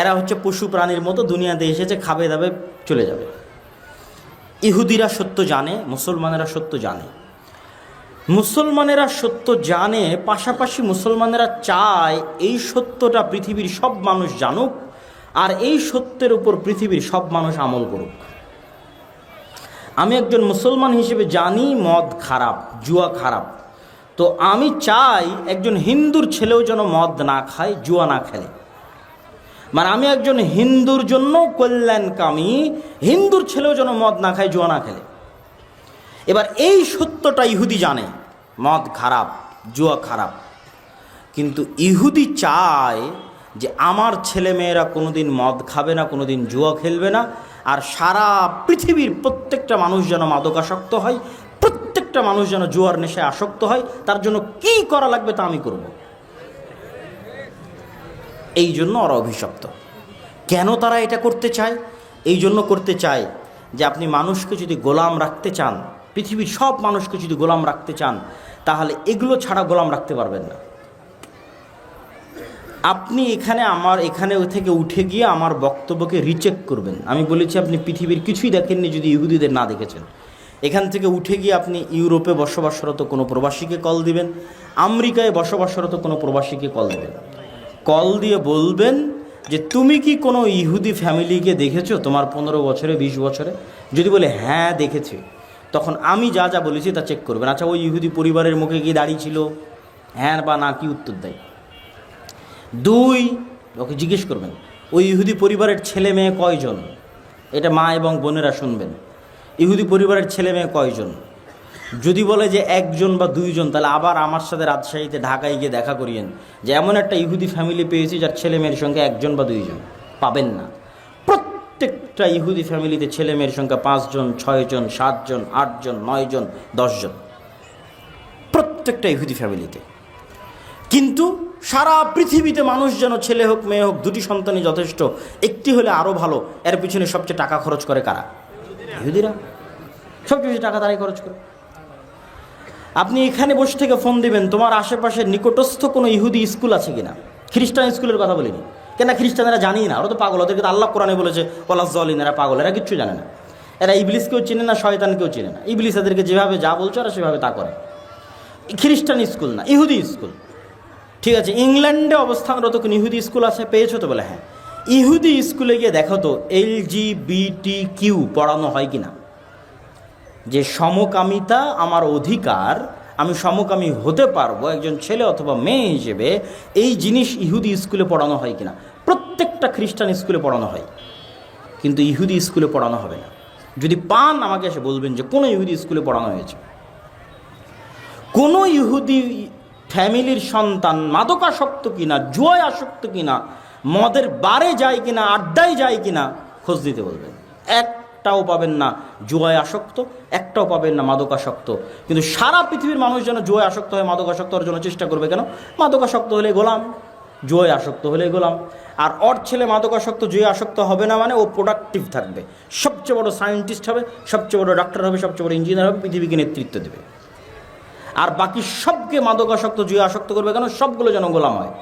এরা হচ্ছে পশু প্রাণীর মতো, দুনিয়াতে এসেছে, খাবে দাবে চলে যাবে। ইহুদিরা সত্য জানে, মুসলমানেরা সত্য জানে। মুসলমানেরা সত্য জানে, পাশাপাশি মুসলমানেরা চায় এই সত্যটা পৃথিবীর সব মানুষ জানুক, আর এই সত্যের উপর পৃথিবীর সব মানুষ আমল করুক। আমি একজন মুসলমান হিসেবে জানি মদ খারাপ, জুয়া খারাপ, তো আমি চাই একজন হিন্দুর ছেলেও যেন মদ না খায়, জুয়া না খেলে। মানে আমি একজন হিন্দুর জন্য কল্যাণকামী, হিন্দুর ছেলেও যেন মদ না খায়, জুয়া না খেলে। এবার এই সত্যটা ইহুদি জানে, মদ খারাপ, জুয়া খারাপ, কিন্তু ইহুদি চায় যে আমার ছেলেমেয়েরা কোনোদিন মদ খাবে না, কোনোদিন জুয়া খেলবে না, আর সারা পৃথিবীর প্রত্যেকটা মানুষ যেন মাদকাসক্ত হয়, প্রত্যেকটা মানুষ যেন জুয়ার নেশায় আসক্ত হয়। তার জন্য কি করা লাগবে তা আমি করব। এই জন্য ওরা অভিশপ্ত। কেন তারা এটা করতে চায়? এই জন্য করতে চায় যে আপনি মানুষকে যদি গোলাম রাখতে চান, পৃথিবীর সব মানুষকে যদি গোলাম রাখতে চান, তাহলে এগুলো ছাড়া গোলাম রাখতে পারবেন না। আপনি এখানে থেকে উঠে গিয়ে আমার বক্তব্যকে রিচেক করবেন। আমি বলেছি আপনি পৃথিবীর কিছুই দেখেননি যদি ইহুদিদের না দেখেছেন। এখান থেকে উঠে গিয়ে আপনি ইউরোপে বসবাসরত কোনো প্রবাসীকে কল দিবেন, আমেরিকায় বসবাসরত কোনো প্রবাসীকে কল দিবেন। কল দিয়ে বলবেন যে তুমি কি কোনো ইহুদি ফ্যামিলিকে দেখেছো তোমার 15 বছরে, 20 বছরে? যদি বলে হ্যাঁ দেখেছি, তখন আমি যা যা বলেছি তা চেক করবেন। আচ্ছা, ওই ইহুদি পরিবারের মুখে কি দাড়ি ছিল? হ্যাঁ বা না, কি উত্তর দেয়। 2, ওকে জিজ্ঞেস করবেন ওই ইহুদি পরিবারের ছেলে মেয়ে কয়জন? এটা মা এবং বোনেরা শুনবেন। ইহুদি পরিবারের ছেলে মেয়ে কয়জন? যদি বলে যে 1জন বা 2জন, তাহলে আবার আমার সাথে রাজশাহীতে, ঢাকায় গিয়ে দেখা করিয়েন যে এমন একটা ইহুদি ফ্যামিলি পেয়েছি যার ছেলে মেয়ের সংখ্যা 1জন বা 2জন। পাবেন না। প্রত্যেকটা ইহুদি ফ্যামিলিতে ছেলে মেয়ের সংখ্যা 5জন, 6জন, 7জন, 8জন, 9জন, 10জন, প্রত্যেকটা ইহুদি ফ্যামিলিতে। কিন্তু সারা পৃথিবীতে মানুষ যেন ছেলে হোক মেয়ে হোক, 2টি সন্তানই যথেষ্ট, একটি হলে আরও ভালো, এর পিছনে সবচেয়ে টাকা খরচ করে কারা? ইহুদিরা। সবচেয়ে বেশি টাকা তারাই খরচ করে। আপনি এখানে বসে থেকে ফোন দিবেন, তোমার আশেপাশে নিকটস্থ কোনো ইহুদি স্কুল আছে কিনা? খ্রিস্টান স্কুলের কথা বলিনি, কেন খ্রিস্টানেরা জানি না, ওরা তো পাগল, ওদেরকে তো আল্লাহ কোরআনে বলেছে ওয়ালাজ জালিন, এরা পাগল, এরা কিচ্ছু জানে না। এরা ইবলিসকেও চেনে না, শয়তানকেও চেনে না। ইবলিস এদেরকে যেভাবে যা বলছে ওরা সেভাবে তা করে। খ্রিস্টান স্কুল না, ইহুদি স্কুল। ঠিক আছে, ইংল্যান্ডে অবস্থানরত কোন ইহুদি স্কুল আছে? পেয়েছো তো? বলে হ্যাঁ। ইহুদি স্কুলে গিয়ে দেখো তো LGBTQ পড়ানো হয় কিনা। যে সমকামিতা আমার অধিকার, আমি সমকামী হতে পারবো একজন ছেলে অথবা মেয়ে হিসেবে, এই জিনিস ইহুদি স্কুলে পড়ানো হয় কিনা? প্রত্যেকটা খ্রিস্টান স্কুলে পড়ানো হয়, কিন্তু ইহুদি স্কুলে পড়ানো হবে না। যদি পান আমাকে এসে বলবেন যে কোনো ইহুদি স্কুলে পড়ানো হয়েছে। কোনো ইহুদি ফ্যামিলির সন্তান মাদকাসক্ত কিনা, জুয়ায় আসক্ত কিনা, মদের বারে যায় কিনা, আড্ডায় যায় কিনা, খোঁজ দিতে বলবেন। একটাও পাবেন না জুয়ায় আসক্ত, একটাও পাবেন না মাদকাসক্ত। কিন্তু সারা পৃথিবীর মানুষ যেন জুয়ায় আসক্ত হয়, মাদকাসক্ত হওয়ার জন্য চেষ্টা করবে। কেন? মাদকাসক্ত হলে গোলাম, জুয়ায় আসক্ত হলে গোলাম। আর ওর ছেলে মাদকাসক্ত, জুয়ে আসক্ত হবে না মানে ও প্রোডাক্টিভ থাকবে, সবচেয়ে বড় সায়েন্টিস্ট হবে, সবচেয়ে বড় ডাক্তার হবে, সবচেয়ে বড় ইঞ্জিনিয়ার হবে, পৃথিবীকে নেতৃত্ব দেবে। আর বাকি সবকে মাদকাসক্ত, জুয়ে আসক্ত করবে কেন? সবগুলো যেন গোলাম হয়।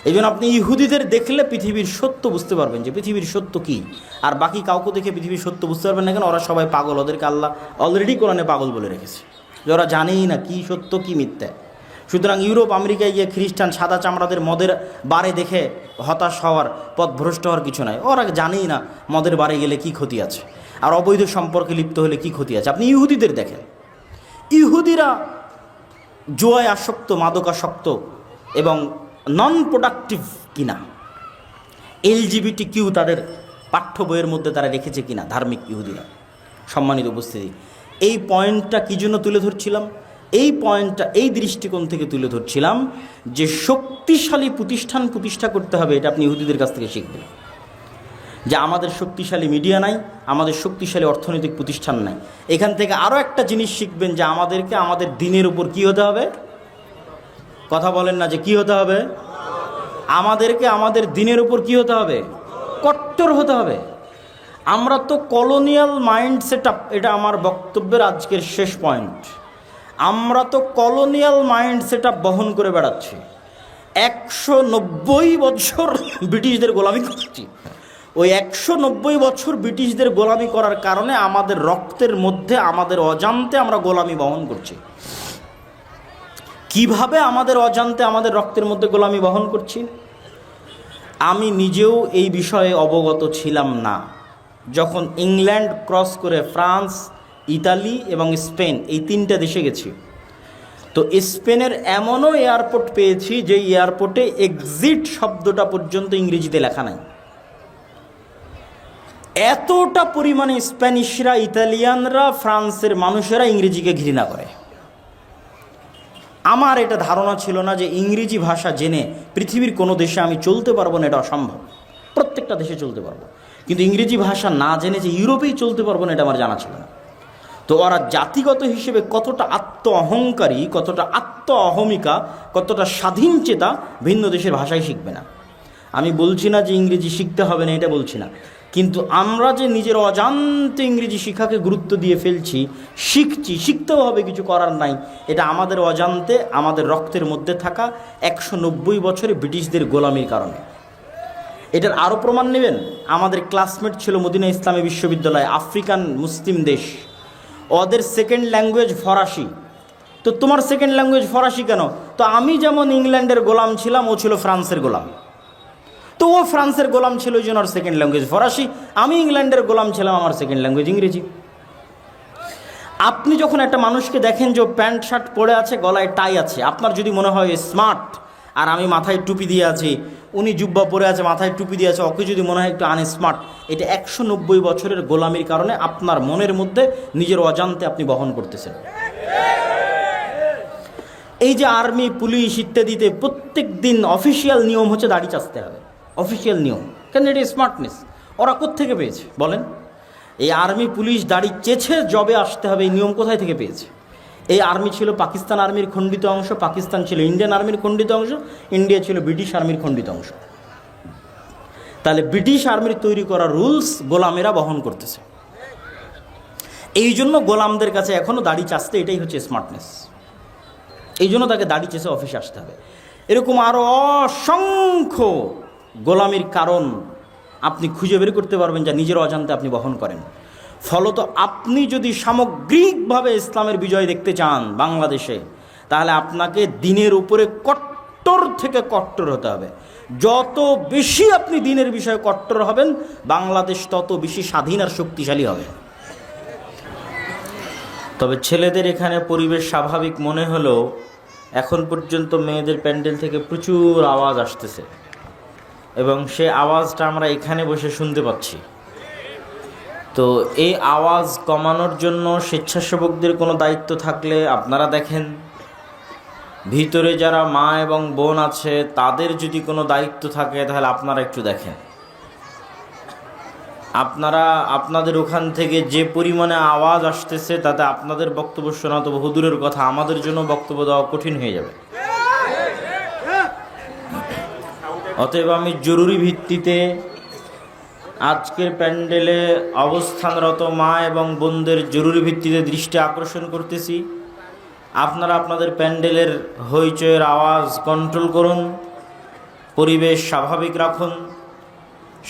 এই জন্য আপনি ইহুদিদের দেখলে পৃথিবীর সত্য বুঝতে পারবেন যে পৃথিবীর সত্য কী। আর বাকি কাউকে দেখে পৃথিবীর সত্য বুঝতে পারবেন না। কেন? ওরা সবাই পাগল, ওদেরকে আল্লাহ অলরেডি কোরআনে পাগল বলে রেখেছে, যে ওরা জানেই না কী সত্য কী মিথ্যা। সুতরাং ইউরোপ আমেরিকায় গিয়ে খ্রিস্টান সাদা চামড়াদের মদের বারে দেখে হতাশ হওয়ার, পথভ্রষ্ট হওয়ার কিছু নাই। ওরা জানেই না মদের বারে গেলে কী ক্ষতি আছে, আর অবৈধ সম্পর্কে লিপ্ত হলে কী ক্ষতি আছে। আপনি ইহুদিদের দেখেন, ইহুদিরা জুয়ায় আসক্ত, মাদকাসক্ত এবং নন প্রোডাক্টিভ কিনা, LGBTQ তাদের পাঠ্য বইয়ের মধ্যে তারা রেখেছে কিনা ধার্মিক ইহুদিরা। সম্মানিত উপস্থিতি, এই পয়েন্টটা কী জন্য তুলে ধরছিলাম? এই পয়েন্টটা এই দৃষ্টিকোণ থেকে তুলে ধরছিলাম যে শক্তিশালী প্রতিষ্ঠান প্রতিষ্ঠা করতে হবে, এটা আপনি ইহুদিদের কাছ থেকে শিখবেন। যে আমাদের শক্তিশালী মিডিয়া নাই, আমাদের শক্তিশালী অর্থনৈতিক প্রতিষ্ঠান নাই। এখান থেকে আরও একটা জিনিস শিখবেন যে আমাদেরকে আমাদের দিনের উপর কী হতে হবে? কথা বলেন না যে কী হতে হবে? আমাদেরকে আমাদের দিনের উপর কী হতে হবে? কট্টর হতে হবে। আমরা তো কলোনিয়াল মাইন্ড সেট আপ, এটা আমার বক্তব্যের আজকের শেষ পয়েন্ট। আমরা তো কলোনিয়াল মাইন্ড সেট আপ বহন করে বেড়াচ্ছি। 190 বছর ব্রিটিশদের গোলামি করছি। ওই 190 বছর ব্রিটিশদের গোলামি করার কারণে আমাদের রক্তের মধ্যে, আমাদের অজান্তে আমরা গোলামি বহন করছি। কিভাবে আমাদের অজান্তে আমাদের রক্তের মধ্যে গোলামি বহন করছি? আমি নিজেও এই বিষয়ে অবগত ছিলাম না। যখন ইংল্যান্ড ক্রস করে ফ্রান্স, ইতালি এবং স্পেন, এই 3টা দেশে গেছি, তো স্পেনের এমনও এয়ারপোর্ট পেয়েছি যে এয়ারপোর্টে এক্সিট শব্দটা পর্যন্ত ইংরেজিতে লেখা নাই। এতটা পরিমাণে স্প্যানিশরা, ইতালিয়ানরা, ফ্রান্সের মানুষেরা ইংরেজিকে ঘৃণা করে। আমার এটা ধারণা ছিল না যে ইংরেজি ভাষা জেনে পৃথিবীর কোনো দেশে আমি চলতে পারবো না, এটা অসম্ভব। প্রত্যেকটা দেশে চলতে পারবো, কিন্তু ইংরেজি ভাষা না জেনে যে ইউরোপেই চলতে পারবো না, এটা আমার জানা ছিল না। তো ওরা জাতিগত হিসেবে কতটা আত্ম অহংকারী, কতটা আত্ম অহমিকা, কতটা স্বাধীন চেতা, ভিন্ন দেশের ভাষাই শিখবে না। আমি বলছি না যে ইংরেজি শিখতে হবে না, এটা বলছি না, কিন্তু আমরা যে নিজের অজান্তে ইংরেজি শিক্ষাকে গুরুত্ব দিয়ে ফেলছি, শিখছি, শিখতেও হবে, কিছু করার নাই। এটা আমাদের অজান্তে, আমাদের রক্তের মধ্যে থাকা 190 বছরে ব্রিটিশদের গোলামির কারণে। এটার আরও প্রমাণ নেবেন, আমাদের ক্লাসমেট ছিল মদিনা ইসলামী বিশ্ববিদ্যালয়, আফ্রিকান মুসলিম দেশ, ওদের সেকেন্ড ল্যাঙ্গুয়েজ ফরাসি। তো তোমার সেকেন্ড ল্যাঙ্গুয়েজ ফরাসি কেন? তো আমি যেমন ইংল্যান্ডের গোলাম ছিলাম, ও ছিল ফ্রান্সের গোলাম। তো ও ফ্রান্সের গোলাম ছিল, ওই জন্য ওর সেকেন্ড ল্যাঙ্গুয়েজ ফরাসি। আমি ইংল্যান্ডের গোলাম ছিলাম, আমার সেকেন্ড ল্যাঙ্গুয়েজ ইংরেজি। আপনি যখন একটা মানুষকে দেখেন যে প্যান্ট শার্ট পরে আছে, গলায় টাই আছে, আপনার যদি মনে হয় স্মার্ট, আর আমি মাথায় টুপি দিয়ে আছি, উনি জুব্বা পরে আছে, মাথায় টুপি দিয়ে আছে, ওকে যদি মনে হয় একটু আনস্মার্ট, এটা 190 বছরের গোলামির কারণে আপনার মনের মধ্যে নিজের অজান্তে আপনি বহন করতেছেন। এই যে আর্মি, পুলিশ ইত্যাদিতে প্রত্যেক দিন অফিসিয়াল নিয়ম হচ্ছে দাড়ি চাচতে হবে, অফিসিয়াল নিয়ম। কেন? এটা স্মার্টনেস। ওরা কোত্থেকে পেয়েছে বলেন? এই আর্মি পুলিশ দাড়ি চেছে জবে আসতে হবে, এই নিয়ম কোথায় থেকে পেয়েছে? এই আর্মি ছিল পাকিস্তান আর্মির খণ্ডিত অংশ, পাকিস্তান ছিল ইন্ডিয়ান আর্মির খণ্ডিত অংশ, ইন্ডিয়া ছিল ব্রিটিশ আর্মির খণ্ডিত অংশ। তাহলে ব্রিটিশ আর্মির তৈরি করা রুলস গোলামেরা বহন করতেছে। এই জন্য গোলামদের কাছে এখনও দাড়ি চাচতে এটাই হচ্ছে স্মার্টনেস। এই জন্য তাকে দাড়ি চেষে অফিসে আসতে হবে। এরকম আরও অসংখ্য গোলামির কারণ আপনি খুঁজে বের করতে পারবেন, যা নিজের অজান্তে আপনি বহন করেন। ফলত আপনি যদি সামগ্রিকভাবে ইসলামের বিজয় দেখতে চান বাংলাদেশে, তাহলে আপনাকে দিনের উপরে কট্টর থেকে কট্টর হতে হবে। যত বেশি আপনি দিনের বিষয়ে কট্টর হবেন, বাংলাদেশ তত বেশি স্বাধীন আর শক্তিশালী হবে। তবে ছেলেদের এখানে পরিবেশ স্বাভাবিক মনে হলেও এখন পর্যন্ত মেয়েদের প্যান্ডেল থেকে প্রচুর আওয়াজ আসতেছে, এবং সে আওয়াজটা আমরা এখানে বসে শুনতে পাচ্ছি। তো এই আওয়াজ কমানোর জন্য স্বেচ্ছাসেবকদের কোনো দায়িত্ব থাকলে আপনারা দেখেন, ভিতরে যারা মা এবং বোন আছে তাদের যদি কোনো দায়িত্ব থাকে তাহলে আপনারা একটু দেখেন। আপনারা আপনাদের ওখান থেকে যে পরিমাণে আওয়াজ আসতেছে, তাতে আপনাদের বক্তব্য শোনা তো বহুদূরের কথা, আমাদের জন্য বক্তব্য দেওয়া কঠিন হয়ে যাবে। অতএব আমি জরুরি ভিত্তিতে আজকের প্যান্ডেলে অবস্থানরত মা এবং বোনদের জরুরি ভিত্তিতে দৃষ্টি আকর্ষণ করতেছি, আপনারা আপনাদের প্যান্ডেলের হইচয়ের আওয়াজ কন্ট্রোল করুন, পরিবেশ স্বাভাবিক রাখুন।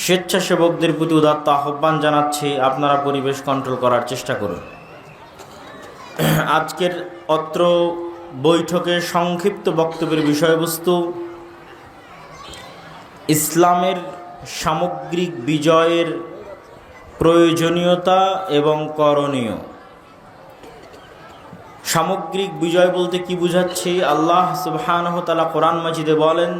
স্বেচ্ছাসেবকদের প্রতি উদাত্ত আহ্বান জানাচ্ছি, আপনারা পরিবেশ কন্ট্রোল করার চেষ্টা করুন। আজকের অত্র বৈঠকের সংক্ষিপ্ত বক্তব্যের বিষয়বস্তু ইসলামের সামগ্রিক বিজয়ের প্রয়োজনীয়তা এবং করণীয়। সামগ্রিক বিজয় বলতে কি বুঝাচ্ছি? আল্লাহ সুবহানাহু ওয়া তাআলা কোরআন মাজিদে বলেন,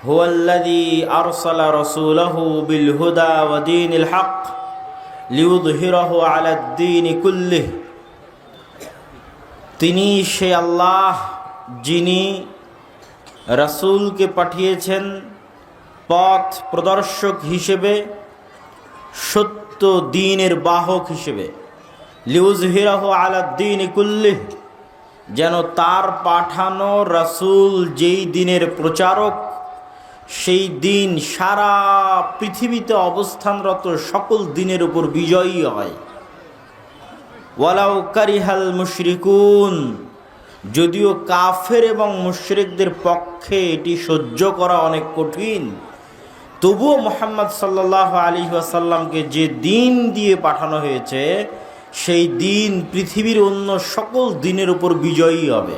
হুয়াল্লাযী আরসালা রাসূলাহু বিল হুদা ওয়া দীনিল হক লিইয়ুযহিরাহু আলাদ-দীনি কুল্লিহি। তিনি সে আল্লাহ যিনি রাসূলকে পাঠিয়েছেন পথ প্রদর্শক হিসেবে, সত্য দ্বীনের বাহক হিসেবে। লিউযহিরাহু আলাদ-দীনি কুল্লিহি, যেন তার পাঠানো রাসূল যেই দ্বীনের প্রচারক, সেই দিন সারা পৃথিবীতে অবস্থানরত সকল দিনের উপর বিজয়ী হয়। ওয়ালাউ কারিহাল মুশরিকুন, যদিও কাফের এবং মুশরিকদের পক্ষে এটি সহ্য করা অনেক কঠিন, তবুও মুহাম্মদ সাল্লাল্লাহু আলাইহি ওয়াসাল্লামকে যে দিন দিয়ে পাঠানো হয়েছে সেই দিন পৃথিবীর অন্য সকল দিনের উপর বিজয়ী হবে।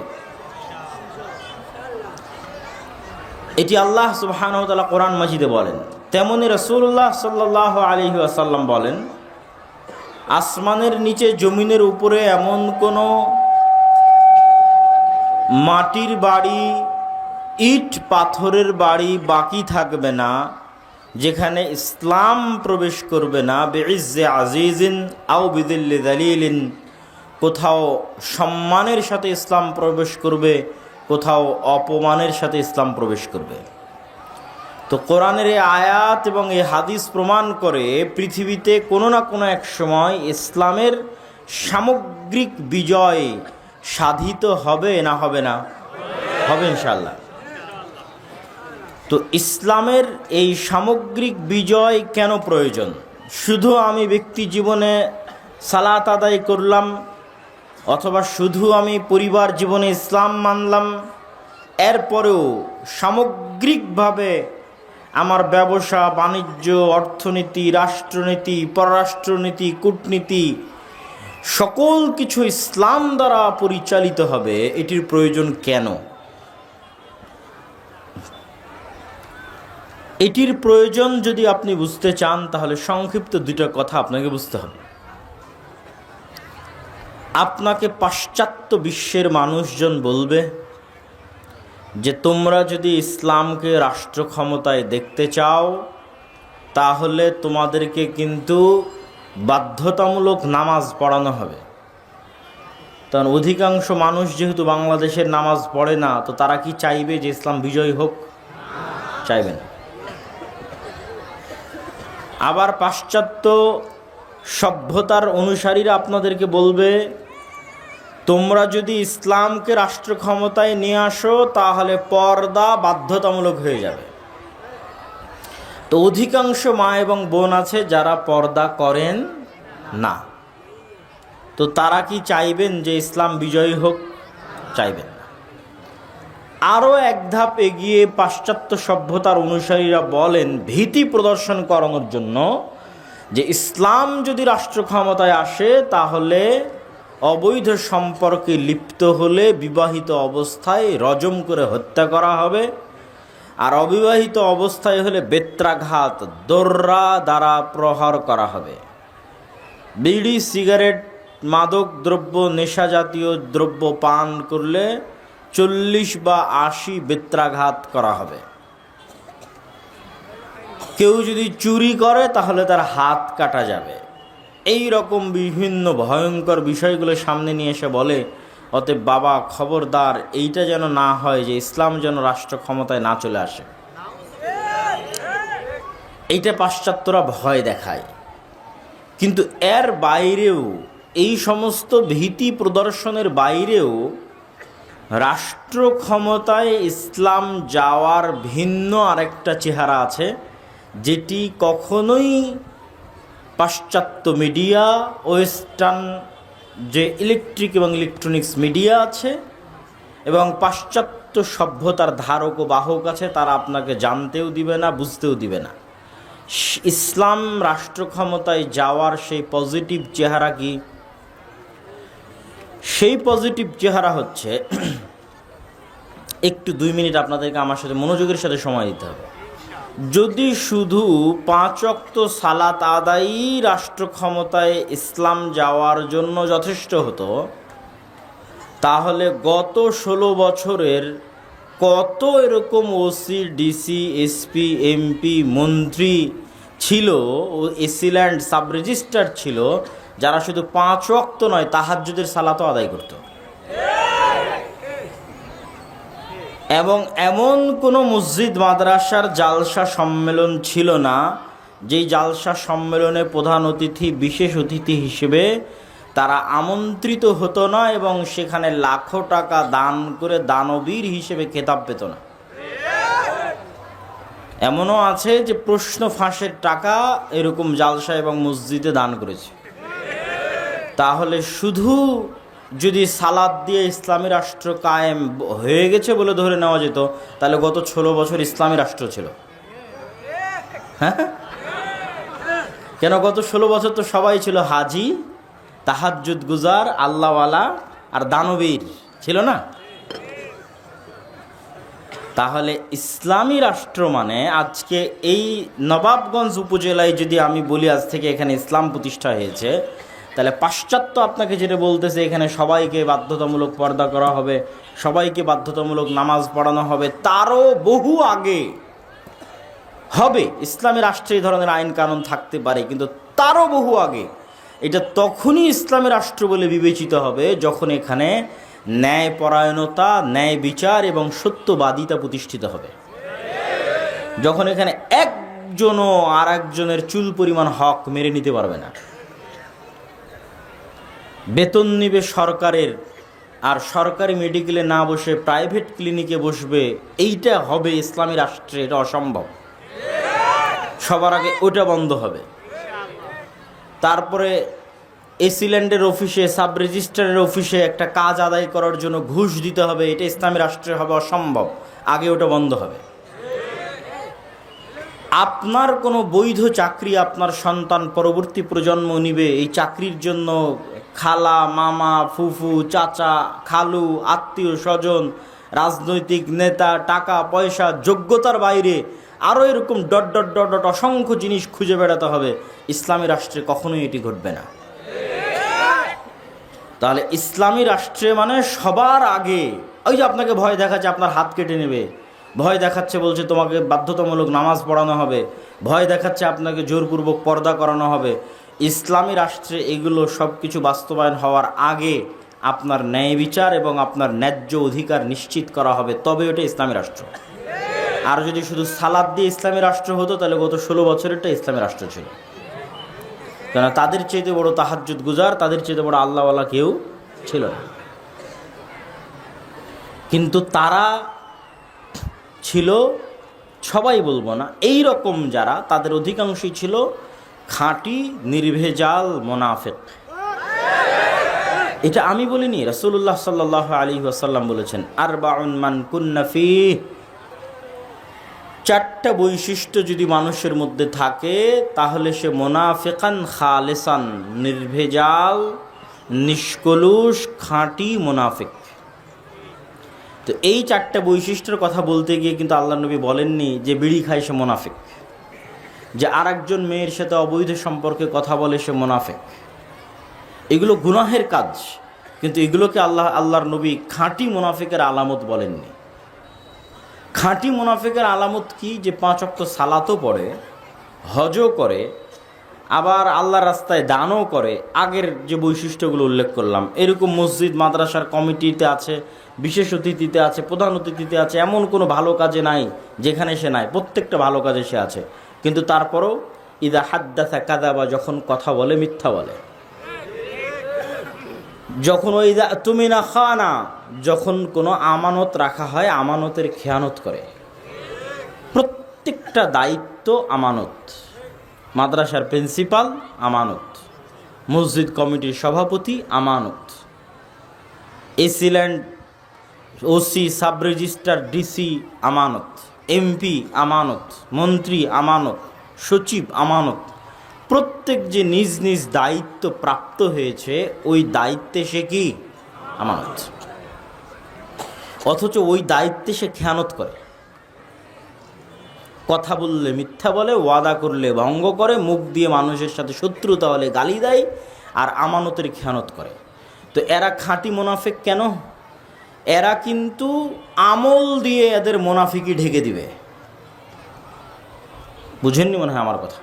এটি আল্লাহ সুবহানাহু ওয়া তাআলা কোরআন মাজিদে বলেন। তেমনি রাসূলুল্লাহ সাল্লাল্লাহু আলাইহি ওয়াসাল্লাম বলেন, আসমানের নিচে জমিনের উপরে এমন কোনো মাটির বাড়ি, ইট পাথরের বাড়ি বাকি থাকবে না যেখানে ইসলাম প্রবেশ করবে না। বিইজ্জে আজিজিন আও বিদিল্লি দালিলিন, কোথাও সম্মানের সাথে ইসলাম প্রবেশ করবে, কোথাও অপমানের সাথে ইসলাম প্রবেশ করবে। তো কোরআনের এই আয়াত এবং এই হাদিস প্রমাণ করে পৃথিবীতে কোনো না কোনো এক সময় ইসলামের সামগ্রিক বিজয় সাধিত হবে না হবে না? হবে ইনশাআল্লাহ। তো ইসলামের এই সামগ্রিক বিজয় কেন প্রয়োজন? শুধু আমি ব্যক্তি জীবনে সালাত আদায় করলাম অথবা শুধু আমি পরিবার জীবনে ইসলাম মানলাম, এরপরেও সামগ্রিকভাবে আমার ব্যবসা বাণিজ্য, অর্থনীতি, রাষ্ট্রনীতি, পররাষ্ট্রনীতি, কূটনীতি সকল কিছু ইসলাম দ্বারা পরিচালিত হবে, এটির প্রয়োজন কেন? এটির প্রয়োজন যদি আপনি বুঝতে চান তাহলে সংক্ষিপ্ত দুটো কথা আপনাকে বুঝতে হবে। আপনাকে পাশ্চাত্য বিশ্বের মানুষজন বলবে যে তোমরা যদি ইসলামকে রাষ্ট্র ক্ষমতায় দেখতে চাও তাহলে তোমাদেরকে কিন্তু বাধ্যতামূলক নামাজ পড়ানো হবে। কারণ অধিকাংশ মানুষ যেহেতু বাংলাদেশের নামাজ পড়ে না, তো তারা কি চাইবে যে ইসলাম বিজয়ী হোক? চাইবে না। আবার পাশ্চাত্য সভ্যতার অনুসারীরা আপনাদেরকে বলবে তোমরা যদি ইসলামকে রাষ্ট্র ক্ষমতায় নিয়ে আসো তাহলে পর্দা বাধ্যতামূলক হয়ে যাবে। তো অধিকাংশ মা এবং বোন আছে যারা পর্দা করেন না, তো তারা কি চাইবেন যে ইসলাম বিজয়ী হোক? চাইবেন না। আরও এক ধাপ এগিয়ে পাশ্চাত্য সভ্যতার অনুসারীরা বলেন ভীতি প্রদর্শন করানোর জন্য যে ইসলাম যদি রাষ্ট্র ক্ষমতায় আসে তাহলে অবৈধ সম্পর্কে লিপ্ত হলে বিবাহিত অবস্থায় রজম করে হত্যা করা হবে, আর অবিবাহিত অবস্থায় হলে বেত্রাঘাত দোররা দ্বারা প্রহার করা হবে। বিড়ি, সিগারেট, মাদক দ্রব্য, নেশা জাতীয় দ্রব্য পান করলে 40 বা 80 বেত্রাঘাত করা হবে। কেউ যদি চুরি করে তাহলে তার হাত কাটা যাবে। এই রকম বিভিন্ন ভয়ঙ্কর বিষয়গুলো সামনে নিয়ে এসে বলে অতএব বাবা খবরদার এইটা যেন না হয় যে ইসলাম যেন রাষ্ট্র ক্ষমতায় না চলে আসে। এইটা পাশ্চাত্যরা ভয় দেখায়। কিন্তু এর বাইরেও, এই সমস্ত ভীতি প্রদর্শনের বাইরেও রাষ্ট্র ক্ষমতায় ইসলাম যাওয়ার ভিন্ন আরেকটা চেহারা আছে, যেটি কখনোই পাশ্চাত্য মিডিয়া, ওয়েস্টার্ন যে ইলেকট্রিক এবং ইলেকট্রনিক্স মিডিয়া আছে এবং পাশ্চাত্য সভ্যতার ধারক ও বাহক আছে, তারা আপনাকে জানতেও দিবে না, বুঝতেও দিবে না। ইসলাম রাষ্ট্র ক্ষমতায় যাওয়ার সেই পজিটিভ চেহারা কি? সেই পজিটিভ চেহারা হচ্ছে, একটু 2 মিনিট আপনাদেরকে আমার সাথে মনোযোগের সাথে সময় দিতে হবে। যদি শুধু 5 ওয়াক্ত সালাত আদায়ই রাষ্ট্র ক্ষমতায় ইসলাম যাওয়ার জন্য যথেষ্ট হতো, তাহলে গত 16 বছরের কত এরকম ওসি, ডিসি, এসপি, এমপি, মন্ত্রী ছিল ও এসিল্যান্ড সাব রেজিস্ট্রার ছিল যারা শুধু 5 ওয়াক্ত নয় তাহাজ্জুদের সালাতও আদায় করত। এবং এমন কোনো মসজিদ মাদ্রাসার জালসা সম্মেলন ছিল না যেই জালসা সম্মেলনে প্রধান অতিথি, বিশেষ অতিথি হিসেবে তারা আমন্ত্রিত হতো না এবং সেখানে লাখো টাকা দান করে দানবীর হিসেবে খেতাব পেত না। এমনও আছে যে প্রশ্ন ফাঁসের টাকা এরকম জালসা এবং মসজিদে দান করেছে। তাহলে শুধু যদি সালাদ দিয়ে ইসলামী রাষ্ট্র কায়েম হয়ে গেছে বলে ধরে নেওয়া যেত, তাহলে গত 16 বছর ইসলামী রাষ্ট্র ছিল। হ্যাঁ, কেন গত 16 বছর তো সবাই ছিল হাজি, তাহাজ্জুদ গুজার, আল্লাহওয়ালা আর দানবীর, ছিল না? তাহলে ইসলামী রাষ্ট্র মানে আজকে এই নবাবগঞ্জ উপজেলায় যদি আমি বলি আজ থেকে এখানে ইসলাম প্রতিষ্ঠা হয়েছে, তাহলে পাশ্চাত্য আপনাকে যেটা বলতেছে এখানে সবাইকে বাধ্যতামূলক পর্দা করা হবে, সবাইকে বাধ্যতামূলক নামাজ পড়ানো হবে, তারও বহু আগে হবে। ইসলামী রাষ্ট্রে এই ধরনের আইন কানুন থাকতে পারে, কিন্তু তারও বহু আগে। এটা তখনই ইসলামী রাষ্ট্র বলে বিবেচিত হবে যখন এখানে ন্যায়পরায়ণতা, ন্যায় বিচার এবং সত্যবাদিতা প্রতিষ্ঠিত হবে। যখন এখানে একজনও আর একজনের চুল পরিমাণ হক মেরে নিতে পারবে না। বেতন নিবে সরকারের, আর সরকারি মেডিকেলে না বসে প্রাইভেট ক্লিনিকে বসবে, এইটা হবে ইসলামী রাষ্ট্রে। এটা অসম্ভব। সবার আগে ওটা বন্ধ হবে। তারপরে এসিল্যান্ডের অফিসে, সাব রেজিস্ট্রারের অফিসে একটা কাজ আদায় করার জন্য ঘুষ দিতে হবে, এটা ইসলামী রাষ্ট্রে হবে অসম্ভব। আগে ওটা বন্ধ হবে। আপনার কোনো বৈধ চাকরি আপনার সন্তান পরবর্তী প্রজন্ম নিবে, এই চাকরির জন্য খালা, মামা, ফুফু, চাচা, খালু, আত্মীয় স্বজন, রাজনৈতিক নেতা, টাকা পয়সা, যোগ্যতার বাইরে আরও এরকম ডট ডট ডট ডট অসংখ্য জিনিস খুঁজে বেড়াতে হবে। ইসলামী রাষ্ট্রে কখনোই এটি ঘটবে না। তাহলে ইসলামী রাষ্ট্রে মানে সবার আগে ওই যে আপনাকে ভয় দেখাচ্ছে আপনার হাত কেটে নেবে, ভয় দেখাচ্ছে বলছে তোমাকে বাধ্যতামূলক নামাজ পড়ানো হবে, ভয় দেখাচ্ছে আপনাকে জোরপূর্বক পর্দা করানো হবে, ইসলামী রাষ্ট্রে এগুলো সব কিছু বাস্তবায়ন হওয়ার আগে আপনার ন্যায় বিচার এবং আপনার ন্যায্য অধিকার নিশ্চিত করা হবে, তবে ওটা ইসলামী রাষ্ট্র। আর যদি শুধু সালাদ দিয়ে ইসলামী রাষ্ট্র হতো তাহলে গত 16 বছরেরটা ইসলামী রাষ্ট্র ছিল। কেন তাদের চাইতে বড় তাহাজ্জুদ গুজার, তাদের চাইতে বড় আল্লাহওয়ালা কেউ ছিল না। কিন্তু তারা ছিল, সবাই বলবো না, এই রকম যারা, তাদের অধিকাংশই ছিল খাঁটি নির্ভেজাল মোনাফেক। এটা আমি বলিনি, রাসূলুল্লাহ সাল্লাল্লাহু আলাইহি ওয়াসাল্লাম বলেছেন, আরবাউন মান কুন্না ফীহ, 4টা বৈশিষ্ট্য যদি মানুষের মধ্যে থাকে তাহলে সে মোনাফিকান খালেসান, নির্ভেজাল, নিষ্কলুষ, খাঁটি মোনাফিক। তো এই 4টা বৈশিষ্ট্যের কথা বলতে গিয়ে কিন্তু আল্লাহ নবী বলেননি যে বিড়ি খায় সে মোনাফিক, যে আর একজন মেয়ের সাথে অবৈধ সম্পর্কে কথা বলে সে মোনাফিক। এগুলো গুনাহের কাজ, কিন্তু এগুলোকে আল্লাহর নবী খাঁটি মোনাফিকের আলামত বলেননি। খাঁটি মুনাফিকের আলামত কি? যে 5 ওয়াক্ত সালাতও পড়ে, হজও করে, আবার আল্লাহর রাস্তায় দানও করে। আগের যে বৈশিষ্ট্যগুলো উল্লেখ করলাম, এরকম মসজিদ মাদ্রাসার কমিটিতে আছে, বিশেষ অতিথিতে আছে, প্রধান অতিথিতে আছে, এমন কোনো ভালো কাজে নাই যেখানে সে নাই, প্রত্যেকটা ভালো কাজে সে আছে। কিন্তু তারপরও ইদা হাদ্দাসা কাযাবা, যখন কথা বলে মিথ্যা বলে। যখন ওই তুমি না খানা, যখন কোনো আমানত রাখা হয় আমানতের খেয়ানত করে। প্রত্যেকটা দায়িত্ব আমানত। মাদ্রাসার প্রিন্সিপাল আমানত, মসজিদ কমিটির সভাপতি আমানত, AC land OC, sub registrar, DC আমানত, এমপি আমানত, মন্ত্রী আমানত, সচিব আমানত। প্রত্যেক যে নিজ নিজ দায়িত্ব প্রাপ্ত হয়েছে ওই দায়িত্বে সে কি আমানত, অথচ ওই দায়িত্বে সে খেয়ানত করে। কথা বললে মিথ্যা বলে, ওয়াদা করলে ভঙ্গ করে, মুখ দিয়ে মানুষের সাথে শত্রুতা হলে গালি দেয়, আর আমানতের খেয়ানত করে। তো এরা খাঁটি মুনাফিক কেন? এরা কিন্তু আমল দিয়ে এদের মুনাফিকি ঢেকে দিবে। বুঝেননি মনে হয় আমার কথা?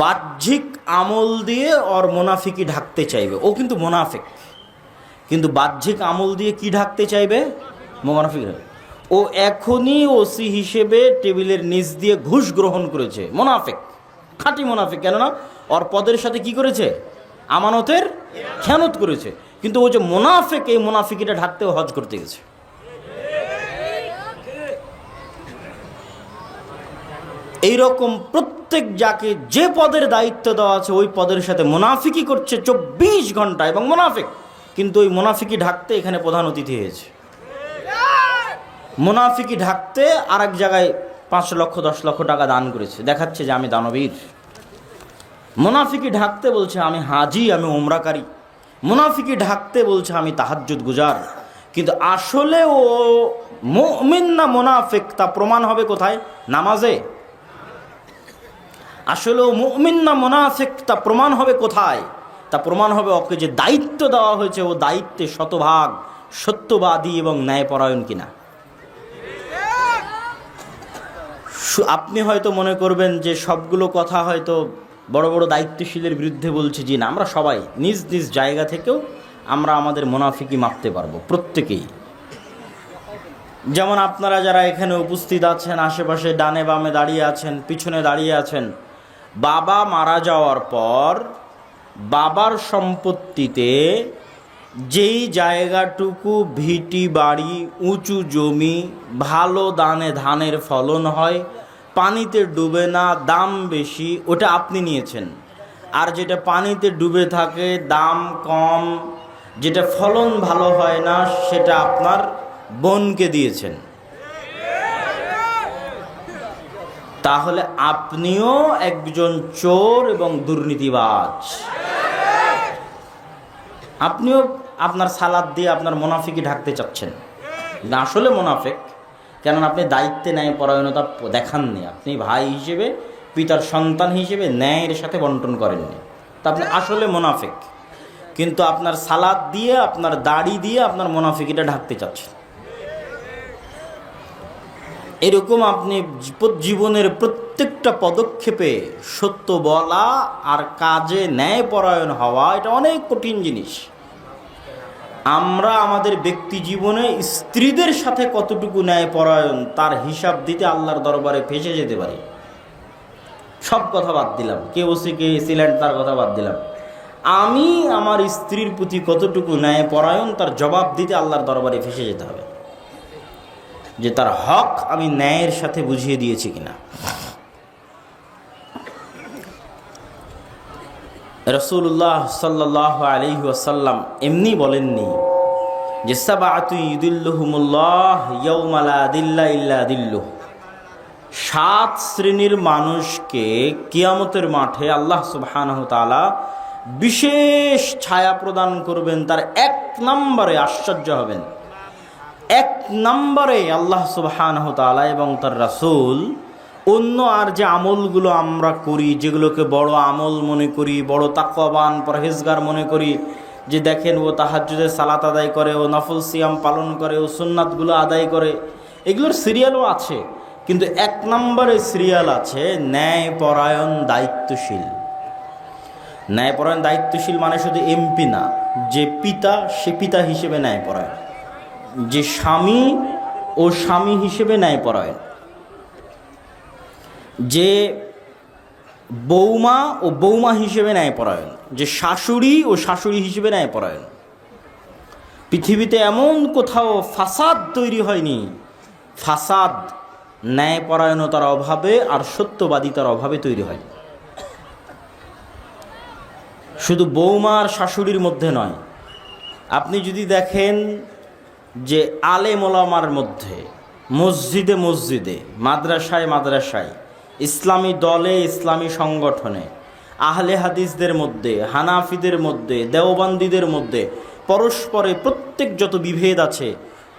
বাহ্যিক আমল দিয়ে ওর মুনাফিকি ঢাকতে চাইবে, ও কিন্তু মুনাফিক, কিন্তু বাহ্যিক আমল দিয়ে কি ঢাকতে চাইবে? মুনাফিক। ও এখনই ওসি হিসেবে টেবিলের নিচ দিয়ে ঘুষ গ্রহণ করেছে, মুনাফিক, খাঁটি মুনাফিক। কেননা ওর পদের সাথে কি করেছে? আমানতের খেয়ানত করেছে। কিন্তু ও যে মুনাফিক, এই মুনাফিকিটা ঢাকতেও হজ করতে গেছে। এইরকম প্রত্যেক যাকে যে পদের দায়িত্ব দেওয়া আছে ওই পদের সাথে মুনাফিকি করছে 24 ঘন্টা, এবং মুনাফিক কিন্তু ওই মুনাফিকি ঢাকতে এখানে প্রধান অতিথি হয়েছে। মুনাফিকি ঢাকতে আর এক জায়গায় 5 লক্ষ 10 লক্ষ টাকা দান করেছে, দেখাচ্ছে যে আমি দানবীর। মুনাফিকি ঢাকতে বলছে আমি হাজি, আমি উমরাকারী। মুনাফিকি ঢাকতে বলছে আমি তাহাজ্জুদ গুজার। কিন্তু আসলে ও মুমিন না মুনাফিক তা প্রমাণ হবে কোথায়? নামাজে। আসলে ও মুমিন না মুনাফিক তা প্রমাণ হবে কোথায়? তা প্রমাণ হবে ওকে যে দায়িত্ব দেওয়া হয়েছে ও দায়িত্বে শতভাগ সত্যবাদী এবং ন্যায়পরায়ণ কিনা। আপনি হয়তো মনে করবেন যে সবগুলো কথা হয়তো বড় বড় দায়িত্বশীলের বিরুদ্ধে বলছে। জি না, আমরা সবাই নিজ নিজ জায়গা থেকেও আমরা আমাদের মুনাফিকি মাপতে পারবো, প্রত্যেকেই। যেমন আপনারা যারা এখানে উপস্থিত আছেন, আশেপাশে ডানে বামে দাঁড়িয়ে আছেন, পিছনে দাঁড়িয়ে আছেন, বাবা মারা যাওয়ার পর বাবার সম্পত্তিতে যেই জায়গাটুকু ভিটি বাড়ি, উঁচু জমি, ভালো দানে ধানের ফলন হয়, পানিতে ডুবে না, দাম বেশি, ওটা আপনি নিয়েছেন। আর যেটা পানিতে ডুবে থাকে, দাম কম, যেটা ফলন ভালো হয় না, সেটা আপনার বোনকে দিয়েছেন। তাহলে আপনিও একজন চোর এবং দুর্নীতিবাজ। আপনিও আপনার সালাদ দিয়ে আপনার মুনাফিকি ঢাকতে চাচ্ছেন, না আসলে মুনাফিক। কেননা আপনি দায়িত্বে ন্যায়পরায়ণতা দেখাননি, আপনি ভাই হিসেবে, পিতার সন্তান হিসেবে ন্যায়ের সাথে বন্টন করেননি, তা আপনি আসলে মুনাফিক। কিন্তু আপনার সালাদ দিয়ে, আপনার দাড়ি দিয়ে আপনার মুনাফিকিটা ঢাকতে চাচ্ছেন। এরকম আপনি জীবনের প্রত্যেকটা পদক্ষেপে সত্য বলা আর কাজে ন্যায়পরায়ণ হওয়া, এটা অনেক কঠিন জিনিস। আমরা আমাদের ব্যক্তি জীবনে স্ত্রীদের সাথে কতটুকু ন্যায়পরায়ণ তার হিসাব দিতে আল্লাহর দরবারে ফেসে যেতে পারি। সব কথা বাদ দিলাম, কে ওসি কে সিল্যান্ড তার কথা বাদ দিলাম, আমি আমার স্ত্রীর প্রতি কতটুকু ন্যায়পরায়ণ তার জবাব দিতে আল্লাহর দরবারে ফেসে যেতে হবে, যে তার হক আমি ন্যায়ের সাথে বুঝিয়ে দিয়েছি কিনা। রাসূলুল্লাহ সাল্লাল্লাহু আলাইহি ওয়াসাল্লাম এমনি বলেননি যে সাবআতু ইউদিল্লুহুমুল্লাহ ইয়াওমা লা দিল্লা ইল্লা দিল্লুহ, 7 শ্রেণীর মানুষকে কিয়ামতের মাঠে আল্লাহ সুবহানাহু ওয়া তাআলা বিশেষ ছায়া প্রদান করবেন। তার 1 নম্বরে আশ্চর্য হবেন, 1 নম্বরে আল্লাহ সুবহানাহু ওয়া তাআলা এবং তার রাসূল অন্য আর যে আমলগুলো আমরা করি, যেগুলোকে বড় আমল মনে করি, বড় তাকওয়াবান পরহেজগার মনে করি, যে দেখেন ও তাহাজ্জুদের সালাত আদায় করে, ও নফল সিয়াম পালন করে, ও সুন্নাতগুলো আদায় করে, এগুলোর সিরিয়ালও আছে। কিন্তু 1 নম্বরে সিরিয়াল আছে ন্যায়পরায়ণ দায়িত্বশীল। ন্যায়পরায়ণ দায়িত্বশীল মানে শুধু এমপি না, যে পিতা সে পিতা হিসেবে ন্যায়পরায়ণ, যে স্বামী ও স্বামী হিসেবে ন্যায়পরায়ণ, যে বৌমা ও বৌমা হিসেবে ন্যায়পরায়ণ, যে শাশুড়ি ও শাশুড়ি হিসেবে ন্যায়পরায়ণ। পৃথিবীতে এমন কোথাও ফাসাদ তৈরি হয়নি, ফাসাদ ন্যায়পরায়ণতার অভাবে আর সত্যবাদিতার অভাবে তৈরি হয়। শুধু বৌমা আর শাশুড়ির মধ্যে নয়, আপনি যদি দেখেন যে আলেম ওলামার মধ্যে, মসজিদে মসজিদে, মাদ্রাসায় মাদ্রাসায়, ইসলামী দলে, ইসলামী সংগঠনে, আহলে হাদিসদের মধ্যে, হানাফিদের মধ্যে, দেওবন্দীদের মধ্যে পরস্পরে প্রত্যেক যত বিভেদ আছে,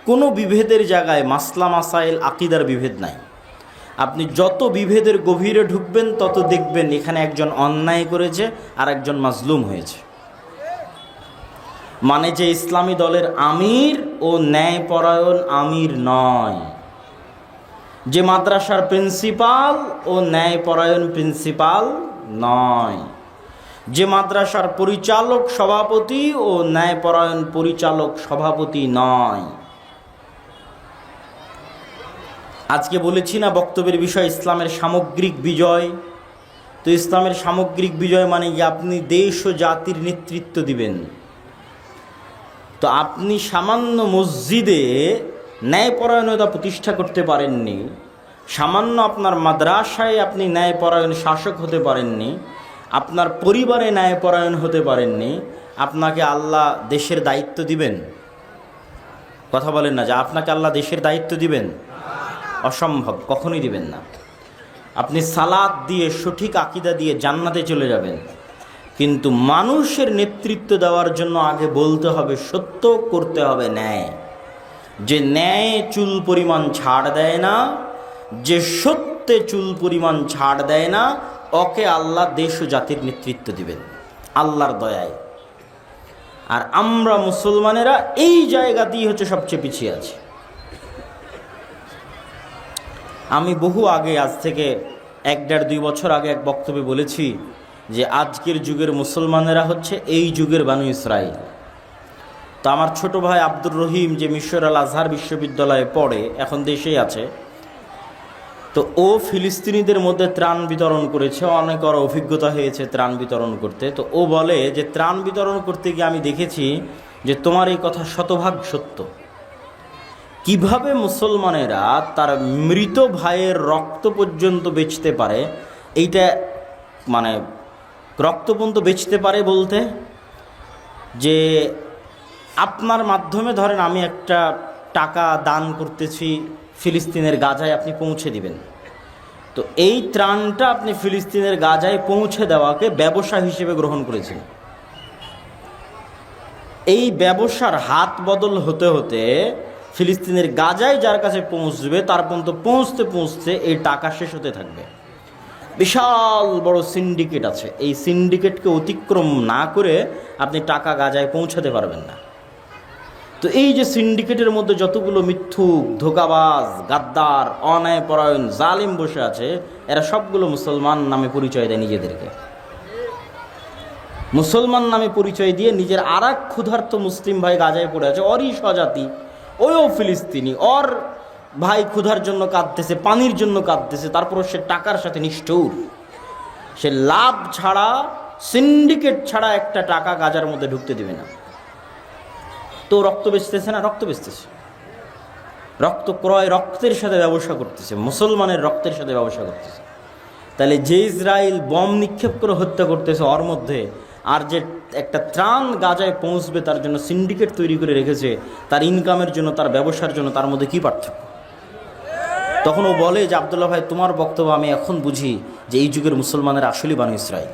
কোনো বিভেদের জায়গায় মাসলা মাসাইল আকিদার বিভেদ নাই। আপনি যত বিভেদের গভীরে ঢুকবেন তত দেখবেন এখানে একজন অন্যায় করেছে আর একজন মাজলুম হয়েছে। মানে যে ইসলামী দলের আমির ও ন্যায়পরায়ণ আমির নয়, যে মাদ্রাসার প্রিন্সিপাল ও ন্যায়পরায়ণ প্রিন্সিপাল নয়, যে মাদ্রাসার পরিচালক সভাপতি ও ন্যায়পরায়ণ পরিচালক সভাপতি নয়। আজকে বলেছি না বক্তব্যের বিষয় ইসলামের সামগ্রিক বিজয়। তো ইসলামের সামগ্রিক বিজয় মানে কি আপনি দেশ ও জাতির নেতৃত্ব দিবেন। তো আপনি সামান্য মসজিদে ন্যায়পরায়ণতা প্রতিষ্ঠা করতে পারেননি, সামান্য আপনার মাদ্রাসায় আপনি ন্যায়পরায়ণ শাসক হতে পারেননি, আপনার পরিবারে ন্যায়পরায়ণ হতে পারেননি, আপনাকে আল্লাহ দেশের দায়িত্ব দিবেন? কথা বলেন না, যে আপনাকে আল্লাহ দেশের দায়িত্ব দিবেন? অসম্ভব, কখনোই দিবেন না। আপনি সালাত দিয়ে সঠিক আকীদা দিয়ে জান্নাতে চলে যাবেন, কিন্তু মানুষের নেতৃত্ব দেওয়ার জন্য আগে বলতে হবে সত্য, করতে হবে ন্যায়। যে ন্যায় চুল পরিমাণ ছাড় দেয় না, যে সত্যে চুল পরিমাণ ছাড় দেয় না, ওকে আল্লাহ দেশ ও জাতির নেতৃত্ব দিবেন আল্লাহর দয়ায়। আর আমরা মুসলমানেরা এই জায়গাতেই হচ্ছে সবচেয়ে পিছিয়ে আছি। আমি বহু আগে, আজ থেকে 1-1.5-2 বছর আগে এক বক্তব্যে বলেছি যে আজকের যুগের মুসলমানেরা হচ্ছে এই যুগের বানু ইসরাইল। তো আমার ছোট ভাই আব্দুর রহিম, যে মিশর আল আজহার বিশ্ববিদ্যালয়ে পড়ে, এখন দেশেই আছে, তো ও ফিলিস্তিনিদের মধ্যে ত্রাণ বিতরণ করেছে, অনেক ওর অভিজ্ঞতা হয়েছে ত্রাণ বিতরণ করতে। তো ও বলে যে ত্রাণ বিতরণ করতে গিয়ে আমি দেখেছি যে তোমার এই কথা শতভাগ সত্য। কিভাবে মুসলমানেরা তার মৃত ভাইয়ের রক্ত পর্যন্ত বেচতে পারে, এইটা মানে রক্ত পর্যন্ত বেচতে পারে বলতে, যে আপনার মাধ্যমে ধরেন আমি একটা টাকা দান করতেছি ফিলিস্তিনের গাজায়, আপনি পৌঁছে দিবেন। তো এই ত্রাণটা আপনি ফিলিস্তিনের গাজায় পৌঁছে দেওয়াকে ব্যবসা হিসেবে গ্রহণ করেছেন। এই ব্যবসার হাত বদল হতে হতে ফিলিস্তিনের গাজায় যার কাছে পৌঁছবে তার পর্যন্ত পৌঁছতে পৌঁছতে এই টাকা শেষ হতে থাকবে। বিশাল বড় সিন্ডিকেট আছে, এই সিন্ডিকেটকে অতিক্রম না করে আপনি টাকা গাজায় পৌঁছাতে পারবেন না। তো এই যে সিন্ডিকেটের মধ্যে যতগুলো মিথ্যুক, ধোঁকাবাজ, গাদ্দার, অন্যায়পরায়ণ, জালিম বসে আছে, এরা সবগুলো মুসলমান নামে পরিচয় দেয় নিজেদেরকে। মুসলমান নামে পরিচয় দিয়ে নিজের আর এক ক্ষুধার্ত মুসলিম ভাই গাজায় পড়ে আছে, ওরই স্বজাতি, ওও ফিলিস্তিনি, ওর ভাই ক্ষুধার জন্য কাঁদতেছে, পানির জন্য কাঁদতেছে, তারপর সে টাকার সাথে নিষ্ঠুর। সে লাভ ছাড়া, সিন্ডিকেট ছাড়া একটা টাকা গাজার মধ্যে ঢুকতে দিবে না। তো রক্ত বেচতেছে না, রক্ত বেচতেছে, রক্ত ক্রয়, রক্তের সাথে ব্যবসা করতেছে, মুসলমানের রক্তের সাথে ব্যবসা করতেছে। তাহলে যে ইসরায়েল বম নিক্ষেপ করে হত্যা করতেছে ওর মধ্যে, আর যে একটা ত্রাণ গাজায় পৌঁছবে তার জন্য সিন্ডিকেট তৈরি করে রেখেছে, তার ইনকামের জন্য, তার ব্যবসার জন্য, তার মধ্যে কি পার্থক্য? তখন ও বলে যে আব্দুল্লাহ ভাই, তোমার বক্তব্য আমি এখন বুঝি যে এই যুগের মুসলমানের আসলেই বানু ইসরাইল।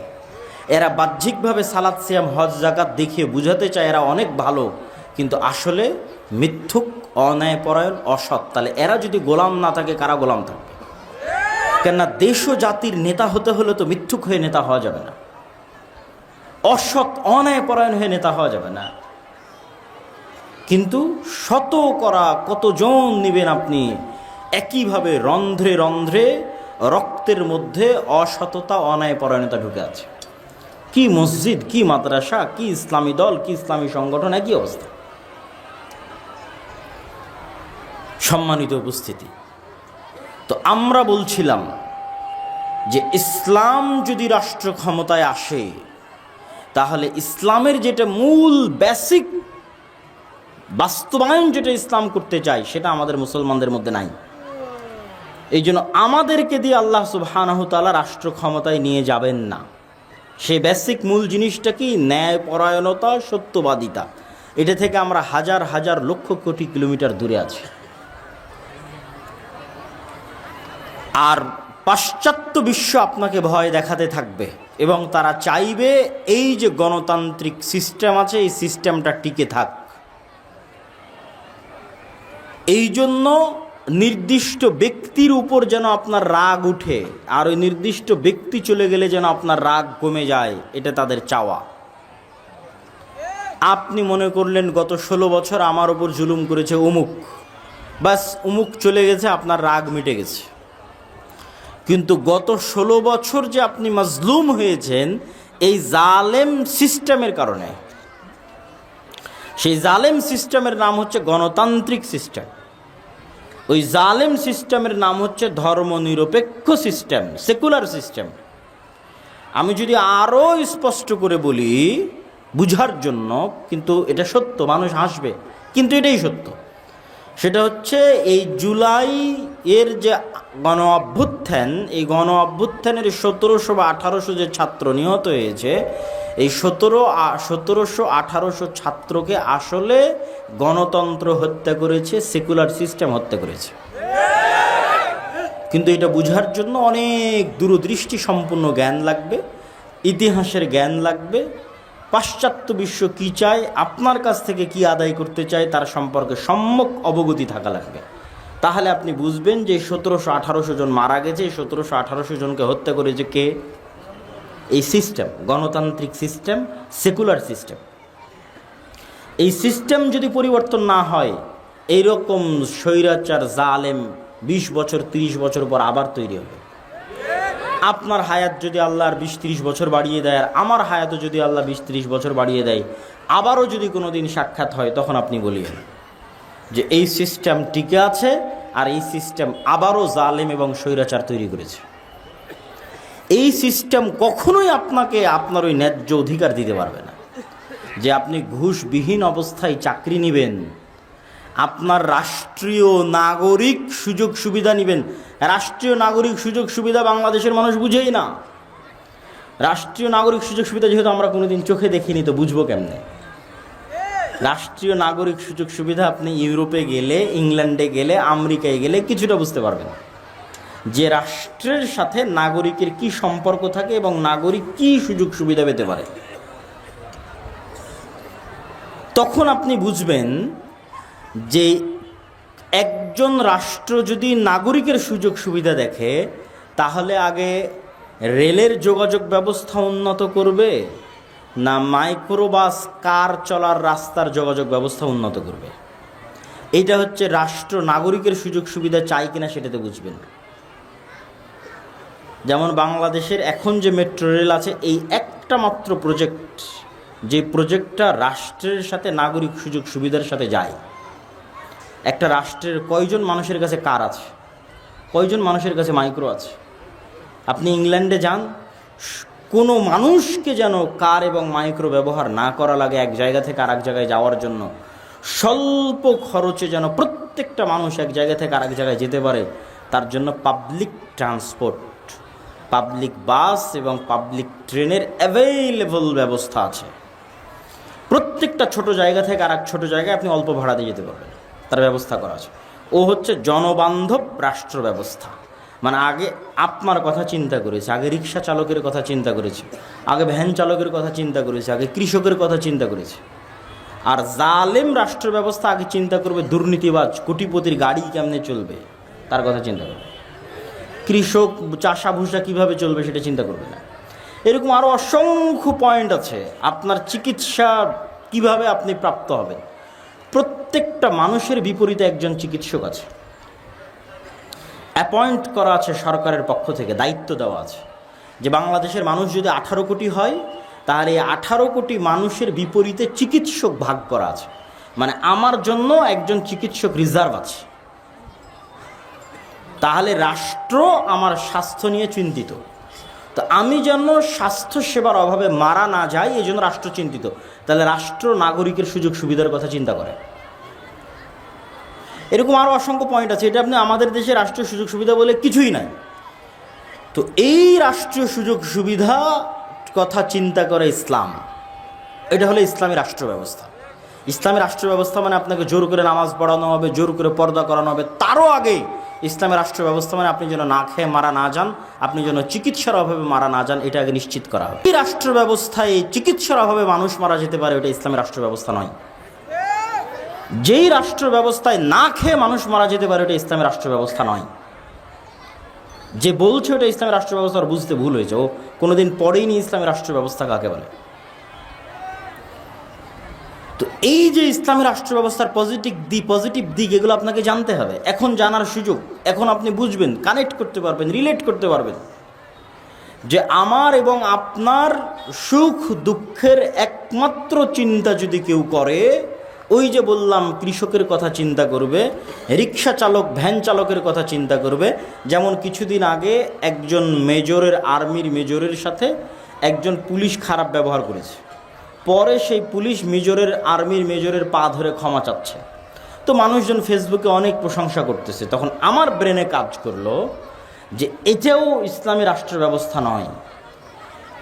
এরা বাহ্যিকভাবে সালাত, সিয়াম, হজ, জাকাত দেখিয়ে বুঝাতে চায় এরা অনেক ভালো, কিন্তু আসলে মিথ্যুক, অন্যায়পরায়ণ, অসৎ। তাহলে এরা যদি গোলাম না থাকে, কারা গোলাম থাকবে? কেননা দেশ ও জাতির নেতা হতে হলে তো মিথ্যুক হয়ে নেতা হওয়া যাবে না, অসৎ অন্যায়পরায়ণ হয়ে নেতা হওয়া যাবে না। কিন্তু শতকরা কতজন নেবেন আপনি? একইভাবে রন্ধ্রে রন্ধ্রে রক্তের মধ্যে অসততা, অন্যায়পরায়ণতা ঢুকে আছে। কি মসজিদ, কি মাদ্রাসা, কি ইসলামী দল, কি ইসলামী সংগঠন, একই অবস্থা। সম্মানিত উপস্থিতি, তো আমরা বলছিলাম যে ইসলাম যদি রাষ্ট্র ক্ষমতায় আসে, তাহলে ইসলামের যেটা মূল বেসিক বাস্তবায়ন, যেটা ইসলাম করতে চায়, সেটা আমাদের মুসলমানদের মধ্যে নাই। এই জন্য আমাদেরকে দিয়ে আল্লাহ সুবহানাহু তাআলা রাষ্ট্র ক্ষমতায় নিয়ে যাবেন না। সেই বেসিক মূল জিনিসটা কি? ন্যায়পরায়ণতা, সত্যবাদিতা। এটা থেকে আমরা হাজার হাজার লক্ষ কোটি কিলোমিটার দূরে আছি। আর পাশ্চাত্য বিশ্ব আপনাকে ভয় দেখাতে থাকবে এবং তারা চাইবে এই যে গণতান্ত্রিক সিস্টেম আছে, এই সিস্টেমটা টিকে থাক। এই জন্য নির্দিষ্ট ব্যক্তির উপর যেন আপনার রাগ উঠে, আর ওই নির্দিষ্ট ব্যক্তি চলে গেলে যেন আপনার রাগ কমে যায়, এটা তাদের চাওয়া। আপনি মনে করলেন গত 16 বছর আমার উপর জুলুম করেছে অমুক, বাস অমুক চলে গেছে, আপনার রাগ মিটে গেছে। কিন্তু গত 16 বছর যে আপনি মাজলুম হয়েছেন এই জালেম সিস্টেমের কারণে। সেই জালেম সিস্টেমের নাম হচ্ছে গণতান্ত্রিক সিস্টেম, ওই জালেম সিস্টেমের নাম হচ্ছে ধর্মনিরপেক্ষ সিস্টেম, সেকুলার সিস্টেম। আমি যদি আরও স্পষ্ট করে বলি বুঝার জন্য, কিন্তু এটা সত্য, মানুষ হাসবে কিন্তু এটাই সত্য। সেটা হচ্ছে এই জুলাই এর যে গণ অভ্যুত্থান, এই গণ অভ্যুত্থানের 1700 বা 1800 যে ছাত্র নিহত হয়েছে, এই 1700 1800 ছাত্রকে আসলে গণতন্ত্র হত্যা করেছে, সেকুলার সিস্টেম হত্যা করেছে। কিন্তু এটা বুঝার জন্য অনেক দূরদৃষ্টি সম্পন্ন জ্ঞান লাগবে, ইতিহাসের জ্ঞান লাগবে, পাশ্চাত্য বিশ্ব কী চায়, আপনার কাছ থেকে কি আদায় করতে চায় তার সম্পর্কে সম্যক অবগতি থাকা লাগবে। তাহলে আপনি বুঝবেন যে 1700-1800 জন মারা গেছে, 1700-1800 জনকে হত্যা করেছে কে? এই সিস্টেম, গণতান্ত্রিক সিস্টেম, সেকুলার সিস্টেম। এই সিস্টেম যদি পরিবর্তন না হয়, এইরকম স্বৈরাচার জালেম 20 বছর 30 বছর পর আবার তৈরি হবে। আপনার হায়াত যদি আল্লাহর 20-30 বছর বাড়িয়ে দেয়, আর আমার হায়াতও যদি আল্লাহ 20-30 বছর বাড়িয়ে দেয়, আবারও যদি কোনো দিন সাক্ষাৎ হয়, তখন আপনি বলিয়েন যে এই সিস্টেম টিকে আছে, আর এই সিস্টেম আবারও জালেম এবং স্বৈরাচার তৈরি করেছে। এই সিস্টেম কখনোই আপনাকে আপনার ওই ন্যায্য অধিকার দিতে পারবে না যে আপনি ঘুষবিহীন অবস্থায় চাকরি নেবেন, আপনার রাষ্ট্রীয় নাগরিক সুযোগ সুবিধা নেবেন। রাষ্ট্রীয় নাগরিক সুযোগ সুবিধা বাংলাদেশের মানুষ বুঝেই না। রাষ্ট্রীয় নাগরিক সুযোগ সুবিধা যেহেতু আমরা কোনোদিন চোখে দেখিনি, তো বুঝবো কেমনে? রাষ্ট্রীয় নাগরিক সুযোগ সুবিধা আপনি ইউরোপে গেলে, ইংল্যান্ডে গেলে, আমেরিকায় গেলে কিছুটা বুঝতে পারবেন যে রাষ্ট্রের সাথে নাগরিকের কি সম্পর্ক থাকে এবং নাগরিক কি সুযোগ সুবিধা পেতে পারে। তখন আপনি বুঝবেন যে একজন রাষ্ট্র যদি নাগরিকের সুযোগ সুবিধা দেখে, তাহলে আগে রেলের যোগাযোগ ব্যবস্থা উন্নত করবে, না মাইক্রোবাস কার চলার রাস্তার যোগাযোগ ব্যবস্থা উন্নত করবে। এইটা হচ্ছে রাষ্ট্র নাগরিকের সুযোগ সুবিধা চাই কিনা সেটাতে বুঝবেন। যেমন বাংলাদেশের এখন যে মেট্রো রেল আছে, এই একটা মাত্র প্রজেক্ট, যে প্রজেক্টটা রাষ্ট্রের সাথে নাগরিক সুযোগ সুবিধার সাথে যায়। একটা রাষ্ট্রের কয়জন মানুষের কাছে কার আছে, কয়জন মানুষের কাছে মাইক্রো আছে? আপনি ইংল্যান্ডে যান, কোনো মানুষকে যেন কার এবং মাইক্রো ব্যবহার না করা লাগে এক জায়গা থেকে আরেক জায়গায় যাওয়ার জন্য। স্বল্প খরচে যেন প্রত্যেকটা মানুষ এক জায়গা থেকে আরেক জায়গায় যেতে পারে, তার জন্য পাবলিক ট্রান্সপোর্ট, পাবলিক বাস এবং পাবলিক ট্রেনের অ্যাভেইলেবল ব্যবস্থা আছে। প্রত্যেকটা ছোট জায়গা থেকে আরেক ছোট জায়গায় আপনি অল্প ভাড়া দিয়ে যেতে পারবেন, তার ব্যবস্থা করা আছে। ও হচ্ছে জনবান্ধব রাষ্ট্র ব্যবস্থা। মানে আগে আপনার কথা চিন্তা করেছে, আগে রিক্সা চালকের কথা চিন্তা করেছে, আগে ভ্যান চালকের কথা চিন্তা করেছে, আগে কৃষকের কথা চিন্তা করেছে। আর জালেম রাষ্ট্র ব্যবস্থা আগে চিন্তা করবে দুর্নীতিবাজ কোটিপতির গাড়ি কেমনে চলবে, তার কথা চিন্তা করবে। কৃষক চাষা ভুষা কীভাবে চলবে সেটা চিন্তা করবে না। এরকম আরও অসংখ্য পয়েন্ট আছে। আপনার চিকিৎসা কিভাবে আপনি প্রাপ্ত হবেন, প্রত্যেকটা মানুষের বিপরীতে একজন চিকিৎসক আছে, অ্যাপয়েন্ট করা আছে সরকারের পক্ষ থেকে, দায়িত্ব দেওয়া আছে যে বাংলাদেশের মানুষ যদি 18 কোটি হয়, তাহলে এই 18 কোটি মানুষের বিপরীতে চিকিৎসক ভাগ করা আছে। মানে আমার জন্য একজন চিকিৎসক রিজার্ভ আছে। তাহলে রাষ্ট্র আমার স্বাস্থ্য নিয়ে চিন্তিত। তো আমি যেন স্বাস্থ্য সেবার অভাবে মারা না যাই, এই জন্য রাষ্ট্র চিন্তিত। তাহলে রাষ্ট্র নাগরিকের সুযোগ সুবিধার কথা চিন্তা করে। এরকম আরও অসংখ্য পয়েন্ট আছে। এটা আপনি আমাদের দেশে রাষ্ট্রীয় সুযোগ সুবিধা বলে কিছুই নাই। তো এই রাষ্ট্রীয় সুযোগ সুবিধা কথা চিন্তা করে ইসলাম। এটা হলো ইসলামী রাষ্ট্র ব্যবস্থা। ইসলামী রাষ্ট্র ব্যবস্থা মানে আপনাকে জোর করে নামাজ পড়ানো হবে, জোর করে পর্দা করানো হবে। তারও আগে ইসলামী রাষ্ট্র ব্যবস্থা মানে আপনি যেন না খেয়ে মারা না যান, আপনি যেন চিকিৎসার অভাবে মারা না যান, এটা আগে নিশ্চিত করা হবে। এই রাষ্ট্র ব্যবস্থায় চিকিৎসার অভাবে মানুষ মারা যেতে পারে, ওটা ইসলামী রাষ্ট্র ব্যবস্থা নয়। যেই রাষ্ট্র ব্যবস্থায় না খেয়ে মানুষ মারা যেতে পারে, ওটা ইসলামী রাষ্ট্র ব্যবস্থা নয়। যে বলছে ওটা ইসলামী রাষ্ট্র ব্যবস্থা, বুঝতে ভুল হয়েছে। ও কোনোদিন পড়েই নি ইসলামী রাষ্ট্র ব্যবস্থা কাকে বলে। তো এই যে ইসলামী রাষ্ট্র ব্যবস্থার পজিটিভ দিক এগুলো আপনাকে জানতে হবে। এখন জানার সুযোগ, এখন আপনি বুঝবেন, কানেক্ট করতে পারবেন, রিলেট করতে পারবেন যে আমার এবং আপনার সুখ দুঃখের একমাত্র চিন্তা যদি কেউ করে, ওই যে বললাম কৃষকের কথা চিন্তা করবে, রিক্সা চালক ভ্যান চালকের কথা চিন্তা করবে। যেমন কিছুদিন আগে একজন আর্মির মেজরের সাথে একজন পুলিশ খারাপ ব্যবহার করেছে, পরে সেই পুলিশ আর্মির মেজরের পা ধরে ক্ষমা চাচ্ছে। তো মানুষজন ফেসবুকে অনেক প্রশংসা করতেছে। তখন আমার ব্রেনে কাজ করলো যে এটাও ইসলামী রাষ্ট্র ব্যবস্থা নয়।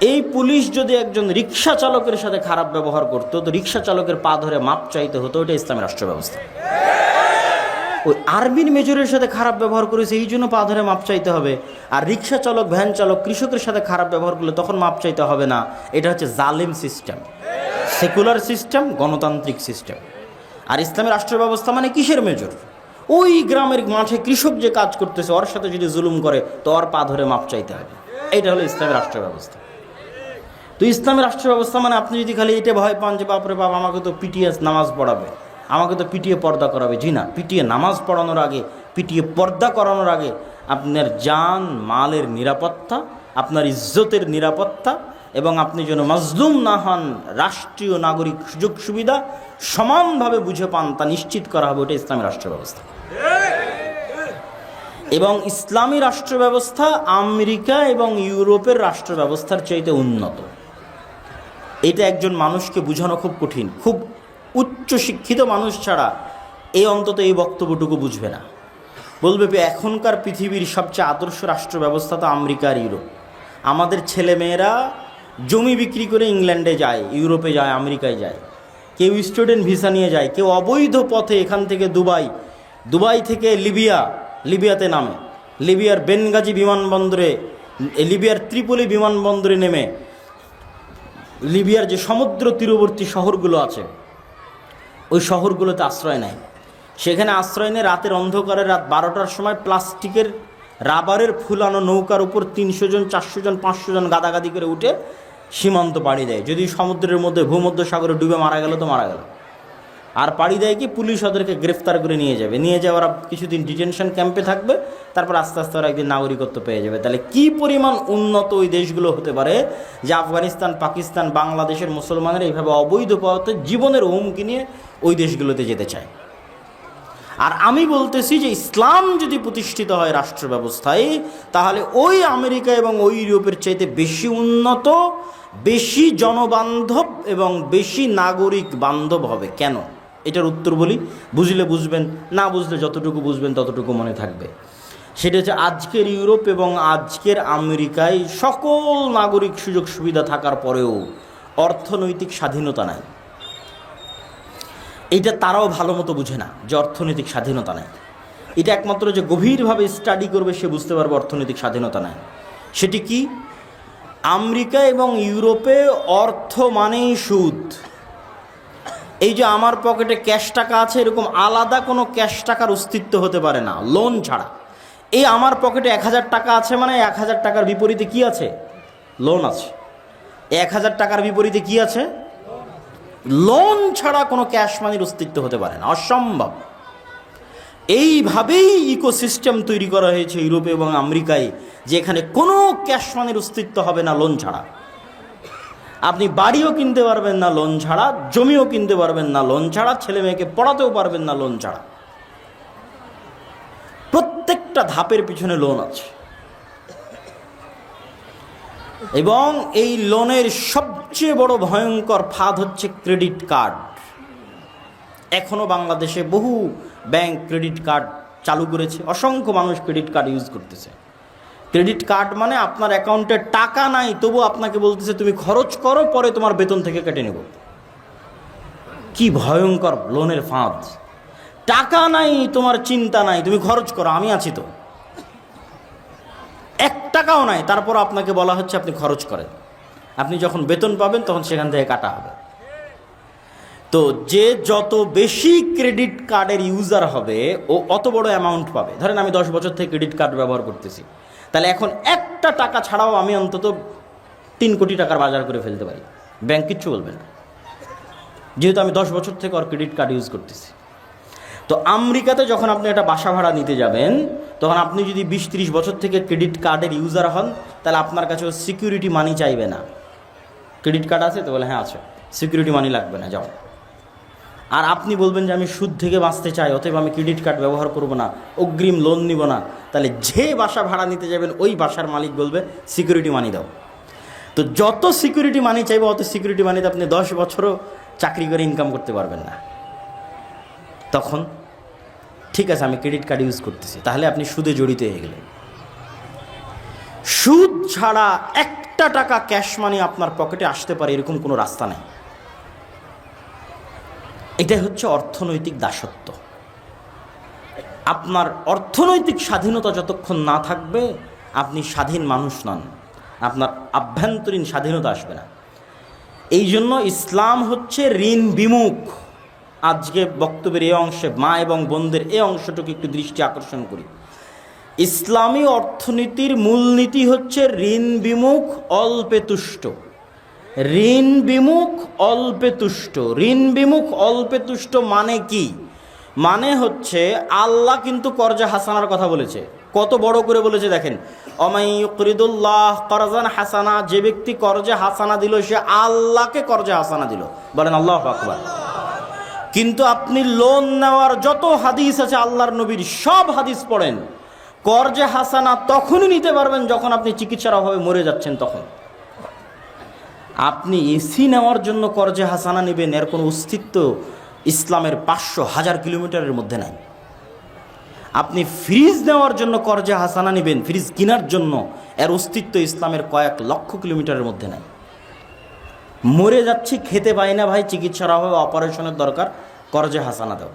এই পুলিশ যদি একজন রিক্সা চালকের সাথে খারাপ ব্যবহার করতো, তো রিক্সা চালকের পা ধরে মাপ চাইতে হতো, ওটা ইসলামী রাষ্ট্র ব্যবস্থা। ওই আর্মির মেজরের সাথে খারাপ ব্যবহার করেছে, এই জন্য পা ধরে মাপ চাইতে হবে। আর রিক্সা চালক, ভ্যান চালক, কৃষকের সাথে খারাপ ব্যবহার করলে তখন মাপ চাইতে হবে না। এটা হচ্ছে জালেম সিস্টেম, সেকুলার সিস্টেম, গণতান্ত্রিক সিস্টেম। আর ইসলামী রাষ্ট্র ব্যবস্থা মানে কিসের মেজর? ওই গ্রামের মাঠে কৃষক যে কাজ করতেছে, ওর সাথে যদি জুলুম করে তো ওর পা ধরে মাপ চাইতে হবে। এইটা হলো ইসলামী রাষ্ট্র ব্যবস্থা। তো ইসলামী রাষ্ট্র ব্যবস্থা মানে আপনি যদি খালি এটা ভয় পান যে বাপরে বাপ, আমাকে তো পিটিয়ে নামাজ পড়াবে, আমাকে তো পিটিয়ে পর্দা করাবে। জি না, পিটিয়ে নামাজ পড়ানোর আগে, পিটিয়ে পর্দা করানোর আগে আপনার জান মালের নিরাপত্তা, আপনার ইজ্জতের নিরাপত্তা, এবং আপনি যেন মাজলুম না হন, রাষ্ট্রীয় নাগরিক সুযোগ সুবিধা সমানভাবে বুঝে পান, তা নিশ্চিত করা হবে। ওটা ইসলামী রাষ্ট্র ব্যবস্থা। এবং ইসলামী রাষ্ট্র ব্যবস্থা আমেরিকা এবং ইউরোপের রাষ্ট্র ব্যবস্থার চাইতে উন্নত। এটা একজন মানুষকে বোঝানো খুব কঠিন। খুব উচ্চ শিক্ষিত মানুষ ছাড়া অন্তত এই বক্তব্যটুকু বুঝবে না। বলবে এখনকার পৃথিবীর সবচেয়ে আদর্শ রাষ্ট্র ব্যবস্থা তো আমেরিকা আর ইউরোপ। আমাদের ছেলেমেয়েরা জমি বিক্রি করে ইংল্যান্ডে যায়, ইউরোপে যায়, আমেরিকায় যায়। কেউ স্টুডেন্ট ভিসা নিয়ে যায়, কেউ অবৈধ পথে এখান থেকে দুবাই থেকে লিবিয়াতে নামে, লিবিয়ার বেনগাজি বিমানবন্দরে, লিবিয়ার ত্রিপলি বিমানবন্দরে নেমে লিবিয়ার যে সমুদ্র তীরবর্তী শহরগুলো আছে ওই শহরগুলোতে আশ্রয় নেয়। সেখানে আশ্রয় নিয়ে রাতের অন্ধকারে, রাত 12টার সময় প্লাস্টিকের রাবারের ফুলানো নৌকার উপর 300 জন, 400 জন, 500 জন গাদাগাদি করে উঠে সীমান্ত পাড়ি দেয়। যদি সমুদ্রের মধ্যে, ভূমধ্য সাগরে ডুবে মারা গেল তো মারা গেল। আর পাড়ি দেয় কি, পুলিশ ওদেরকে গ্রেফতার করে নিয়ে যাবে, ওরা কিছুদিন ডিটেনশন ক্যাম্পে থাকবে, তারপর আস্তে আস্তে ওরা একদিন নাগরিকত্ব পেয়ে যাবে। তাহলে কি পরিমাণ উন্নত ওই দেশগুলো হতে পারে যে আফগানিস্তান, পাকিস্তান, বাংলাদেশের মুসলমানের এইভাবে অবৈধ পথে জীবনের হুমকি নিয়ে ওই দেশগুলোতে যেতে চায়। আর আমি বলতেছি যে ইসলাম যদি প্রতিষ্ঠিত হয় রাষ্ট্র ব্যবস্থায়, তাহলে ওই আমেরিকা এবং ওই ইউরোপের চাইতে বেশি উন্নত, বেশি জনবান্ধব এবং বেশি নাগরিক বান্ধব হবে। কেন? এটার উত্তর বলি, বুঝলে বুঝবেন, না বুঝলে যতটুকু বুঝবেন ততটুকু মনে থাকবে। সেটা হচ্ছে আজকের ইউরোপ এবং আজকের আমেরিকায় সকল নাগরিক সুযোগ সুবিধা থাকার পরেও অর্থনৈতিক স্বাধীনতা নাই। এইটা তারাও ভালো মতো বুঝে না যে অর্থনৈতিক স্বাধীনতা নাই। এটা একমাত্র যে গভীরভাবে স্টাডি করবে সে বুঝতে পারবে অর্থনৈতিক স্বাধীনতা নাই। সেটি কি? আমেরিকা এবং ইউরোপে অর্থ মানেই সুদ। এই যে আমার পকেটে ক্যাশ টাকা আছে, এরকম আলাদা কোনো ক্যাশ টাকার অস্তিত্ব হতে পারে না লোন ছাড়া। এই আমার পকেটে 1000 টাকা আছে মানে 1000 টাকার বিপরীতে কি আছে? লোন আছে। 1000 টাকার বিপরীতে কি আছে? লোন ছাড়া কোনো ক্যাশ মানির অস্তিত্ব হতে পারে না, অসম্ভব। এইভাবেই ইকোসিস্টেম তৈরি করা হয়েছে ইউরোপে এবং আমেরিকায়, যে এখানে কোনো ক্যাশ মানির অস্তিত্ব হবে না লোন ছাড়া। আপনি বাড়িও কিনতে পারবেন না লোন ছাড়া, জমিও কিনতে পারবেন না লোন ছাড়া, ছেলে মেয়েকে পড়াতেও পারবেন না লোন ছাড়া। প্রত্যেকটা ধাপের পিছনে লোন আছে। এবং এই লোনের সবচেয়ে বড় ভয়ঙ্কর ফাঁদ হচ্ছে ক্রেডিট কার্ড। এখনো বাংলাদেশে বহু ব্যাংক ক্রেডিট কার্ড চালু করেছে, অসংখ্য মানুষ ক্রেডিট কার্ড ইউজ করতেছে। ক্রেডিট কার্ড মানে আপনার অ্যাকাউন্টে টাকা নাই, তবু আপনাকে বলতেছে তুমি খরচ করো, পরে তোমার বেতন থেকে কেটে নেব। কি ভয়ঙ্কর লোনের ফাঁদ! টাকা নাই, তোমার চিন্তা নাই, তুমি খরচ করো, আমি আছি তো। 1 টাকাও নাই, তারপর আপনাকে বলা হচ্ছে আপনি খরচ করেন, আপনি যখন বেতন পাবেন তখন সেখান থেকে কাটা হবে। তো যে যত বেশি ক্রেডিট কার্ডের ইউজার হবে ও অত বড় অ্যামাউন্ট পাবে। ধরেন আমি 10 বছর থেকে ক্রেডিট কার্ড ব্যবহার করতেছি, তাহলে এখন 1টা টাকা ছাড়াও আমি অন্তত 3 কোটি টাকার বাজার করে ফেলতে পারি, ব্যাংক কিচ্ছু বলবে না, যেহেতু আমি 10 বছর থেকে ওর ক্রেডিট কার্ড ইউজ করতেছি। তো আমেরিকাতে যখন আপনি একটা বাসা ভাড়া নিতে যাবেন, তখন আপনি যদি 20-30 বছর থেকে ক্রেডিট কার্ডের ইউজার হন, তাহলে আপনার কাছে সিকিউরিটি মানি চাইবে না। ক্রেডিট কার্ড আছে তো? বলে হ্যাঁ আছে, সিকিউরিটি মানি লাগবে না, যাও। আর আপনি বলবেন যে আমি সুদ থেকে বাঁচতে চাই, অতএব আমি ক্রেডিট কার্ড ব্যবহার করব না, অগ্রিম লোন নিব না। তাহলে যে বাসা ভাড়া নিতে যাবেন ওই বাসার মালিক বলবে সিকিউরিটি মানি দাও। তো যত সিকিউরিটি মানি চাইবে অত সিকিউরিটি মানিতে আপনি 10 বছরও চাকরি করে ইনকাম করতে পারবেন না। তখন ঠিক আছে আমি ক্রেডিট কার্ড ইউজ করতেছি, তাহলে আপনি সুদে জড়িত হয়ে গেলেন। সুদ ছাড়া একটা টাকা ক্যাশ মানি আপনার পকেটে আসতে পারে এরকম কোনো রাস্তা নেই। এটাই হচ্ছে অর্থনৈতিক দাসত্ব। আপনার অর্থনৈতিক স্বাধীনতা যতক্ষণ না থাকবে আপনি স্বাধীন মানুষ নন, আপনার আভ্যন্তরীণ স্বাধীনতা আসবে না। এই জন্য ইসলাম হচ্ছে ঋণ বিমুখ। আজকে বক্তব্যের এই অংশে মা এবং বোনদের এই অংশটুকু একটু দৃষ্টি আকর্ষণ করি। ইসলামী অর্থনীতির মূলনীতি হচ্ছে ঋণ বিমুখ, অল্পে তুষ্ট। ঋণ বিমুখ, অল্পে তুষ্ট। ঋণ বিমুখ, অল্পে তুষ্ট মানে কি? মানে হচ্ছে আল্লাহ কিন্তু কর্জে হাসানার কথা বলেছে, কত বড় করে বলেছে দেখেন, অমাইয়ুকরিদুল্লাহ করজান হাসানা, যে ব্যক্তি কর্জে হাসানা দিল সে আল্লাহকে কর্জে হাসানা দিল, বলেন আল্লাহু আকবার। কিন্তু আপনি লোন নেওয়ার যত হাদিস আছে আল্লাহর নবীর সব হাদিস পড়েন, কর্জে হাসানা তখনই নিতে পারবেন যখন আপনি চিকিৎসার অভাবে মরে যাচ্ছেন। তখন আপনি এসি নেওয়ার জন্য কর্জে হাসানা নেবেন, এর কোনো অস্তিত্ব ইসলামের 500,000 কিলোমিটারের মধ্যে নাই। আপনি ফ্রিজ নেওয়ার জন্য কর্জে হাসানা নেবেন, ফ্রিজ কেনার জন্য, এর অস্তিত্ব ইসলামের কয়েক লক্ষ কিলোমিটারের মধ্যে নাই। মরে যাচ্ছি, খেতে পাই না ভাই, চিকিৎসার অভাবে অপারেশনের দরকার, কর্জে হাসানা দাও।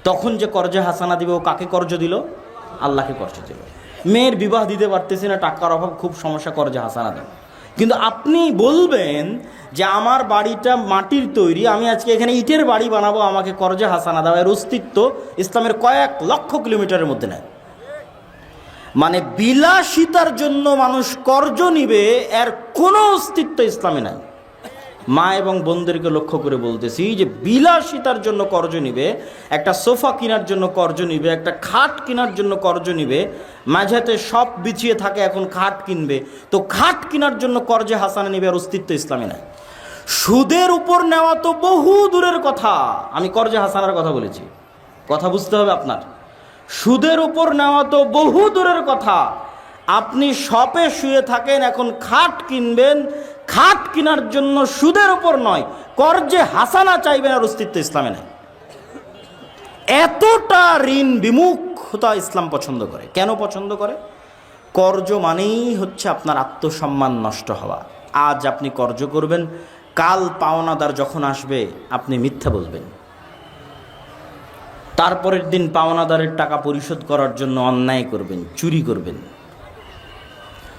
তখন যে কর্জে হাসানা দিবে ও কাকে কর্জ দিল? আল্লাহকে কর্জ দিল। মেয়ের বিবাহ দিতে পারতেছি না, টাকার অভাব, খুব সমস্যা, কর্জে হাসানা দাও। কিন্তু আপনি বলবেন যে আমার বাড়িটা মাটির তৈরি, আমি আজকে এখানে ইটের বাড়ি বানাবো, আমাকে কর্জে হাসানা দাও, এর অস্তিত্ব ইসলামের কয়েক লক্ষ কিলোমিটারের মধ্যে নেয়। মানে বিলাসিতার জন্য মানুষ কর্জ নিবে, এর কোনো অস্তিত্ব ইসলামে নাই। মা এবং বোনদেরকে লক্ষ্য করে বলতেছি যে বিলাসিতার জন্য কর্জ নিবে, একটা সোফা কেনার জন্য কর্জ নিবে, একটা খাট কেনার জন্য কর্জ নিবে, মাঝেতে সব বিছিয়ে থাকে এখন খাট কিনবে, তো খাট কেনার জন্য কর্জে হাসানা নিবে, আর অস্তিত্ব ইসলামে নাই। সুদের উপর নেওয়া তো বহু দূরের কথা, আমি কর্জে হাসানার কথা বলেছি, কথা বুঝতে হবে আপনার। সুদের উপর নেওয়া তো বহু দূরের কথা। আপনি শপে শুয়ে থাকেন, এখন খাট কিনবেন, খাট কেনার জন্য সুদের উপর নয়, কর্জে হাসানা চাইবেন, আর অস্তিত্ব ইসলামে নাই। এতটা ঋণ বিমুখতা ইসলাম পছন্দ করে। কেন পছন্দ করে? কর্জ মানেই হচ্ছে আপনার আত্মসম্মান নষ্ট হওয়া। আজ আপনি কর্জ করবেন, কাল পাওনাদার যখন আসবে আপনি মিথ্যা বলবেন, তারপরের দিন পাওনাদারের টাকা পরিশোধ করার জন্য অন্যায় করবেন, চুরি করবেন,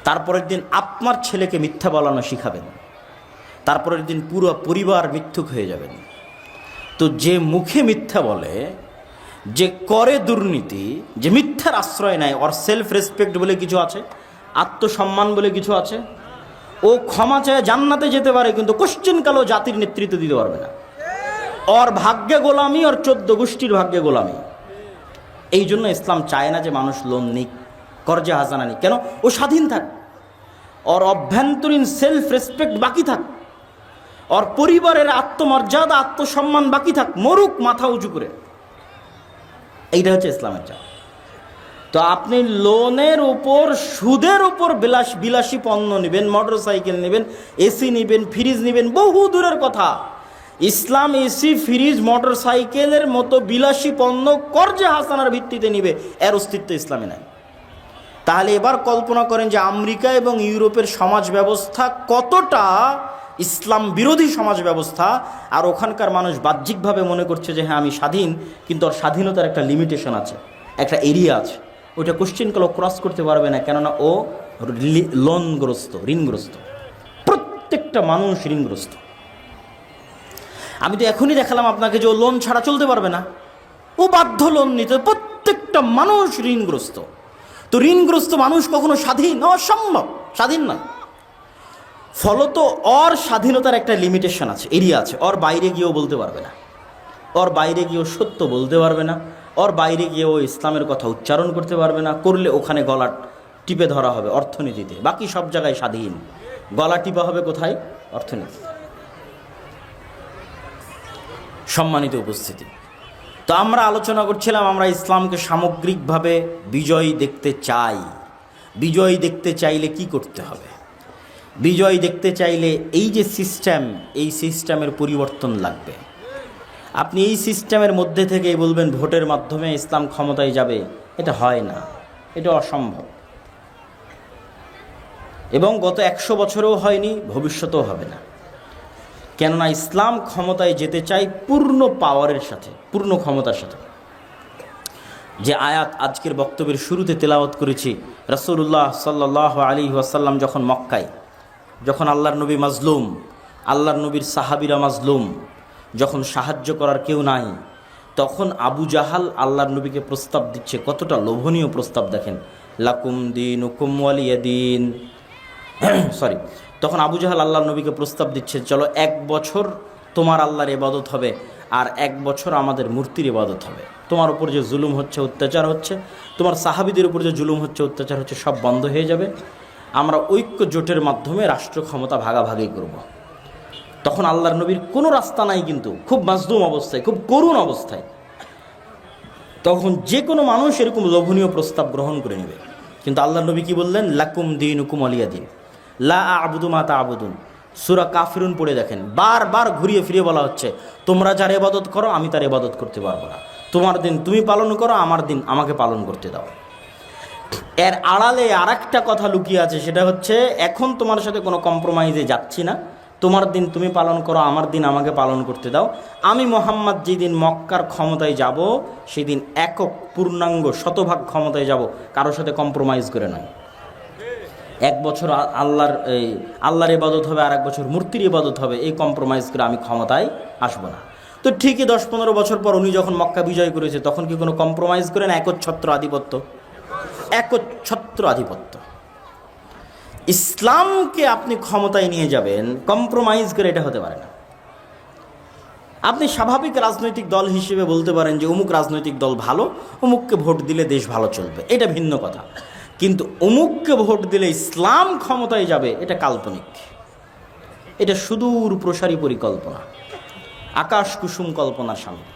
তারপরের দিন আপনার ছেলেকে মিথ্যা বলানো শিখাবেন, তারপরের দিন পুরো পরিবার মিথ্যুক হয়ে যাবেন। তো যে মুখে মিথ্যা বলে, যে করে দুর্নীতি, যে মিথ্যার আশ্রয় নেয়, ওর সেলফ রেসপেক্ট বলে কিছু আছে, আত্মসম্মান বলে কিছু আছে, ও ক্ষমা চায় জান্নাতে যেতে পারে, কিন্তু কোশ্চিনকালও জাতির নেতৃত্ব দিতে পারবে না। ওর ভাগ্যে গোলামি, ওর 14 গোষ্ঠীর ভাগ্যে গোলামি। এই জন্য ইসলাম চায় না যে মানুষ লোন নিক, কর্জে হাসানা নিক। কেন? ও স্বাধীন থাক, ওর অভ্যন্তরীণ সেলফ রেসপেক্ট বাকি থাক, ওর পরিবারের আত্মমর্যাদা, আত্মসম্মান বাকি থাক, মরুক মাথা উঁচু করে। এইটা হচ্ছে ইসলামের চাওয়া। তো আপনি লোনের উপর, সুদের উপর বিলাসী পণ্য নেবেন, মোটর সাইকেল নেবেন, এসি নেবেন, ফ্রিজ নেবেন, বহু দূরের কথা। ইসলাম এসি, ফ্রিজ, মোটর সাইকেলের মতো বিলাসী পণ্য কর্জে হাসানার ভিত্তিতে নিবে, এর অস্তিত্ব ইসলামে নাই। তাহলে এবার কল্পনা করেন যে আমেরিকা এবং ইউরোপের সমাজ ব্যবস্থা কতটা ইসলাম বিরোধী সমাজ ব্যবস্থা, আর ওখানকার মানুষ বাহ্যিকভাবে মনে করছে যে হ্যাঁ আমি স্বাধীন, কিন্তু ওর স্বাধীনতার একটা লিমিটেশন আছে, একটা এরিয়া আছে, ওইটা কোশ্চেনকাল ক্রস করতে পারবে না। কেননা ও লোনগ্রস্ত, ঋণগ্রস্ত। প্রত্যেকটা মানুষ ঋণগ্রস্ত। আমি তো এখনই দেখালাম আপনাকে যে ও লোন ছাড়া চলতে পারবে না, ও বাধ্য লোন নিতে। প্রত্যেকটা মানুষ ঋণগ্রস্ত। তো ঋণগ্রস্ত মানুষ কখনো স্বাধীন? অসম্ভব, স্বাধীন না। ফলত ওর স্বাধীনতার একটা লিমিটেশন আছে, এরিয়া আছে। ওর বাইরে গিয়েও বলতে পারবে না, ওর বাইরে গিয়েও সত্য বলতে পারবে না, ওর বাইরে গিয়েও ইসলামের কথা উচ্চারণ করতে পারবে না। করলে ওখানে গলা টিপে ধরা হবে অর্থনীতিতে। বাকি সব জায়গায় স্বাধীন, গলা টিপা হবে কোথায়? অর্থনীতি। সম্মানিত উপস্থিতি, তো আমরা আলোচনা করছিলাম, আমরা ইসলামকে সামগ্রিকভাবে বিজয় দেখতে চাই। বিজয় দেখতে চাইলে কি করতে হবে? বিজয় দেখতে চাইলে এই যে সিস্টেম, এই সিস্টেমের পরিবর্তন লাগবে। আপনি এই সিস্টেমের মধ্যে থেকেই বলবেন ভোটের মাধ্যমে ইসলাম ক্ষমতায় যাবে, এটা হয় না, এটা অসম্ভব। এবং গত 100 বছরেও হয়নি, ভবিষ্যতেও হবে না। কেননা ইসলাম ক্ষমতায় যেতে চাই পূর্ণ পাওয়ারের সাথে, পূর্ণ ক্ষমতার সাথে। যে আয়াত আজকের বক্তব্যের শুরুতে তেলাওয়াত করেছি, রাসূলুল্লাহ সাল্লাল্লাহু আলাইহি ওয়াসাল্লাম যখন মক্কায়, যখন আল্লাহর নবী মাজলুম, আল্লাহর নবীর সাহাবীরা মাজলুম, যখন সাহায্য করার কেউ নাই, তখন আবু জাহাল আল্লাহর নবীকে প্রস্তাব দিচ্ছে। কতটা লোভনীয় প্রস্তাব দেখেন, লাকুম দীনুকুম ওয়ালিয়া দীন। সরি, তখন আবু জাহাল আল্লাহর নবীকে প্রস্তাব দিচ্ছে, চলো 1 বছর তোমার আল্লাহর ইবাদত হবে আর 1 বছর আমাদের মূর্তির ইবাদত হবে। তোমার উপর যে জুলুম হচ্ছে, অত্যাচার হচ্ছে, তোমার সাহাবীদের উপর যে জুলুম হচ্ছে, অত্যাচার হচ্ছে, সব বন্ধ হয়ে যাবে। আমরা ঐক্য জোটের মাধ্যমে রাষ্ট্র ক্ষমতা ভাগাভাগি করব। তখন আল্লাহর নবীর কোনো রাস্তা নাই, কিন্তু খুব মাজলুম অবস্থায়, খুব করুণ অবস্থায়। তখন যে কোনো মানুষ এরকম লোভনীয় প্রস্তাব গ্রহণ করে নেবে। কিন্তু আল্লাহর নবী কি বললেন, লাকুম দীনুকুম ওয়ালিয়া দীন, লা আ'বুদু মা তা'বুদুন। সূরা কাফিরুন পড়ে দেখেন, বারবার ঘুরিয়ে ফিরিয়ে বলা হচ্ছে, তোমরা যার ইবাদত করো আমি তার ইবাদত করতে পারবো না। তোমার দিন তুমি পালন করো, আমার দিন আমাকে পালন করতে দাও। এর আড়ালে আরেকটা কথা লুকিয়ে আছে, সেটা হচ্ছে এখন তোমার সাথে কোনো কম্প্রোমাইজে যাচ্ছি না। তোমার দিন তুমি পালন করো, আমার দিন আমাকে পালন করতে দাও। আমি মুহাম্মদ যেদিন মক্কার ক্ষমতায় যাব, সেদিন একক পূর্ণাঙ্গ শতভাগ ক্ষমতায় যাব, কারোর সাথে কম্প্রোমাইজ করে নয়। 1 বছর আল্লাহর ইবাদত হবে আর 1 বছর মূর্তির ইবাদত হবে, এই কম্প্রোমাইজ করে আমি ক্ষমতায় আসবো না। তো ঠিকই 10-15 বছর পর উনি যখন মক্কা বিজয় করেছে, তখন কি কোনো কম্প্রোমাইজ করেন? একচ্ছত্র আধিপত্য, একচ্ছত্র আধিপত্য। ইসলামকে আপনি ক্ষমতায় নিয়ে যাবেন কম্প্রোমাইজ করে, এটা হতে পারে না। আপনি স্বাভাবিক রাজনৈতিক দল হিসেবে বলতে পারেন যে অমুক রাজনৈতিক দল ভালো, অমুককে ভোট দিলে দেশ ভালো চলবে, এটা ভিন্ন কথা। কিন্তু অমুককে ভোট দিলে ইসলাম ক্ষমতায় যাবে, এটা কাল্পনিক, এটা সুদূর প্রসারী পরিকল্পনা, আকাশ কুসুম কল্পনার সামনে।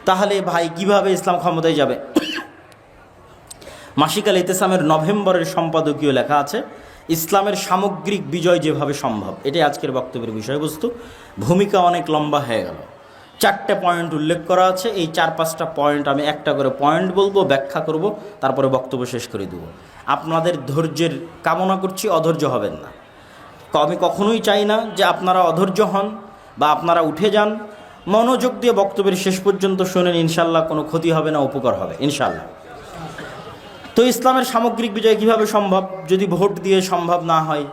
তাহলে ভাই কিভাবে ইসলাম ক্ষমতায় যাবে? মাসিক আল ইতিসামের নভেম্বরের সম্পাদকীয় লেখা আছে, ইসলামের সামগ্রিক বিজয় যেভাবে সম্ভব। এটাই আজকের বক্তব্যের বিষয়বস্তু। ভূমিকা অনেক লম্বা হয়ে গেল, 4টে পয়েন্ট উল্লেখ করা আছে। এই 4-5টা পয়েন্ট আমি একটা করে পয়েন্ট বলবো, ব্যাখ্যা করব, তারপরে বক্তব্য শেষ করে দেব। আপনাদের ধৈর্যের কামনা করছি, অধৈর্য হবেন না। আমি কখনোই চাই না যে আপনারা অধৈর্য হন বা আপনারা উঠে যান। মনোযোগ দিয়ে বক্তব্যের শেষ পর্যন্ত শোনেন, ইনশাল্লাহ কোনো ক্ষতি হবে না, উপকার হবে ইনশাল্লাহ। তো ইসলামের সামগ্রিক বিজয় কিভাবে সম্ভব? যদি ভোট দিয়ে সম্ভব না হয়,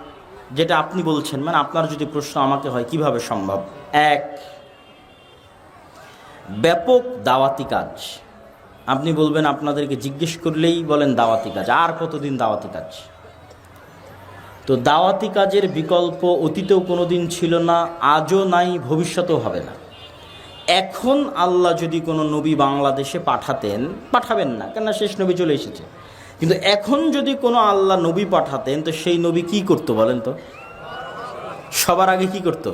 যেটা আপনি বলছেন, মানে আপনার যদি প্রশ্ন আমাকে হয় কিভাবে সম্ভব, 1, ব্যাপক দাওয়াতি কাজ। আপনি বলবেন, আপনাদেরকে জিজ্ঞেস করলেই বলেন দাওয়াতি কাজ, আর কতদিন দাওয়াতি কাজ? তো দাওয়াতি কাজের বিকল্প অতীতেও কোনো দিন ছিল না, আজও নাই, ভবিষ্যতেও হবে না। এখন আল্লাহ যদি কোনো নবী বাংলাদেশে পাঠাতেন, পাঠাবেন না, কেননা শেষ নবী চলে এসেছে, কিন্তু এখন যদি কোনো আল্লাহ নবী পাঠাতেন, তো সেই নবী কি করতো বলেন তো? সবার আগে কি করতো?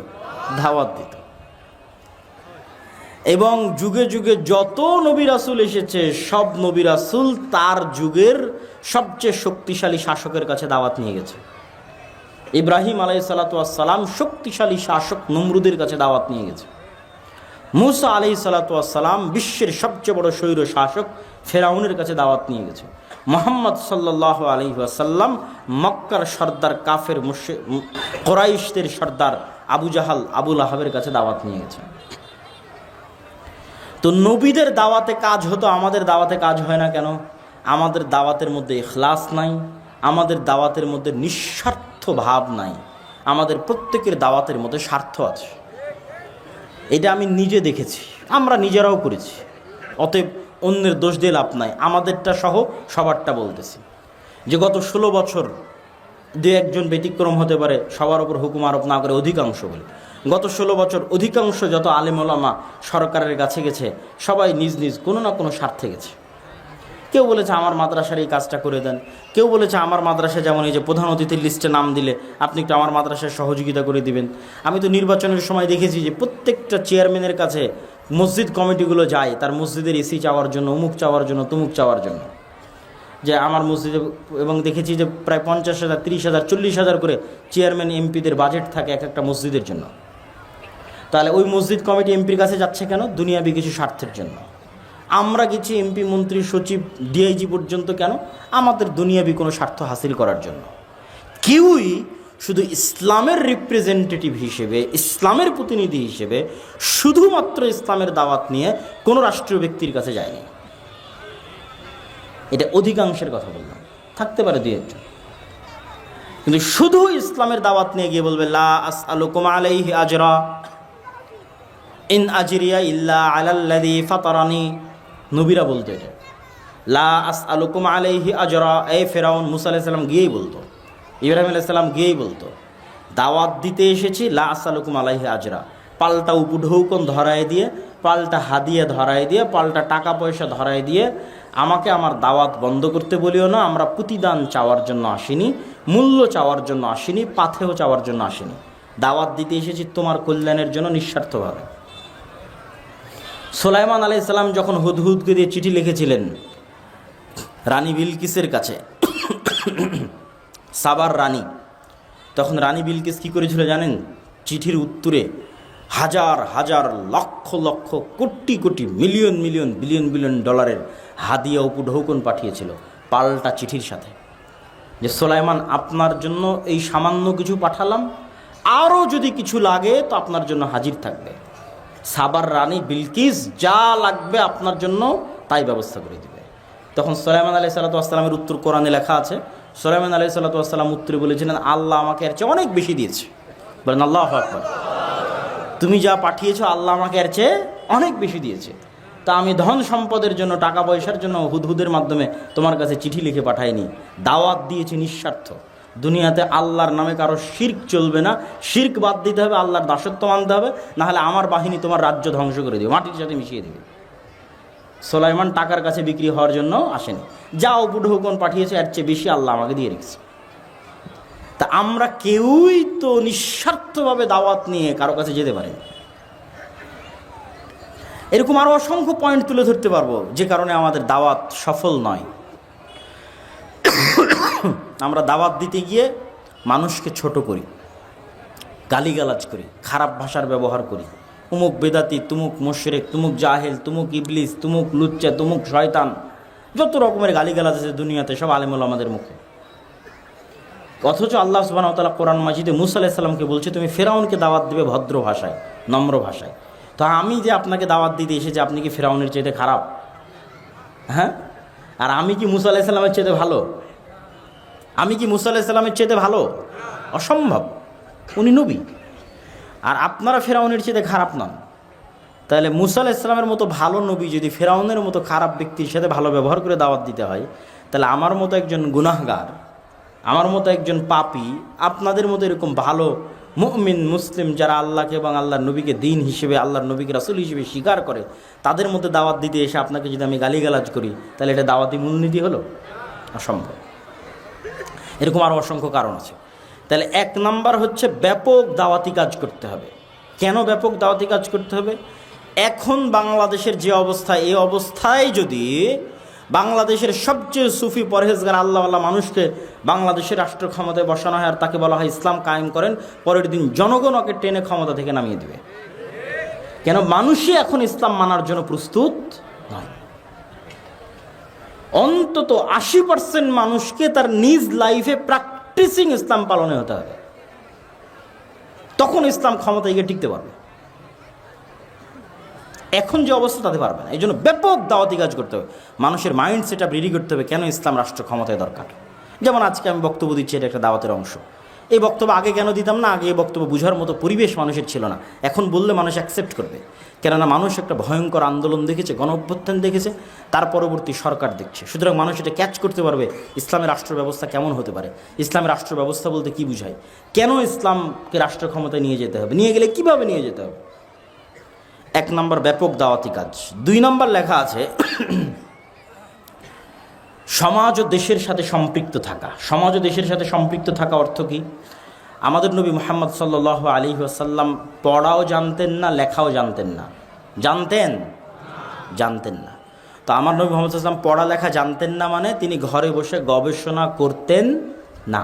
দাওয়াত দিত। এবং যুগে যুগে যত নবী রাসূল এসেছে, সব নবী রাসূল তার যুগের সবচেয়ে শক্তিশালী শাসকের কাছে দাওয়াত নিয়ে গেছে। ইব্রাহিম আলাইহিস সালাতু ওয়াস সালাম শক্তিশালী শাসক নমরুদের কাছে দাওয়াত নিয়ে গেছে। মুসা আলাইহিস সালাতু ওয়াস সালাম বিশ্বের সবচেয়ে বড় স্বৈর শাসক ফেরাউনের কাছে দাওয়াত নিয়ে গেছে। মুহাম্মদ সাল্লাল্লাহু আলাইহি ওয়াসাল্লাম মক্কার সর্দার কাফের কুরাইশদের সর্দার আবু জাহাল, আবু লাহাবের কাছে দাওয়াত নিয়ে গেছে। তো নবীদের দাওয়াতে কাজ হতো, আমাদের দাওয়াতে কাজ হয় না কেন? আমাদের দাওয়াতের মধ্যে ইখলাস নাই, আমাদের দাওয়াতের মধ্যে নিঃস্বার্থ ভাব নাই, আমাদের প্রত্যেকের দাওয়াতের মধ্যে স্বার্থ আছে। এটা আমি নিজে দেখেছি, আমরা নিজেরাও করেছি। অতএব অন্যের দোষ দিয়ে লাভ নাই, আমাদেরটা সহ সবারটা বলতেছি। যে গত 16 বছর 2-1জন ব্যতিক্রম হতে পারে, সবার উপর হুকুম আরোপ না করে অধিকাংশ বলে, গত 16 বছর অধিকাংশ যত আলেম ওলামা সরকারের কাছে গেছে, সবাই নিজ নিজ কোনো না কোনো স্বার্থে গেছে। কেউ বলেছে আমার মাদ্রাসার এই কাজটা করে দেন, কেউ বলেছে আমার মাদ্রাসা, যেমন এই যে প্রধান অতিথির লিস্টে নাম দিলে আপনি একটু আমার মাদ্রাসায় সহযোগিতা করে দিবেন। আমি তো নির্বাচনের সময় দেখেছি যে প্রত্যেকটা চেয়ারম্যানের কাছে মসজিদ কমিটিগুলো যায় তার মসজিদের এসি চাওয়ার জন্য, অমুক চাওয়ার জন্য, তমুক চাওয়ার জন্য, যে আমার মসজিদে। এবং দেখেছি যে প্রায় 50,000, 30,000, 40,000 করে চেয়ারম্যান এমপিদের বাজেট থাকে এক একটা মসজিদের জন্য। তাহলে ওই মসজিদ কমিটি এমপির কাছে যাচ্ছে কেন? দুনিয়াবি কিছু স্বার্থের জন্য। আমরা গেছি এমপি, মন্ত্রী, সচিব, ডিআইজি পর্যন্ত কেন? আমাদের দুনিয়াবি কোনো স্বার্থ হাসিল করার জন্য। কেউই শুধু ইসলামের রিপ্রেজেন্টেটিভ হিসেবে, ইসলামের প্রতিনিধি হিসেবে শুধুমাত্র ইসলামের দাওয়াত নিয়ে কোনো রাষ্ট্রীয় ব্যক্তির কাছে যায়নি। এটা অধিকাংশের কথা বললাম, থাকতে পারে দুই একজন, কিন্তু শুধু ইসলামের দাওয়াত নিয়ে গিয়ে বলবে লা আসআলুকুম আলাইহি আজরা ইন আজরিয়া ইল্লা আলাল্লাযী ফাতারানি। নবীরা বলতো এটা, লা আসআলুকুম আলাইহি আজরা। এই ফেরাউন মুসা আলাইহিস সালাম গিয়েই বলতো, ইব্রাহিম আলাইহিস সালাম গিয়েই বলতো, দাওয়াত দিতে এসেছি, লা আসআলুকুম আলাইহি আজরা। পাল্টা উপঢৌকন ধরায় দিয়ে, পাল্টা হাদিয়া ধরায় দিয়ে, পাল্টা টাকা পয়সা ধরায় দিয়ে আমাকে আমার দাওয়াত বন্ধ করতে বলিও না। আমরা প্রতিদান চাওয়ার জন্য আসিনি, মূল্য চাওয়ার জন্য আসিনি, পাথেও চাওয়ার জন্য আসিনি। দাওয়াত দিতে এসেছি তোমার কল্যাণের জন্য নিঃস্বার্থভাবে। সুলাইমান আলাইহিস সালাম যখন হুদহুদকে দিয়ে চিঠি লিখেছিলেন রানী বিলকিসের কাছে, সাবার রানী, তখন রানী বিলকিস কী করেছিল জানেন? চিঠির উত্তরে হাজার হাজার lakh lakh crore crore million million billion billion ডলারের হাদিয়া উপঢৌকন পাঠিয়েছিল পাল্টা চিঠির সাথে, যে সুলাইমান আপনার জন্য এই সামান্য কিছু পাঠালাম, আরও যদি কিছু লাগে তো আপনার জন্য হাজির থাকবে। সাবার রানী বিলকিস যা লাগবে আপনার জন্য তাই ব্যবস্থা করে দিবে। তখন সুলাইমান আলাইহিস সালাতু ওয়াস সালামের উত্তর কোরআনে লেখা আছে। সুলাইমান আলাইহিস সালাতু ওয়াস সালাম উত্তরে বলেছিলেন, আল্লাহ আমাকে এর চেয়ে অনেক বেশি দিয়েছে। বলেন আল্লাহু আকবার। তুমি যা পাঠিয়েছো আল্লাহ আমাকে এর চেয়ে অনেক বেশি দিয়েছে। তা আমি ধন সম্পদের জন্য, টাকা পয়সার জন্য হুদহুদের মাধ্যমে তোমার কাছে চিঠি লিখে পাঠাইনি, দাওয়াত দিয়েছি নিঃস্বার্থ। দুনিয়াতে আল্লাহর নামে কারো শিরক চলবে না, শিরক বাদ দিতে হবে, আল্লাহর দাসত্ব মানতে হবে, নাহলে আমার বাহিনী তোমার রাজ্য ধ্বংস করে দেবে, মাটির সাথে মিশিয়ে দেবে। সুলাইমান টাকার কাছে বিক্রি হওয়ার জন্য আসেনি, যা উপঢৌকন পাঠিয়েছে এর চেয়ে বেশি আল্লাহ আমাকে দিয়ে রেখেছে। তা আমরা কেউই তো নিঃস্বার্থভাবে দাওয়াত নিয়ে কারো কাছে যেতে পারি না। এরকম আরও অসংখ্য পয়েন্ট তুলে ধরতে পারবো যে কারণে আমাদের দাওয়াত সফল নয়। আমরা দাওয়াত দিতে গিয়ে মানুষকে ছোট করি, গালিগালাজ করি, খারাপ ভাষার ব্যবহার করি, তুমুক বেদাতি, তুমুক মুশরিক, তুমুক জাহেল, তুমুক ইবলিস, তুমুক লুচ্চা, তুমুক শয়তান, যত রকমের গালিগালাজ আছে দুনিয়াতে সব আলেমুল আমাদের মুখে। অথচ আল্লাহ সুবহানাহু ওয়া তাআলা কোরআন মাজিদে মুসা আলাইহিস সালামকে বলছে তুমি ফেরাউনকে দাওয়াত দিবে ভদ্র ভাষায়, নম্র ভাষায়। তো আমি যে আপনাকে দাওয়াত দিতে এসেছি, আপনি কি ফেরাউনের চাইতে খারাপ? হ্যাঁ? আর আমি কি মুসা আলাইহিস সালামের চাইতে ভালো? আমি কি মুসা আলাইহিস সালামের চাইতে ভালো? অসম্ভব, উনি নবী। আর আপনারা ফেরাউনের চাইতে খারাপ নন। তাহলে মুসা আলাইহিস সালামের মতো ভালো নবী যদি ফেরাউনের মতো খারাপ ব্যক্তির সাথে ভালো ব্যবহার করে দাওয়াত দিতে হয়, তাহলে আমার মতো একজন গুনাহগার, আমার মতো একজন পাপী, আপনাদের মতো এরকম ভালো মুমিন মুসলিম যারা আল্লাহকে এবং আল্লাহর নবীকে দিন হিসেবে, আল্লাহর নবীকে রাসূল হিসেবে স্বীকার করে, তাদের মধ্যে দাওয়াত দিতে এসে আপনাকে যদি আমি গালিগালাজ করি, তাহলে এটা দাওয়াতি মূলনীতি হলো? অসম্ভব। এরকম আরও অসংখ্য কারণ আছে। তাহলে এক নাম্বার হচ্ছে ব্যাপক দাওয়াতি কাজ করতে হবে। কেন ব্যাপক দাওয়াতি কাজ করতে হবে? এখন বাংলাদেশের যে অবস্থা, এই অবস্থায় যদি বাংলাদেশের সবচেয়ে সুফি পরহেজগার আল্লাহওয়ালা মানুষকে বাংলাদেশের রাষ্ট্র ক্ষমতায় বসানো হয় আর তাকে বলা হয় ইসলাম কায়েম করেন, পরের দিন জনগণ ওকে টেনে ক্ষমতা থেকে নামিয়ে দেবে। কেন? মানুষই এখন ইসলাম মানার জন্য প্রস্তুত নয়। অন্তত 80% মানুষকে তার নিজ লাইফে প্র্যাকটিসিং ইসলাম পালনে হতে হবে, তখন ইসলাম ক্ষমতায় গিয়ে টিকতে পারবে। এখন যে অবস্থা তাতে পারবে না। এই জন্য ব্যাপক দাওয়াতি কাজ করতে হবে, মানুষের মাইন্ড সেট আপ রেডি করতে হবে কেন ইসলাম রাষ্ট্র ক্ষমতায় দরকার। যেমন আজকে আমি বক্তব্য দিচ্ছি, এটা একটা দাওয়াতের অংশ। এই বক্তব্য আগে কেন দিতাম না? আগে এই বক্তব্য বোঝার মতো পরিবেশ মানুষের ছিল না। এখন বললে মানুষ অ্যাকসেপ্ট করবে, কেননা মানুষ একটা ভয়ঙ্কর আন্দোলন দেখেছে, গণ অভ্যুত্থান দেখেছে, তার পরবর্তী সরকার দেখছে। সুতরাং মানুষ এটা ক্যাচ করতে পারবে ইসলামের রাষ্ট্র ব্যবস্থা কেমন হতে পারে, ইসলামের রাষ্ট্র ব্যবস্থা বলতে কী বুঝায়, কেন ইসলামকে রাষ্ট্র ক্ষমতায় নিয়ে যেতে হবে, নিয়ে গেলে কীভাবে নিয়ে যেতে হবে। এক নম্বর ব্যাপক দাওয়াতি কাজ। 2 নম্বর লেখা আছে সমাজ ও দেশের সাথে সম্পৃক্ত থাকা। সমাজ ও দেশের সাথে সম্পৃক্ত থাকা অর্থ কি? আমাদের নবী মুহাম্মদ সাল্লাল্লাহু আলাইহি ওয়াসাল্লাম পড়াও জানতেন না, লেখাও জানতেন না। জানতেন? জানতেন না। তো আমার নবী মুহাম্মদ সাল্লাল্লাহু আলাইহি ওয়াসাল্লাম পড়ালেখা জানতেন না মানে তিনি ঘরে বসে গবেষণা করতেন না,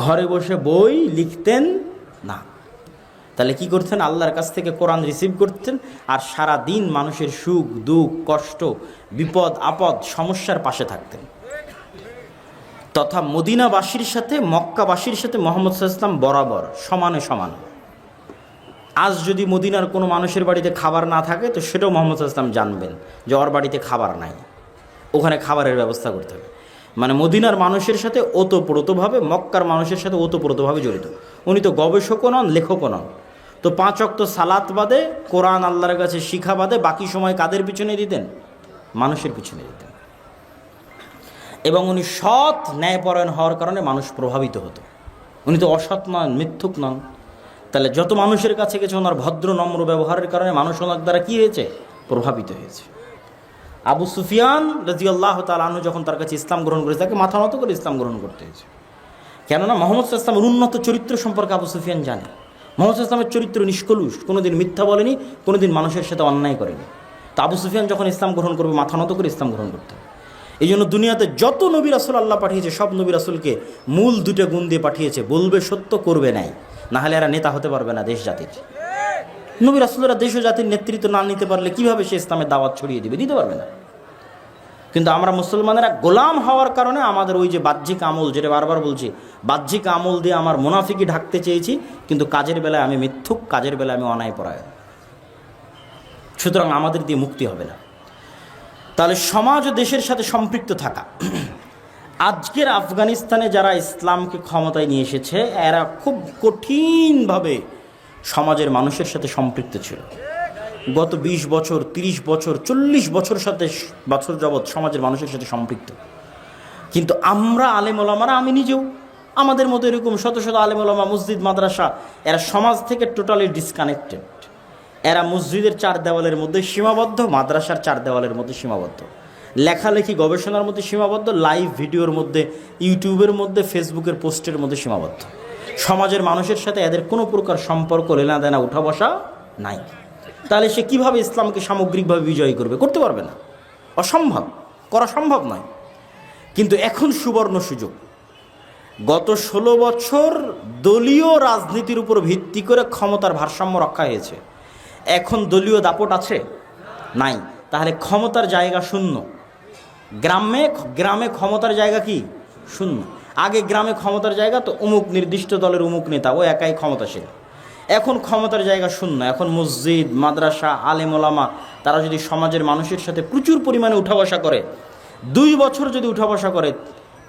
ঘরে বসে বই লিখতেন না। তাহলে কি করতেন? আল্লাহর কাছ থেকে কোরআন রিসিভ করতেন আর সারা দিন মানুষের সুখ দুঃখ কষ্ট বিপদ আপদ সমস্যার পাশে থাকতেন। তথা মদিনাবাসীর সাথে মক্কাবাসীর সাথে মুহাম্মদ সাল্লাল্লাহু আলাইহি ওয়াসাল্লাম বরাবর সমানে সমান। আজ যদি মদিনার কোনো মানুষের বাড়িতে খাবার না থাকে তো সেটাও মুহাম্মদ সাল্লাল্লাহু আলাইহি ওয়াসাল্লাম জানবেন যে ওর বাড়িতে খাবার নাই, ওখানে খাবারের ব্যবস্থা করতে হবে। মানে মদিনার মানুষের সাথে ওতপ্রোতভাবে, মক্কার মানুষের সাথে ওতপ্রোতভাবে জড়িত। উনি তো গবেষকও নন, লেখকও নন। তো 5 ওয়াক্ত সালাত বাদে, কোরআন আল্লাহর কাছে শিখা বাদে বাকি সময় কাদের পিছনে দিতেন? মানুষের পিছনে দিতেন। এবং উনি সৎ ন্যায়পরায়ণ হওয়ার কারণে মানুষ প্রভাবিত হতো। উনি তো অসৎ নন, মিথ্যুক নন। তাহলে যত মানুষের কাছে গেছে ওনার ভদ্র নম্র ব্যবহারের কারণে মানুষ ওনার দ্বারা কী হয়েছে? প্রভাবিত হয়েছে। আবু সুফিয়ান রাদিয়াল্লাহু তাআলা আনহু যখন তার কাছে ইসলাম গ্রহণ করেছে, তাকে মাথা নত করে ইসলাম গ্রহণ করতে হয়েছে। কেননা মুহাম্মদ সাল্লাল্লাহু আলাইহি ওয়াসাল্লামের উন্নত চরিত্র সম্পর্কে আবু সুফিয়ান জানে। মুহাম্মদ সাল্লাল্লাহু আলাইহি ওয়াসাল্লামের চরিত্র নিষ্কলুষ, কোনোদিন মিথ্যা বলেনি, কোনোদিন মানুষের সাথে অন্যায় করেনি। তো আবু সুফিয়ান যখন ইসলাম গ্রহণ করবে, মাথা নত করে ইসলাম গ্রহণ করতে হবে। এই জন্য দুনিয়াতে যত নবী রাসূল আল্লাহ পাঠিয়েছে, সব নবী রাসূলকে মূল 2টা গুণ দিয়ে পাঠিয়েছে: বলবে সত্য, করবে নাই, না হলে এরা নেতা হতে পারবে না দেশ জাতির। নবী রাসূলরা দেশ ও জাতির নেতৃত্ব না নিতে পারলে কিভাবে সে ইসলামের দাওয়াত ছড়িয়ে দিবে? দিতে পারবে না। কিন্তু আমরা মুসলমানেরা গোলাম হওয়ার কারণে আমাদের ওই যে বাহ্যিক আমল, যেটা বারবার বলছি, বাহ্যিক আমল দিয়ে আমার মুনাফিকি ঢাকতে চেয়েছি, কিন্তু কাজের বেলায় আমি মিথ্যুক, কাজের বেলায় আমি অন্যায়পরায়ণ। সুতরাং আমাদের দিয়ে মুক্তি হবে না। তাহলে সমাজ ও দেশের সাথে সম্পৃক্ত থাকা। আজকের আফগানিস্তানে যারা ইসলামকে ক্ষমতায় নিয়ে এসেছে, এরা খুব কঠিনভাবে সমাজের মানুষের সাথে সম্পৃক্ত ছিল। গত 20 বছর, 30 বছর, 40 বছর যাবৎ সমাজের মানুষের সাথে সম্পৃক্ত। কিন্তু আমরা আলেম ওলামারা, আমি নিজেও, আমাদের মতো এরকম শত শত আলেম ওলামা, মসজিদ মাদ্রাসা, এরা সমাজ থেকে টোটালি ডিসকানেক্টেড। এরা মসজিদের 4 দেওয়ালের মধ্যে সীমাবদ্ধ, মাদ্রাসার 4 দেওয়ালের মধ্যে সীমাবদ্ধ, লেখালেখি গবেষণার মধ্যে সীমাবদ্ধ, লাইভ ভিডিওর মধ্যে, ইউটিউবের মধ্যে, ফেসবুকের পোস্টের মধ্যে সীমাবদ্ধ। সমাজের মানুষের সাথে এদের কোনো প্রকার সম্পর্ক, লেনা দেনা, উঠা বসা নাই। তাহলে সে কীভাবে ইসলামকে সামগ্রিকভাবে বিজয়ী করবে? করতে পারবে না, অসম্ভব, করা সম্ভব নয়। কিন্তু এখন সুবর্ণ সুযোগ। গত 16 বছর দলীয় রাজনীতির উপর ভিত্তি করে ক্ষমতার ভারসাম্য রক্ষা হয়েছে। এখন দলীয় দাপট আছে? নাই। তাহলে ক্ষমতার জায়গা শূন্য। গ্রামে ক্ষমতার জায়গা কি? শূন্য। আগে গ্রামে ক্ষমতার জায়গা তো অমুক নির্দিষ্ট দলের অমুক নেতা, ও একাই ক্ষমতাশীল। এখন ক্ষমতার জায়গা শূন্য। এখন মসজিদ, মাদ্রাসা, আলেম ওলামা, তারা যদি সমাজের মানুষের সাথে প্রচুর পরিমাণে উঠা বসা করে, 2 বছর যদি উঠা বসা করে,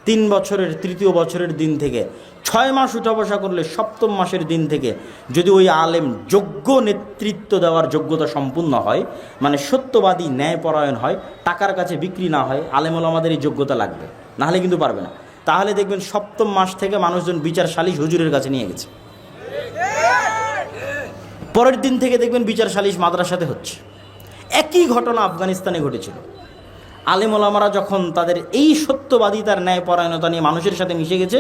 3 বছরের 3য় বছরের দিন থেকে 6 মাস উঠা বসা করলে 7ম মাসের দিন থেকে যদি ওই আলেম যোগ্য নেতৃত্ব দেওয়ার যোগ্যতা সম্পূর্ণ হয়, মানে সত্যবাদী, ন্যায়পরায়ণ হয়, টাকার কাছে বিক্রি না হয়, আলেম ওলামাদের এই যোগ্যতা লাগবে, নাহলে কিন্তু পারবে না। তাহলে দেখবেন 7ম মাস থেকে মানুষজন বিচার সালিশ হুজুরের কাছে নিয়ে গেছে। পরের দিন থেকে দেখবেন বিচার সালিশ মাদ্রাসাতে হচ্ছে। একই ঘটনা আফগানিস্তানে ঘটেছিল। আলেম ওলামারা যখন তাদের এই সত্যবাদিতার ন্যায়পরায়ণতা নিয়ে মানুষের সাথে মিশে গেছে,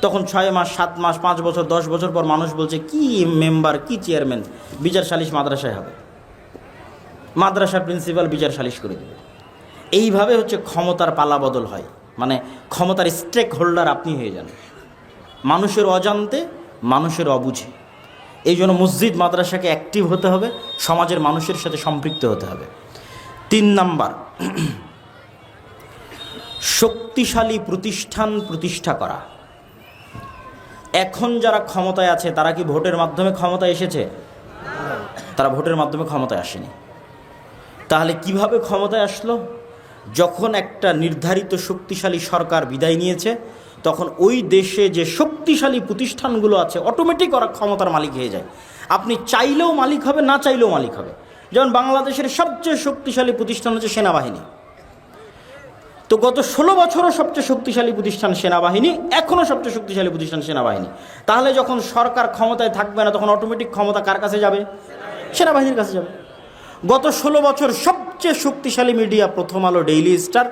তখন 6 মাস, 7 মাস, 5 বছর, 10 বছর পর মানুষ বলছে, কি মেম্বার, কি চেয়ারম্যান, বিচার সালিশ মাদ্রাসায় হবে, মাদ্রাসার প্রিন্সিপাল বিচার সালিশ করে দেবে। এইভাবে হচ্ছে ক্ষমতার পালা বদল হয়, মানে ক্ষমতার স্টেক হোল্ডার আপনি হয়ে যান, মানুষের অজান্তে, মানুষের অবুঝে। এই জন্য মসজিদ মাদ্রাসাকে অ্যাক্টিভ হতে হবে, সমাজের মানুষের সাথে সম্পৃক্ত হতে হবে। 3 নাম্বার, শক্তিশালী প্রতিষ্ঠান প্রতিষ্ঠা করা। এখন যারা ক্ষমতায় আছে তারা কি ভোটের মাধ্যমে ক্ষমতায় এসেছে? তারা ভোটের মাধ্যমে ক্ষমতায় আসেনি। তাহলে কিভাবে ক্ষমতায় আসলো? যখন একটা নির্ধারিত শক্তিশালী সরকার বিদায় নিয়েছে, তখন ওই দেশে যে শক্তিশালী প্রতিষ্ঠানগুলো আছে অটোমেটিক ওরা ক্ষমতার মালিক হয়ে যায়। আপনি চাইলেও মালিক হবে, না চাইলেও মালিক হবে। যেমন বাংলাদেশের সবচেয়ে শক্তিশালী প্রতিষ্ঠান হচ্ছে সেনাবাহিনী। তো গত 16 বছরও সবচেয়ে শক্তিশালী প্রতিষ্ঠান সেনাবাহিনী, এখনও সবচেয়ে শক্তিশালী প্রতিষ্ঠান সেনাবাহিনী। তাহলে যখন সরকার ক্ষমতায় থাকবে না, তখন অটোমেটিক ক্ষমতা কার কাছে যাবে? সেনাবাহিনীর কাছে যাবে। গত 16 বছর সবচেয়ে শক্তিশালী মিডিয়া প্রথম আলো, ডেইলি স্টার,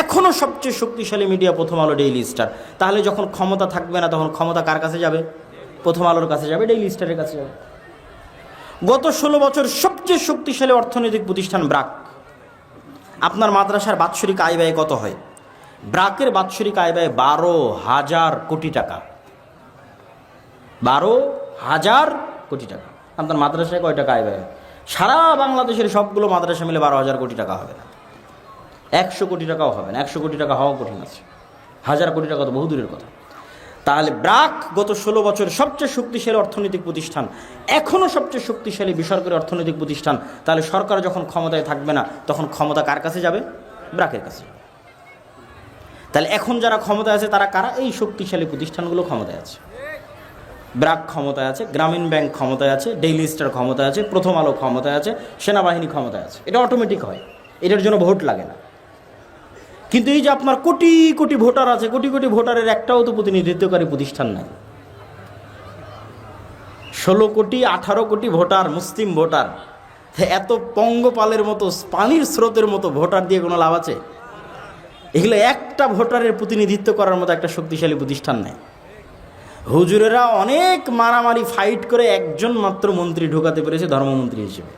এখনও সবচেয়ে শক্তিশালী মিডিয়া প্রথম আলো, ডেইলি স্টার। তাহলে যখন ক্ষমতা থাকবে না, তখন ক্ষমতা কার কাছে যাবে? প্রথম আলোর কাছে যাবে, ডেইলি স্টারের কাছে যাবে। গত 16 বছর সবচেয়ে শক্তিশালী অর্থনৈতিক প্রতিষ্ঠান ব্রাক। আপনার মাদ্রাসার বাৎসরিক আয় ব্যয় কত হয়? ব্রাকের বাৎসরিক আয় ব্যয় 12,000 কোটি টাকা। 12,000 কোটি টাকা। আপনার মাদ্রাসায় কয় টাকা আয় ব্যয়? সারা বাংলাদেশের সবগুলো মাদ্রাসা মিলে 12,000 কোটি টাকা হবে না, 100 কোটি টাকাও হবে না। 100 কোটি টাকা হওয়া কঠিন আছে, 1000 কোটি টাকা তো বহু দূরের কথা। তাহলে ব্র্যাক গত 16 বছর সবচেয়ে শক্তিশালী অর্থনৈতিক প্রতিষ্ঠান, এখনও সবচেয়ে শক্তিশালী বেসরকারি অর্থনৈতিক প্রতিষ্ঠান। তাহলে সরকার যখন ক্ষমতায় থাকবে না, তখন ক্ষমতা কার কাছে যাবে? ব্র্যাকের কাছে। তাহলে এখন যারা ক্ষমতায় আছে তারা কারা? এই শক্তিশালী প্রতিষ্ঠানগুলো ক্ষমতায় আছে। ব্র্যাক ক্ষমতায় আছে, গ্রামীণ ব্যাংক ক্ষমতায় আছে, ডেইলি স্টার ক্ষমতায় আছে, প্রথম আলো ক্ষমতায় আছে, সেনাবাহিনী ক্ষমতায় আছে। এটা অটোমেটিক হয়, এটার জন্য ভোট লাগে না। কিন্তু এই যে আপনার কোটি কোটি ভোটার আছে, কোটি কোটি ভোটারের একটাও তো প্রতিনিধিত্বকারী প্রতিষ্ঠান নাই। 16 কোটি 18 কোটি ভোটার, মুসলিম ভোটার, এত পঙ্গপালের মতো পানির স্রোতের মতো ভোটার দিয়ে কোনো লাভ আছে? এগুলো একটা ভোটারের প্রতিনিধিত্ব করার মতো একটা শক্তিশালী প্রতিষ্ঠান নেই। হুজুরেরা অনেক মারামারি ফাইট করে একজন মাত্র মন্ত্রী ঢোকাতে পেরেছে ধর্মমন্ত্রী হিসেবে।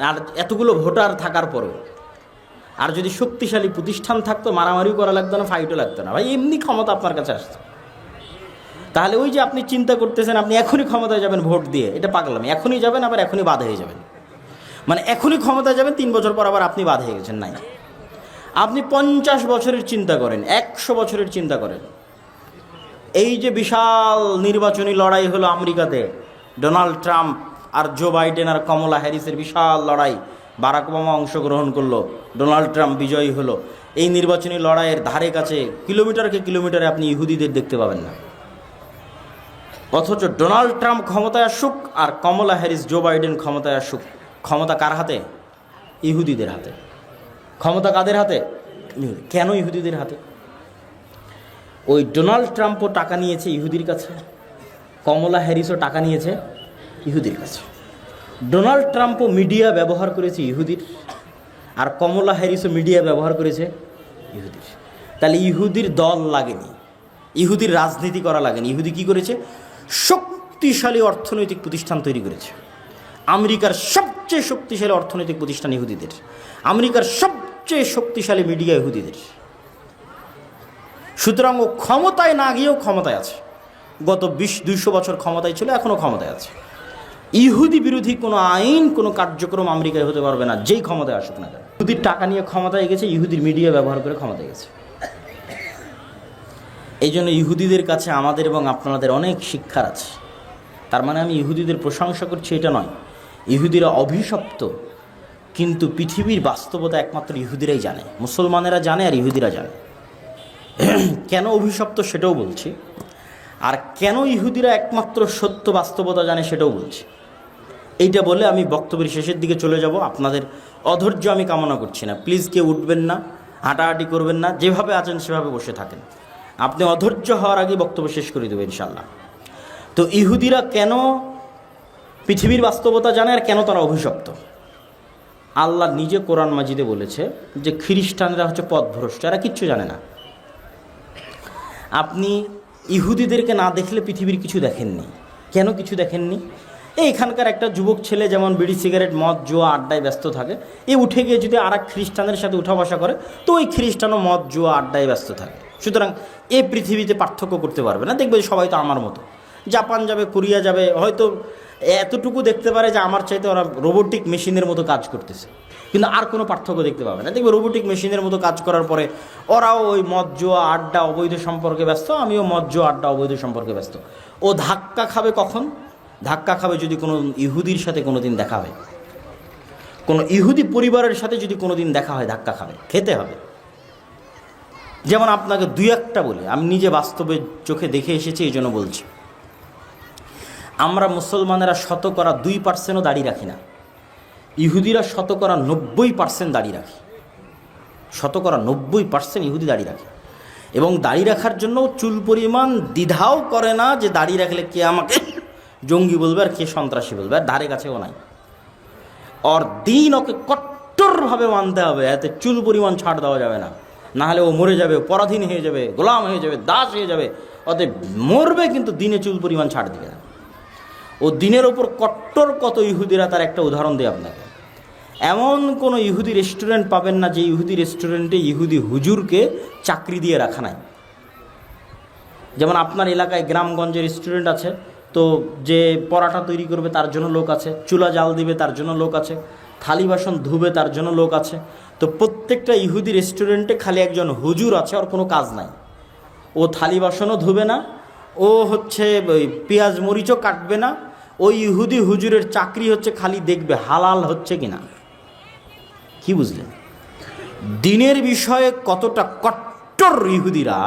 আর এতগুলো ভোটার থাকার পরেও, আর যদি শক্তিশালী প্রতিষ্ঠান থাকতো মারামারিও করা লাগতো না, ফাইটও লাগতো না, ভাই এমনি ক্ষমতা আপনার কাছে আসতো। তাহলে ওই যে আপনি চিন্তা করতেছেন আপনি এখনই ক্ষমতায় যাবেন ভোট দিয়ে, এটা পাগলামি। এখনই যাবেন আবার এখনই বাদ হয়ে যাবেন, মানে এখনই ক্ষমতায় যাবেন 3 বছর পর আবার আপনি বাদ হয়ে গেছেন। নাই, আপনি 50 বছরের চিন্তা করেন, 100 বছরের চিন্তা করেন। এই যে বিশাল নির্বাচনী লড়াই হলো আমেরিকাতে, ডোনাল্ড ট্রাম্প আর জো বাইডেন আর কমলা হ্যারিসের বিশাল লড়াই, বারাক ওবামা অংশগ্রহণ করলো, ডোনাল্ড ট্রাম্প বিজয়ী হলো। এই নির্বাচনী লড়াইয়ের ধারে কাছে কিলোমিটারকে কিলোমিটারে আপনি ইহুদিদের দেখতে পাবেন না। অথচ ডোনাল্ড ট্রাম্প ক্ষমতায় আসুক আর কমলা হ্যারিস জো বাইডেন ক্ষমতায় আসুক, ক্ষমতা কার হাতে? ইহুদিদের হাতে। ক্ষমতা কাদের হাতে? কেন ইহুদিদের হাতে? ওই ডোনাল্ড ট্রাম্পও টাকা নিয়েছে ইহুদির কাছে, কমলা হ্যারিসও টাকা নিয়েছে ইহুদির কাছে। ডোনাল্ড ট্রাম্পও মিডিয়া ব্যবহার করেছে ইহুদির, আর কমলা হ্যারিসও মিডিয়া ব্যবহার করেছে ইহুদির। তাহলে ইহুদির দল লাগেনি, ইহুদির রাজনীতি করা লাগেনি। ইহুদি কি করেছে? শক্তিশালী অর্থনৈতিক প্রতিষ্ঠান তৈরি করেছে। আমেরিকার সবচেয়ে শক্তিশালী অর্থনৈতিক প্রতিষ্ঠান ইহুদিদের, আমেরিকার সবচেয়ে শক্তিশালী মিডিয়া ইহুদিদের। সুতরাং ও ক্ষমতায় না গিয়েও ক্ষমতায় আছে। গত 20-200 বছর ক্ষমতায় ছিল, এখনও ক্ষমতায় আছে। ইহুদি বিরোধী কোনো আইন, কোনো কার্যক্রম আমেরিকায় হতে পারবে না, যেই ক্ষমতায় আসুক না কেন। ইহুদির টাকা নিয়ে ক্ষমতায় গেছে, ইহুদির মিডিয়া ব্যবহার করে ক্ষমতায় গেছে। এই জন্য ইহুদিদের কাছে আমাদের এবং আপনাদের অনেক শিক্ষার আছে। তার মানে আমি ইহুদিদের প্রশংসা করছি এটা নয়। ইহুদিরা অভিশপ্ত, কিন্তু পৃথিবীর বাস্তবতা একমাত্র ইহুদিরাই জানে, মুসলমানেরা জানে আর ইহুদিরা জানে। কেন অভিশপ্ত সেটাও বলছি, আর কেন ইহুদিরা একমাত্র সত্য বাস্তবতা জানে সেটাও বলছি। এইটা বলে আমি বক্তব্যের শেষের দিকে চলে যাব। আপনাদের অধৈর্য আমি কামনা করছি না, প্লিজ কেউ উঠবেন না, হাঁটাহাঁটি করবেন না, যেভাবে আছেন সেভাবে বসে থাকেন। আপনি অধৈর্য হওয়ার আগে বক্তব্য শেষ করে দেবেন ইনশাল্লাহ। তো ইহুদিরা কেন পৃথিবীর বাস্তবতা জানে আর কেন তারা অভিশপ্ত? আল্লাহ নিজে কোরআন মাজিদে বলেছে যে খ্রিস্টানরা হচ্ছে পথভ্রষ্ট, এরা কিচ্ছু জানে না। আপনি ইহুদিদেরকে না দেখলে পৃথিবীর কিছু দেখেননি। কেন কিছু দেখেননি? এইখানকার একটা যুবক ছেলে যেমন বিড়ি সিগারেট মদ জুয়া আড্ডায় ব্যস্ত থাকে, এ উঠে গিয়ে যদি আর এক খ্রিস্টানের সাথে উঠা বসা করে তো ওই খ্রিস্টানও মদ জুয়া আড্ডায় ব্যস্ত থাকে। সুতরাং এই পৃথিবীতে পার্থক্য করতে পারবে না, দেখবে সবাই তো আমার মতো। জাপান যাবে, কোরিয়া যাবে, হয়তো এতটুকু দেখতে পারে যে আমার চাইতে ওরা রোবোটিক মেশিনের মতো কাজ করতেছে, কিন্তু আর কোনো পার্থক্য দেখতে পাবে না। দেখবে রোবোটিক মেশিনের মতো কাজ করার পরে ওরাও ওই মদ জুয়া আড্ডা অবৈধ সম্পর্কে ব্যস্ত, আমিও মদ জুয়া আড্ডা অবৈধ সম্পর্কে ব্যস্ত। ও ধাক্কা খাবে কখন? ধাক্কা খাবে যদি কোনো ইহুদির সাথে কোনো দিন দেখা হয়, কোনো ইহুদি পরিবারের সাথে যদি কোনো দিন দেখা হয়, ধাক্কা খাবে, খেতে হবে। যেমন আপনাকে 2-1টা বলি, আমি নিজে বাস্তবে চোখে দেখে এসেছি, এই জন্য বলছি। আমরা মুসলমানেরা 2% দাড়ি রাখি না, ইহুদিরা 90% দাড়ি রাখে। 90% ইহুদি দাড়ি রাখে, এবং দাড়ি রাখার জন্য চুল পরিমাণ দ্বিধাও করে না যে দাড়ি রাখলে কে আমাকে জঙ্গি বলবে আর কে সন্ত্রাসী বলবে, আর ধারে কাছেও নাই। ওর দিন ওকে কট্টরভাবে মানতে হবে, এতে চুল পরিমাণ ছাড় দেওয়া যাবে না, না হলে ও মরে যাবে, পরাধীন হয়ে যাবে, গোলাম হয়ে যাবে, দাস হয়ে যাবে। ওতে মরবে কিন্তু দিনে চুল পরিমাণ ছাড় দিবে না। ও দিনের ওপর কট্টর কত ইহুদিরা, তার একটা উদাহরণ দিই আপনাকে। এমন কোনো ইহুদি রেস্টুরেন্ট পাবেন না যে ইহুদি রেস্টুরেন্টে ইহুদি হুজুরকে চাকরি দিয়ে রাখা নাই। যেমন আপনার এলাকায় গ্রামগঞ্জে রেস্টুরেন্ট আছে, তো যে পরাটা তৈরি করবে তার জন্য লোক আছে, চুলা জাল দিবে তার জন্য লোক আছে, থালি বাসন ধুবে তার জন্য লোক আছে। তো প্রত্যেকটা ইহুদি রেস্টুরেন্টে খালি একজন হুজুর আছে, ওর কোনো কাজ নাই। ও থালি বাসনও ধুবে না, ও হচ্ছে ওই পেঁয়াজ মরিচও কাটবে না। ওই ইহুদি হুজুরের চাকরি হচ্ছে খালি দেখবে হালাল হচ্ছে কিনা। কি বুঝলেন দিনের বিষয়ে কতটা কট্টর ইহুদিরা,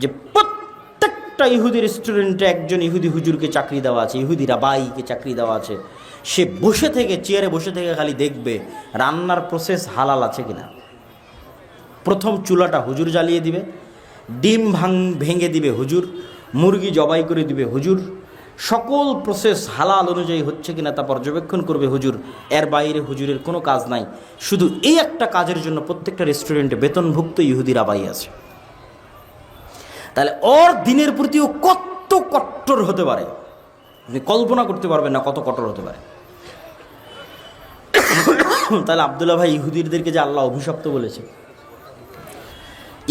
যে প্রত্যেকটা ইহুদি রেস্টুরেন্টে একজন ইহুদি হুজুরকে চাকরি দেওয়া আছে, ইহুদি রাবাইকে চাকরি দেওয়া আছে। সে বসে থেকে চেয়ারে বসে থেকে খালি দেখবে রান্নার প্রসেস হালাল আছে কিনা। প্রথম চুলাটা হুজুর জ্বালিয়ে দিবে, ডিম ভেঙে দিবে হুজুর, মুরগি জবাই করে দিবে হুজুর, সকল প্রসেস হালাল অনুযায়ী হচ্ছে কিনা তা পর্যবেক্ষণ করবে হুজুর। এর বাইরে হুজুরের কোনো কাজ নাই। শুধু এই একটা কাজের জন্য প্রত্যেকটা রেস্টুরেন্টে বেতনভুক্ত ইহুদি রাবাই আছে। তাহলে ওর দিনের প্রতিও কত কট্টর হতে পারে, আপনি কল্পনা করতে পারবেন না কত কট্টর হতে পারে। তাহলে আব্দুল্লাহ ভাই, ইহুদিদেরকে যে আল্লাহ অভিশপ্ত বলেছে,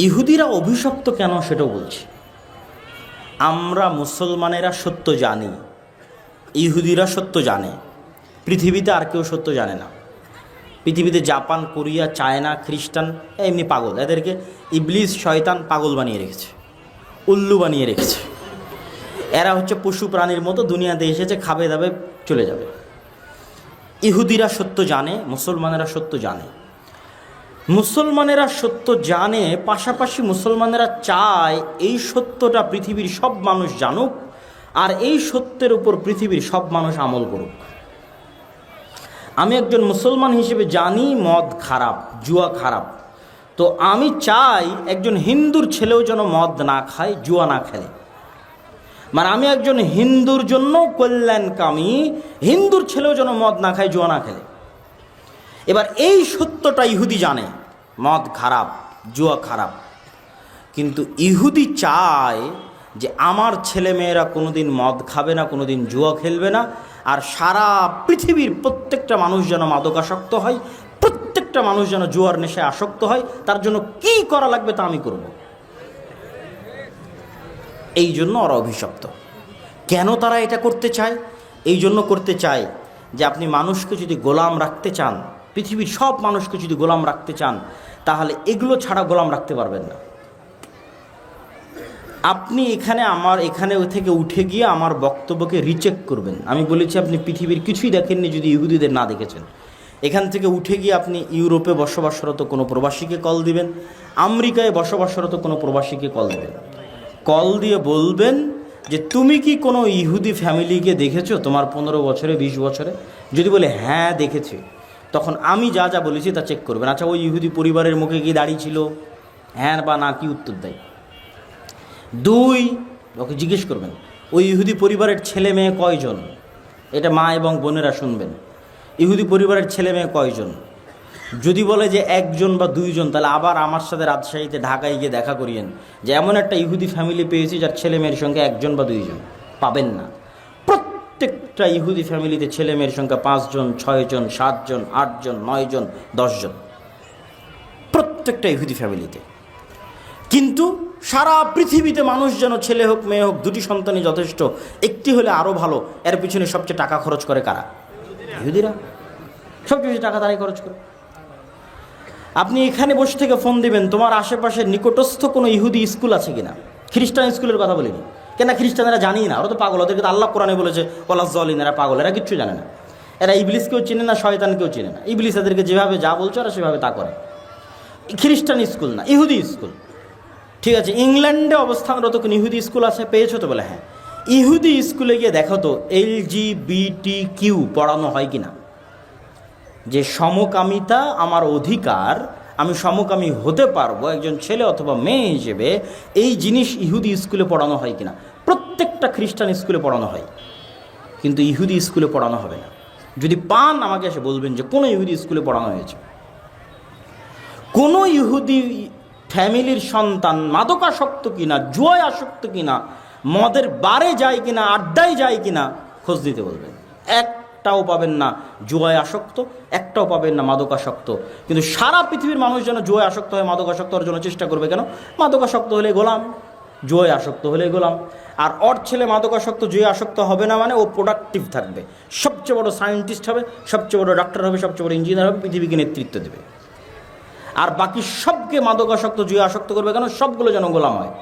ইহুদিরা অভিশপ্ত কেন সেটাও বলছি। আমরা মুসলমানেরা সত্য জানি, ইহুদিরা সত্য জানে। পৃথিবীতে আর কেউ সত্য জানে না। পৃথিবীতে জাপান, কোরিয়া, চায়না, খ্রিস্টান এমনি পাগল। এদেরকে ইবলিস শয়তান পাগল বানিয়ে রেখেছে, উল্লু বানিয়ে রেখেছে। এরা হচ্ছে পশু প্রাণীর মতো, দুনিয়াতে এসেছে, খাবে দাবে চলে যাবে। ইহুদিরা সত্য জানে, মুসলমানেরা সত্য জানে। মুসলমানেরা সত্য জানে, পাশাপাশি মুসলমানেরা চায় এই সত্যটা পৃথিবীর সব মানুষ জানুক, আর এই সত্যের উপর পৃথিবীর সব মানুষ আমল করুক। আমি একজন মুসলমান হিসেবে জানি মদ খারাপ, জুয়া খারাপ। তো আমি চাই একজন হিন্দুর ছেলেও যেন মদ না খায়, জুয়া না খেলে। মানে আমি একজন হিন্দুর জন্য কল্যাণকামী, হিন্দুর ছেলেও যেন মদ না খায়, জুয়া না খেলে। এবার এই সত্যটা ইহুদি জানে, মদ খারাপ, জুয়া খারাপ। কিন্তু ইহুদি চায় যে আমার ছেলেমেয়েরা কোনোদিন মদ খাবে না, কোনোদিন জুয়া খেলবে না, আর সারা পৃথিবীর প্রত্যেকটা মানুষ যেন মাদকাসক্ত হয়, প্রত্যেকটা মানুষ যেন জুয়ার নেশায় আসক্ত হয়। তার জন্য কি করা লাগবে তা আমি করব। এই জন্য ওরা অভিশপ্ত। কেন তারা এটা করতে চায়? এই জন্য করতে চায় যে আপনি মানুষকে যদি গোলাম রাখতে চান, পৃথিবীর সব মানুষকে যদি গোলাম রাখতে চান, তাহলে এগুলো ছাড়া গোলাম রাখতে পারবেন না। আপনি এখানে থেকে উঠে গিয়ে আমার বক্তব্যকে রিচেক করবেন। আমি বলেছি আপনি পৃথিবীর কিছুই দেখেননি যদি ইহুদিদের না দেখেছেন। এখান থেকে উঠে গিয়ে আপনি ইউরোপে বসবাসরত কোনো প্রবাসীকে কল দিবেন, আমেরিকায় বসবাসরত কোনো প্রবাসীকে কল দিবেন। কল দিয়ে বলবেন যে তুমি কি কোনো ইহুদি ফ্যামিলিকে দেখেছো তোমার 15 বছরে, 20 বছরে? যদি বলে হ্যাঁ দেখেছি, তখন আমি যা যা বলেছি তা চেক করবেন। আচ্ছা, ওই ইহুদি পরিবারের মুখে কি দাড়ি ছিল? হ্যাঁ বা না, কি উত্তর দেয়। 2, ওকে জিজ্ঞেস করবেন ওই ইহুদি পরিবারের ছেলে মেয়ে কয়জন? এটা মা এবং বোনেরা শুনবেন। ইহুদি পরিবারের ছেলে মেয়ে কয়জন? যদি বলে যে 1জন বা 2জন, তাহলে আবার আমার সাথে রাজশাহীতে, ঢাকায় গিয়ে দেখা করিয়েন যে এমন একটা ইহুদি ফ্যামিলি পেয়েছি যার ছেলে মেয়ের সংখ্যা 1জন বা 2জন। পাবেন না। প্রত্যেকটা ইহুদি ফ্যামিলিতে ছেলে মেয়ের সংখ্যা 5জন, 6জন, 7জন, 8জন, 9জন, 10জন, প্রত্যেকটা ইহুদি ফ্যামিলিতে। কিন্তু সারা পৃথিবীতে মানুষ যেন ছেলে হোক মেয়ে হোক 2টি সন্তানই যথেষ্ট, একটি হলে আরও ভালো, এর পিছনে সবচেয়ে টাকা খরচ করে কারা? ইহুদিরা। সবচেয়ে বেশি টাকা তারাই খরচ করে। আপনি এখানে বসে থেকে ফোন দিবেন, তোমার আশেপাশে নিকটস্থ কোনো ইহুদি স্কুল আছে কিনা। খ্রিস্টান স্কুলের কথা বলিনি, কেন খ্রিস্টানেরা জানি না, ওরা তো পাগল। ওদেরকে তো আল্লাহ কোরআনে বলেছে ওয়ালাজ জালিন, এরা পাগল, এরা কিচ্ছু জানে না। এরা ইবলিসকেও চেনে না, শয়তানকেও চেনে না। ইবলিস এদেরকে যেভাবে যা বলছে ওরা সেভাবে তা করে। খ্রিস্টান স্কুল না, ইহুদি স্কুল। ঠিক আছে, ইংল্যান্ডে অবস্থানরত কোনো ইহুদি স্কুল আছে? পেয়েছো তো? বলে হ্যাঁ। ইহুদি স্কুলে গিয়ে দেখো তো LGBTQ পড়ানো হয় কিনা। যে সমকামিতা আমার অধিকার, আমি সমকামী হতে পারবো একজন ছেলে অথবা মেয়ে হিসেবে, এই জিনিস ইহুদি স্কুলে পড়ানো হয় কিনা। প্রত্যেকটা খ্রিস্টান স্কুলে পড়ানো হয়, কিন্তু ইহুদি স্কুলে পড়ানো হবে না। যদি পান আমাকে এসে বলবেন যে কোনো ইহুদি স্কুলে পড়ানো হয়েছে। কোনো ইহুদি ফ্যামিলির সন্তান মাদকাসক্ত কিনা, জুয়ায় আসক্ত কিনা, মদের বারে যায় কিনা, আড্ডায় যায় কিনা, খোঁজ দিতে বলবেন। একটাও পাবেন না জুয়ায় আসক্ত, একটাও পাবেন না মাদকাসক্ত। কিন্তু সারা পৃথিবীর মানুষ যেন জুয়ায় আসক্ত হয়, মাদকাসক্ত হওয়ার জন্য চেষ্টা করবে। কেন? মাদকাসক্ত হলে গোলাম, জুয়ায় আসক্ত হলে গোলাম। আর ওর ছেলে মাদকাসক্ত, জুয়ে আসক্ত হবে না মানে ও প্রোডাক্টিভ থাকবে, সবচেয়ে বড় সায়েন্টিস্ট হবে, সবচেয়ে বড় ডাক্তার হবে, সবচেয়ে বড় ইঞ্জিনিয়ার হবে, পৃথিবীকে নেতৃত্ব দেবে। আর বাকি সবকে মাদকাসক্ত, জুয়ে আসক্ত করবে কেন? সবগুলো যেন গোলাম হয়।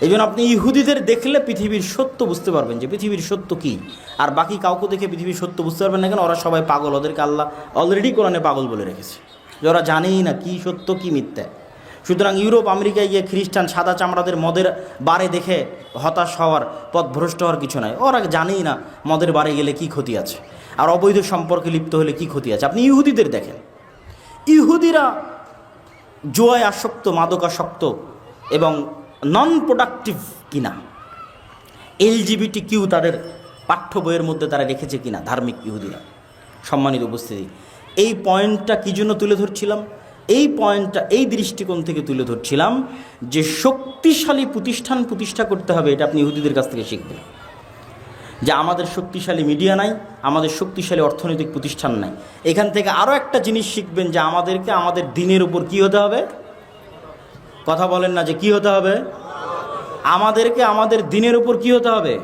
এই জন্য আপনি ইহুদিদের দেখলে পৃথিবীর সত্য বুঝতে পারবেন যে পৃথিবীর সত্য কী। আর বাকি কাউকে দেখে পৃথিবীর সত্য বুঝতে পারবেন না কেন? ওরা সবাই পাগল, ওদেরকে আল্লাহ অলরেডি কোরআনে পাগল বলে রেখেছে, যে ওরা জানেই না কী সত্য কী মিথ্যা। সুতরাং ইউরোপ আমেরিকায় গিয়ে খ্রিস্টান সাদা চামড়াদের মদের বারে দেখে হতাশ হওয়ার, পথভ্রষ্ট হওয়ার কিছু নাই। ওরা জানেই না মদের বারে গেলে কী ক্ষতি আছে, আর অবৈধ সম্পর্কে লিপ্ত হলে কী ক্ষতি আছে। আপনি ইহুদিদের দেখেন, ইহুদিরা জুয়ায় আসক্ত, মাদকাসক্ত এবং নন প্রোডাক্টিভ কিনা, LGBTQ তাদের পাঠ্য বইয়ের মধ্যে তারা রেখেছে কিনা ধার্মিক ইহুদিরা। সম্মানিত উপস্থিতি, এই পয়েন্টটা কী জন্য তুলে ধরছিলাম? এই পয়েন্টটা এই দৃষ্টিকোণ থেকে তুলে ধরছিলাম যে শক্তিশালী প্রতিষ্ঠান প্রতিষ্ঠা করতে হবে, এটা আপনি ইহুদিদের কাছ থেকে শিখবেন। যে আমাদের শক্তিশালী মিডিয়া নাই, আমাদের শক্তিশালী অর্থনৈতিক প্রতিষ্ঠান নাই। এখান থেকে আরও একটা জিনিস শিখবেন যে আমাদেরকে আমাদের দিনের উপর কী হতে হবে? কথা বলেন না যে কী হতে হবে? আমাদেরকে আমাদের দিনের উপর কী হতে হবে?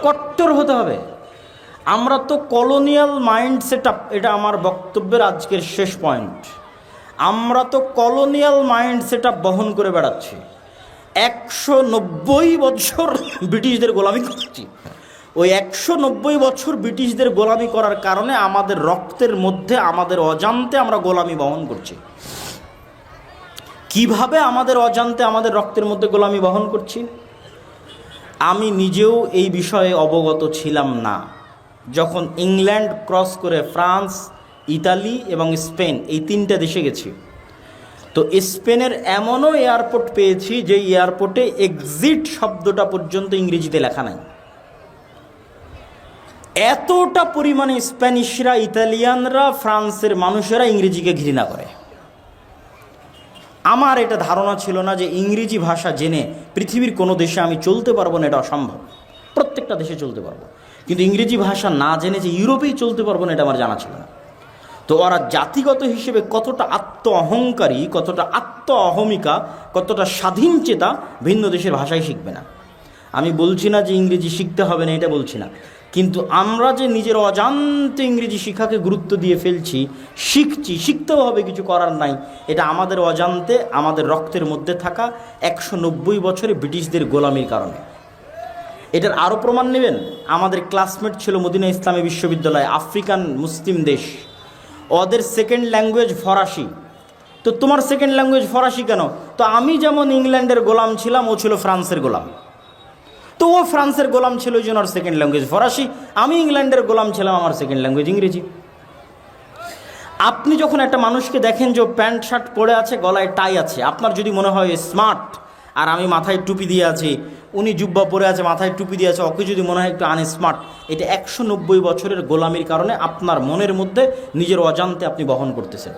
কট্টর হতে হবে। আমরা তো কলোনিয়াল মাইন্ড সেট আপ, এটা আমার বক্তব্যের আজকের শেষ পয়েন্ট। আমরা তো কলোনিয়াল মাইন্ড সেট আপ বহন করে বেড়াচ্ছি। 190 বছর ব্রিটিশদের গোলামি করছি। ওই 190 বছর ব্রিটিশদের গোলামি করার কারণে আমাদের রক্তের মধ্যে, আমাদের অজান্তে আমরা গোলামি বহন করছি। কিভাবে আমাদের অজান্তে আমাদের রক্তের মধ্যে গোলামি বহন করছি? আমি নিজেও এই বিষয়ে অবগত ছিলাম না। যখন ইংল্যান্ড ক্রস করে ফ্রান্স, ইতালি এবং স্পেন, এই 3টে দেশে গেছি, তো স্পেনের এমনও এয়ারপোর্ট পেয়েছি যে এয়ারপোর্টে এক্সিট শব্দটা পর্যন্ত ইংরেজিতে লেখা নাই। এতটা পরিমাণে স্প্যানিশরা, ইতালিয়ানরা, ফ্রান্সের মানুষেরা ইংরেজিকে ঘৃণা করে। আমার এটা ধারণা ছিল না যে ইংরেজি ভাষা জেনে পৃথিবীর কোনো দেশে আমি চলতে পারবো না, এটা অসম্ভব। প্রত্যেকটা দেশে চলতে পারবো, কিন্তু ইংরেজি ভাষা না জেনে যে ইউরোপেই চলতে পারবো না, এটা আমার জানা ছিল না। তো ওরা জাতিগত হিসেবে কতটা আত্ম অহংকারী, কতটা আত্ম অহমিকা, কতটা স্বাধীন চেতা, ভিন্ন দেশের ভাষাই শিখবে না। আমি বলছি না যে ইংরেজি শিখতে হবে না, এটা বলছি না, কিন্তু আমরা যে নিজের অজান্তে ইংরেজি শিক্ষাকে গুরুত্ব দিয়ে ফেলছি, শিখছি, শিখতেও হবে, কিছু করার নাই। এটা আমাদের অজান্তে, আমাদের রক্তের মধ্যে থাকা 190 বছরে ব্রিটিশদের গোলামির কারণে। এটার আরও প্রমাণ নেবেন, আমাদের ক্লাসমেট ছিল মদিনা ইসলামী বিশ্ববিদ্যালয়, আফ্রিকান মুসলিম দেশ, ওদের সেকেন্ড ল্যাঙ্গুয়েজ ফরাসি। তো তোমার সেকেন্ড ল্যাঙ্গুয়েজ ফরাসি কেন? তো আমি যেমন ইংল্যান্ডের গোলাম ছিলাম, ও ছিল ফ্রান্সের গোলাম। তো ও ফ্রান্সের গোলাম ছিল, ওই জন্য ওর সেকেন্ড ল্যাঙ্গুয়েজ ফরাসি। আমি ইংল্যান্ডের গোলাম ছিলাম, আমার সেকেন্ড ল্যাঙ্গুয়েজ ইংরেজি। আপনি যখন একটা মানুষকে দেখেন যে প্যান্ট শার্ট পরে আছে, গলায় টাই আছে, আপনার যদি মনে হয় স্মার্ট, আর আমি মাথায় টুপি দিয়ে আছি, উনি জুব্বা পরে আছে, মাথায় টুপি দিয়ে আছে, ওকে যদি মনে হয় একটু আনস্মার্ট, এটা 190 বছরের গোলামির কারণে আপনার মনের মধ্যে নিজের অজান্তে আপনি বহন করতেছেন।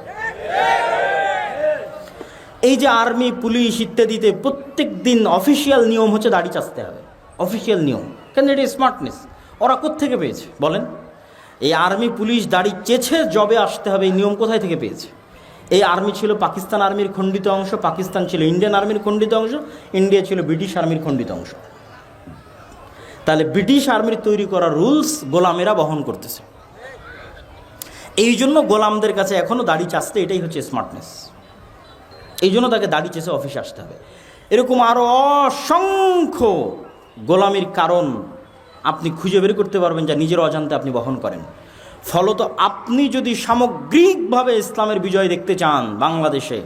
এই যে আর্মি, পুলিশ ইত্যাদিতে প্রত্যেক দিন অফিসিয়াল নিয়ম হচ্ছে দাড়ি চাচতে হবে, অফিসিয়াল নিয়ম। কেন? এটা স্মার্টনেস। ওরা কোত্থেকে পেয়েছে বলেন? এই আর্মি পুলিশ দাড়ি চেছে জবে আসতে হবে, এই নিয়ম কোথায় থেকে পেয়েছে? এই আর্মি ছিল পাকিস্তান আর্মির খণ্ডিত অংশ, পাকিস্তান ছিল ইন্ডিয়ান আর্মির খণ্ডিত অংশ, ইন্ডিয়া ছিল ব্রিটিশ আর্মির খণ্ডিত অংশ। তাহলে ব্রিটিশ আর্মির তৈরি করা রুলস গোলামেরা বহন করতেছে। এই জন্য গোলামদের কাছে এখনও দাড়ি চাচতে এটাই হচ্ছে স্মার্টনেস। এই জন্য তাকে দাড়ি চেষে অফিসে আসতে হবে। এরকম আরও অসংখ্য গোলামির কারণ আপনি খুঁজে বের করতে পারবেন, যা নিজের অজান্তে আপনি বহন করেন। ফলত আপনি যদি সামগ্রিকভাবে ইসলামের বিজয় দেখতে চান বাংলাদেশে,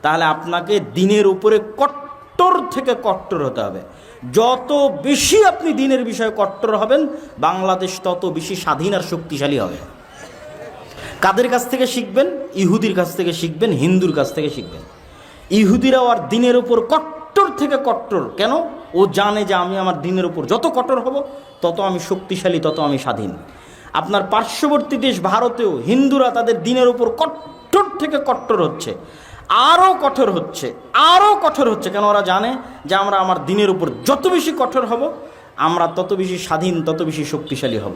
তাহলে আপনাকে দিনের উপরে কট্টর থেকে কট্টর হতে হবে। যত বেশি আপনি দিনের বিষয়ে কট্টর হবেন, বাংলাদেশ তত বেশি স্বাধীন আর শক্তিশালী হবে। কাদের কাছ থেকে শিখবেন? ইহুদির কাছ থেকে শিখবেন, হিন্দুর কাছ থেকে শিখবেন। ইহুদিরাও আর দিনের উপর কট্টর থেকে কট্টর। কেন? ও জানে যে আমি আমার দিনের উপর যত কঠোর হব, তত আমি শক্তিশালী, তত আমি স্বাধীন। আপনার পার্শ্ববর্তী দেশ ভারতেও হিন্দুরা তাদের দিনের উপর কট্টর থেকে কট্টর হচ্ছে, আরও কঠোর হচ্ছে, আরও কঠোর হচ্ছে। কেন? ওরা জানে যে আমরা আমার দিনের উপর যত বেশি কঠোর হব, আমরা তত বেশি স্বাধীন, তত বেশি শক্তিশালী হব।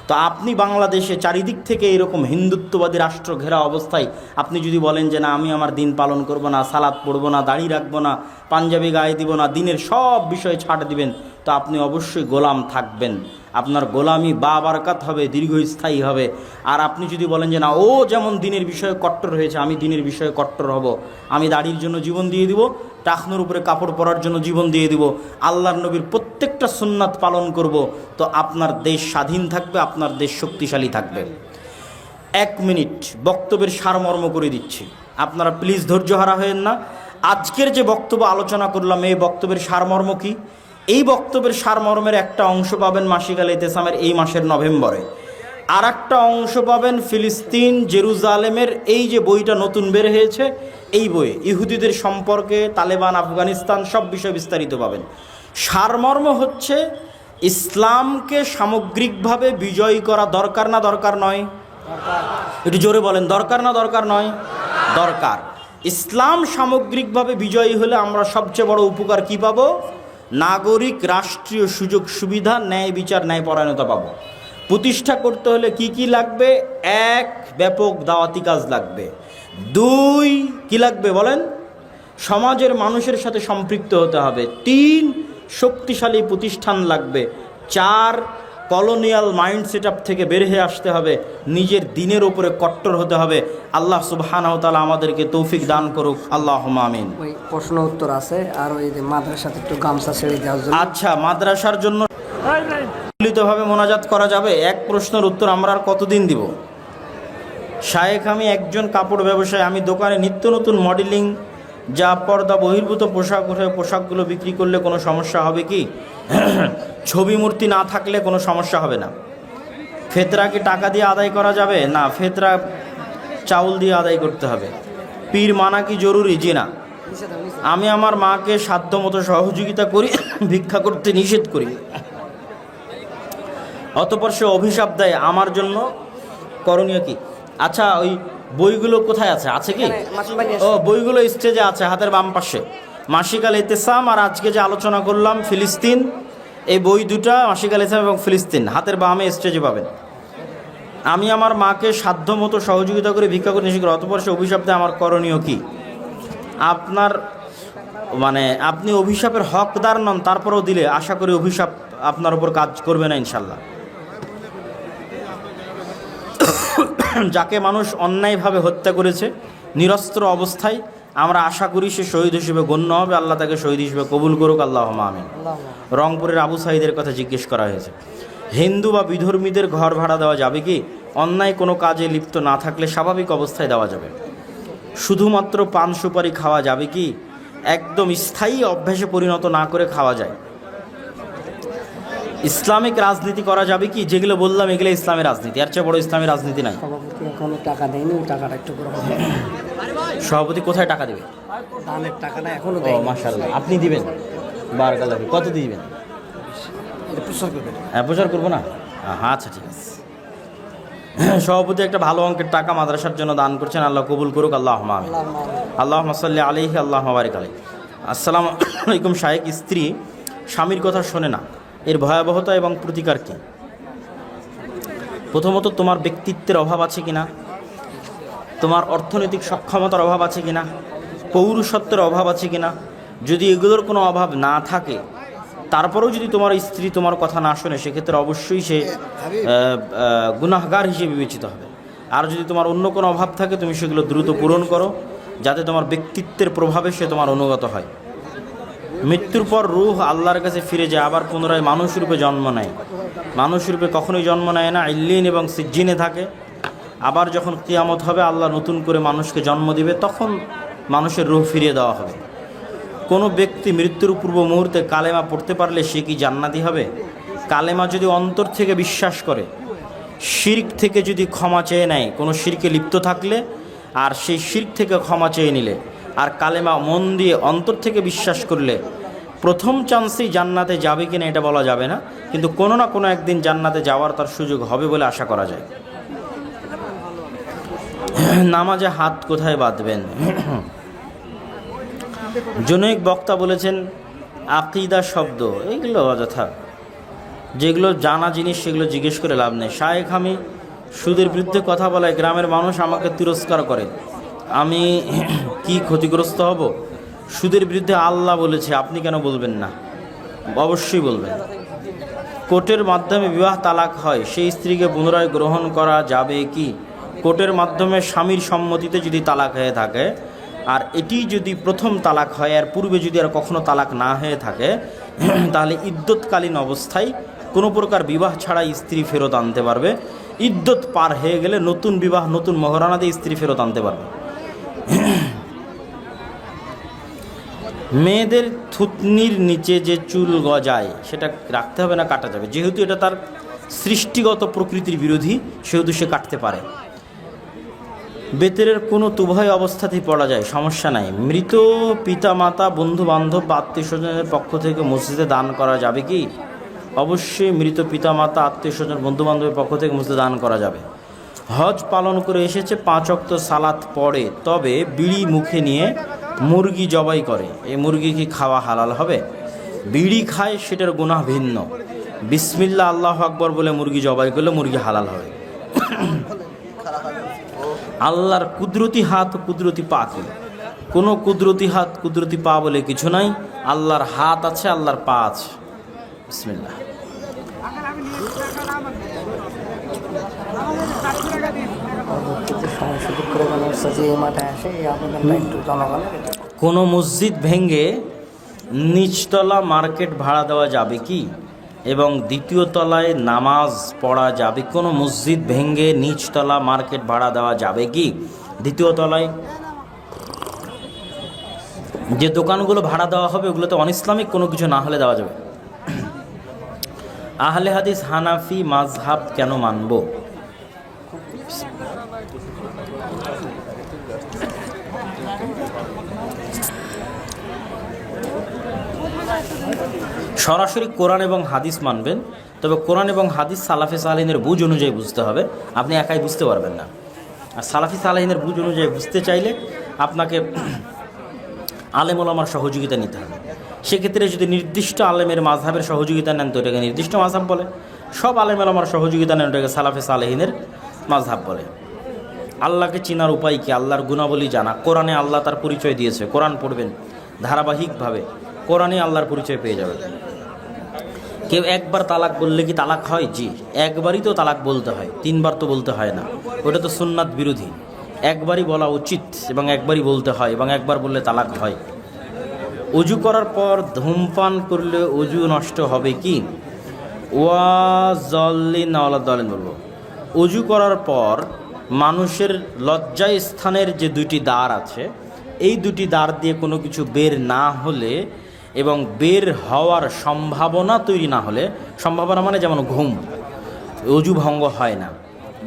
তো আপনি বাংলাদেশে চারিদিক থেকে এরকম হিন্দুত্ববাদী রাষ্ট্র ঘেরা অবস্থায় আপনি যদি বলেন যে না আমি আমার দিন পালন করব না, সালাত পড়ব না, দাড়ি রাখবো না, পাঞ্জাবি গায়ে দিব না, দিনের সব বিষয়ে ছাড় দিবেন, তো আপনি অবশ্যই গোলাম থাকবেন। আপনার গোলামি বাবারকাত হবে, দীর্ঘস্থায়ী হবে। আর আপনি যদি বলেন যে না ও যেমন দিনের বিষয়ে কট্টর হয়েছে, আমি দিনের বিষয়ে কট্টর হব, আমি দাড়ির জন্য জীবন দিয়ে দিব, টাকনোর উপরে কাপড় পরার জন্য জীবন দিয়ে দিব, আল্লাহর নবীর প্রত্যেকটা সুন্নাত পালন করব, তো আপনার দেশ স্বাধীন থাকবে, আপনার দেশ শক্তিশালী থাকবে। 1 মিনিট বক্তব্যের সারমর্ম করে দিচ্ছি, আপনারা প্লিজ ধৈর্য হারা হয়েন না। আজকের যে বক্তব্য আলোচনা করলাম, এই বক্তব্যের সারমর্ম কি? এই বক্তব্যের সারমর্মের একটা অংশ পাবেন মাসিক আল ইতিসামের এই মাসের নভেম্বরে, আর একটা অংশ পাবেন ফিলিস্তিন জেরুজালেমের এই যে বইটা নতুন বের হয়েছে, এই বইয়ে ইহুদিদের সম্পর্কে, তালেবান, আফগানিস্তান সব বিষয় বিস্তারিত পাবেন। সারমর্ম হচ্ছে ইসলামকে সামগ্রিকভাবে বিজয়ী করা দরকার না দরকার নয়? একটু জোরে বলেন, দরকার না দরকার নয়? দরকার। ইসলাম সামগ্রিকভাবে বিজয়ী হলে আমরা সবচেয়ে বড় উপকার কি পাবো? নাগরিক রাষ্ট্রীয় সুযোগ সুবিধা, ন্যায় বিচার, ন্যায়পরায়ণতা পাবো। প্রতিষ্ঠা করতে হলে কি কি লাগবে? 1, ব্যাপক দাওয়াতি কাজ লাগবে। 2, কি লাগবে বলেন? সমাজের মানুষের সাথে সম্পৃক্ত হতে হবে। 3, শক্তিশালী প্রতিষ্ঠান লাগবে। 4, কলোনিয়াল মাইন্ড সেটআপ থেকে বের হয়ে আসতে হবে, নিজের দিনের উপরে কট্টর হতে হবে। আল্লাহ সুবহানাহু ওয়া তাআলা আমাদেরকে তৌফিক দান করুক, আল্লাহুম্মা আমিন। ওই প্রশ্ন উত্তর আছে, আর ওই যে মাদ্রাসাতে একটু গামছা ছেড়ে দেওয়ার জন্য। আচ্ছা, মাদ্রাসার জন্য মিলিতভাবে মোনাজাত করা যাবে? এক প্রশ্নের উত্তর আমরা আর কতদিন দিব? শায়েখ, আমি একজন কাপড় ব্যবসায়ী, আমি দোকানে নিত্য নতুন মডেলিং যা পর্দা বহির্ভূত পোশাক ওঠে, পোশাকগুলো বিক্রি করলে কোনো সমস্যা হবে কি? ছবি মূর্তি না থাকলে কোনো সমস্যা হবে না। ফেতরা কি টাকা দিয়ে আদায় করা যাবে? না, ফেতরা চাউল দিয়ে আদায় করতে হবে। পীর মানা কি জরুরি? জি না। আমি আমার মাকে সাধ্যমতো সহযোগিতা করি, ভিক্ষা করতে নিষেধ করি, অতঃপর সে অভিশাপ দেয়, আমার জন্য করণীয় কি? আচ্ছা, ওই বইগুলো কোথায় আছে? আছে কি? ও, বইগুলো স্টেজে আছে, হাতের বাম পাশে। মাসিক আল ইতিসাম আর আজকে যে আলোচনা করলাম ফিলিস্তিন, এই বই দুটা মাসিক আল ইতিসাম এবং ফিলিস্তিন হাতের বামে স্টেজে পাবেন। আমি আমার মাকে সাধ্যমতো সহযোগিতা করে ভিক্ষা করে নিষেধ করি, অতঃপর সে অভিশাপ দেয়, আমার করণীয় কি? আপনার মানে আপনি অভিশাপের হকদার নন, তারপরেও দিলে আশা করি অভিশাপ আপনার উপর কাজ করবে না ইনশাল্লাহ। যাকে মানুষ অন্যায়ভাবে হত্যা করেছে নিরস্ত্র অবস্থায়, আমরা আশা করি সে শহীদ হিসেবে গণ্য হবে, আল্লাহ তাকে শহীদ হিসেবে কবুল করুক, আল্লাহুম্মা আমিন। রংপুরের আবু সাঈদের কথা জিজ্ঞেস করা হয়েছে, হিন্দু বা বিধর্মীদের ঘর ভাড়া দেওয়া যাবে কি? অন্যায় কোনো কাজে লিপ্ত না থাকলে স্বাভাবিক অবস্থায় দেওয়া যাবে। শুধুমাত্র পান সুপারি খাওয়া যাবে কি? একদম স্থায়ী অভ্যাসে পরিণত না করে খাওয়া যায়। ইসলামিক রাজনীতি করা যাবে কি? যেগুলো বললাম এগুলো ইসলামের রাজনীতি, এর চেয়ে বড় ইসলামের রাজনীতি নাই। সভাপতি এখনো টাকা দেয়নি, ওই টাকাটা একটু করে সভাপতি কোথায় টাকা দেবে? দানের টাকাটা এখনো ও দেয়নি। মাশাআল্লাহ, আপনি দিবেন? বারাকাল্লাহ। কত দিবেন? প্রচার করবেন? হ্যাঁ, প্রচার করবো না? হ্যাঁ, আচ্ছা ঠিক আছে। সভাপতি একটা ভালো অঙ্কের টাকা মাদ্রাসার জন্য দান করছেন, আল্লাহ কবুল করুক, আল্লাহুম্মা আমিন। আল্লাহুম্মা সাল্লি আলাইহি, আল্লাহুম্মা বারিক আলাইহি। আসসালামু আলাইকুম শায়েখ, স্ত্রী স্বামীর কথা শোনে না, এর ভয়াবহতা এবং প্রতিকার কী? প্রথমত, তোমার ব্যক্তিত্বের অভাব আছে কিনা, তোমার অর্থনৈতিক সক্ষমতার অভাব আছে কিনা, পৌরুষত্বের অভাব আছে কিনা। যদি এগুলোর কোনো অভাব না থাকে, তারপরেও যদি তোমার স্ত্রী তোমার কথা না শোনে, সেক্ষেত্রে অবশ্যই সে গুনাহগার হিসেবে বিবেচিত হবে। আর যদি তোমার অন্য কোনো অভাব থাকে, তুমি সেগুলো দ্রুত পূরণ করো, যাতে তোমার ব্যক্তিত্বের প্রভাবে সে তোমার অনুগত হয়। মৃত্যুর পর রূহ আল্লাহর কাছে ফিরে যায়, আবার পুনরায় মানুষ রূপে জন্ম নেয়। মানুষ রূপে কখনোই জন্ম নেয় না, ইল্লিন এবং সিজ্জিনে থাকে। আবার যখন কিয়ামত হবে, আল্লাহ নতুন করে মানুষকে জন্ম দিবে, তখন মানুষের রূহ ফিরিয়ে দেওয়া হবে। কোনো ব্যক্তি মৃত্যুর পূর্ব মুহূর্তে কালেমা পড়তে পারলে সে কি জান্নাতি হবে? কালেমা যদি অন্তর থেকে বিশ্বাস করে, শিরক থেকে যদি ক্ষমা চেয়ে নেয়, কোনো শিরকে লিপ্ত থাকলে, আর সেই শিরক থেকে ক্ষমা চেয়ে নিলে, আর কালেমা মন দিয়ে অন্তর থেকে বিশ্বাস করলে, প্রথম চান্সেই জান্নাতে যাবে কিনা এটা বলা যাবে না, কিন্তু কোনো না কোনো একদিন জান্নাতে যাওয়ার তার সুযোগ হবে বলে আশা করা যায়। নামাজে হাত কোথায় বাঁধবেন? জনৈক বক্তা বলেছেন আকিদা শব্দ এগুলো অযথা, যেগুলো জানা জিনিস সেগুলো জিজ্ঞেস করে লাভ নেই। শায়েখ আমি সুদের বিরুদ্ধে কথা বলায় গ্রামের মানুষ আমাকে তিরস্কার করে, আমি কি ক্ষতিগ্রস্ত হব? সুদের বিরুদ্ধে আল্লাহ বলেছে, আপনি কেন বলবেন না? অবশ্যই বলবেন। কোর্টের মাধ্যমে বিবাহ তালাক হয়, সেই স্ত্রীকে পুনরায় গ্রহণ করা যাবে কি? কোর্টের মাধ্যমে স্বামীর সম্মতিতে যদি তালাক হয়ে থাকে, আর এটি যদি প্রথম তালাক হয়, আর পূর্বে যদি আর কখনো তালাক না হয়ে থাকে, তাহলে ইদ্যৎকালীন অবস্থায় কোনো প্রকার বিবাহ ছাড়াই স্ত্রী ফেরত আনতে পারবে। ইদ্যৎ পার হয়ে গেলে নতুন বিবাহ, নতুন মহরানা দিয়ে স্ত্রী ফেরত আনতে পারবে। মেয়েদের থুতনির নিচে যে চুল গজায় সেটা রাখতে হবে না কাটা যাবে? যেহেতু এটা তার সৃষ্টিগত প্রকৃতির বিরোধী, সেহেতু সে কাটতে পারে। বেতের কোনো উভয় অবস্থাতেই পড়া যায়, সমস্যা নাই। মৃত পিতা মাতা, বন্ধু বান্ধব বা আত্মীয় স্বজনের পক্ষ থেকে মসজিদে দান করা যাবে কি? অবশ্যই মৃত পিতা মাতা, আত্মীয় স্বজন, বন্ধু বান্ধবের পক্ষ থেকে মসজিদে দান করা যাবে। হজ পালন করে এসেছে, 5 ওয়াক্ত সালাত পড়ে, তবে বিড়ি মুখে নিয়ে মুরগি জবাই করে, এই মুরগি কি খাওয়া হালাল হবে? বিড়ি খায় সেটার গুনাহ ভিন্ন। বিসমিল্লাহ আল্লাহু আকবার বলে মুরগি জবাই করলে মুরগি হালাল হবে। আল্লাহর কুদরতি হাত ও কুদরতি পা কি? কোনো কুদরতি হাত কুদরতি পা বলে কিছু নাই। আল্লাহর হাত আছে, আল্লাহর পা আছে। বিসমিল্লাহ। কোনো মসজিদ ভেঙে নিচতলা মার্কেট ভাড়া দেওয়া যাবে কি? এবং দ্বিতীয় তলায় নামাজ পড়া যাবে? কোনো মসজিদ ভেঙে নিচতলা মার্কেট ভাড়া দেওয়া যাবে কি? দ্বিতীয় তলায় যে দোকানগুলো ভাড়া দেওয়া হবে ওগুলোতে অনইসলামিক কোনো কিছু না হলে দেওয়া যাবে। আহলে হাদিস হানাফি মাযহাব কেন মানব? সরাসরি কোরআন এবং হাদিস মানবেন, তবে কোরআন এবং হাদিস সালাফে সালেহিনের বুঝ অনুযায়ী বুঝতে হবে, আপনি একাই বুঝতে পারবেন না। আর সালাফি সালেহিনের বুঝ অনুযায়ী বুঝতে চাইলে আপনাকে আলেম ওলামার সহযোগিতা নিতে হবে। সেক্ষেত্রে যদি নির্দিষ্ট আলেমের মাযহাবের সহযোগিতা নেন তো এটাকে নির্দিষ্ট মাযহাব বলে, সব আলেম ওলামার সহযোগিতা নেন ওটাকে সালাফে সালেহিনের মাযহাব বলে। আল্লাহকে চেনার উপায় কি? আল্লাহর গুণাবলী জানা। কোরআনে আল্লাহ তার পরিচয় দিয়েছে, কোরআন পড়বেন ধারাবাহিকভাবে, কোরআনে আল্লাহর পরিচয় পেয়ে যাবেন। কেউ একবার তালাক বললে কি তালাক হয়? জি, একবারই তো তালাক বলতে হয়, 3 বার তো বলতে হয় না। ওটা তো সুন্নাত বিরোধী। একবারই বলা উচিত এবং একবারই বলতে হয়, এবং একবার বললে তালাক হয়। অজু করার পর ধূমপান করলে অজু নষ্ট হবে কি? ওয়াজল্লিন আওলাদ্দালিন বলবো। অজু করার পর মানুষের লজ্জা স্থানের যে 2টি দ্বার আছে, এই 2টি দ্বার দিয়ে কোনো কিছু বের না হলে এবং বের হওয়ার সম্ভাবনা তৈরি না হলে, সম্ভাবনা মানে যেমন ঘুম, অজু ভঙ্গ হয় না।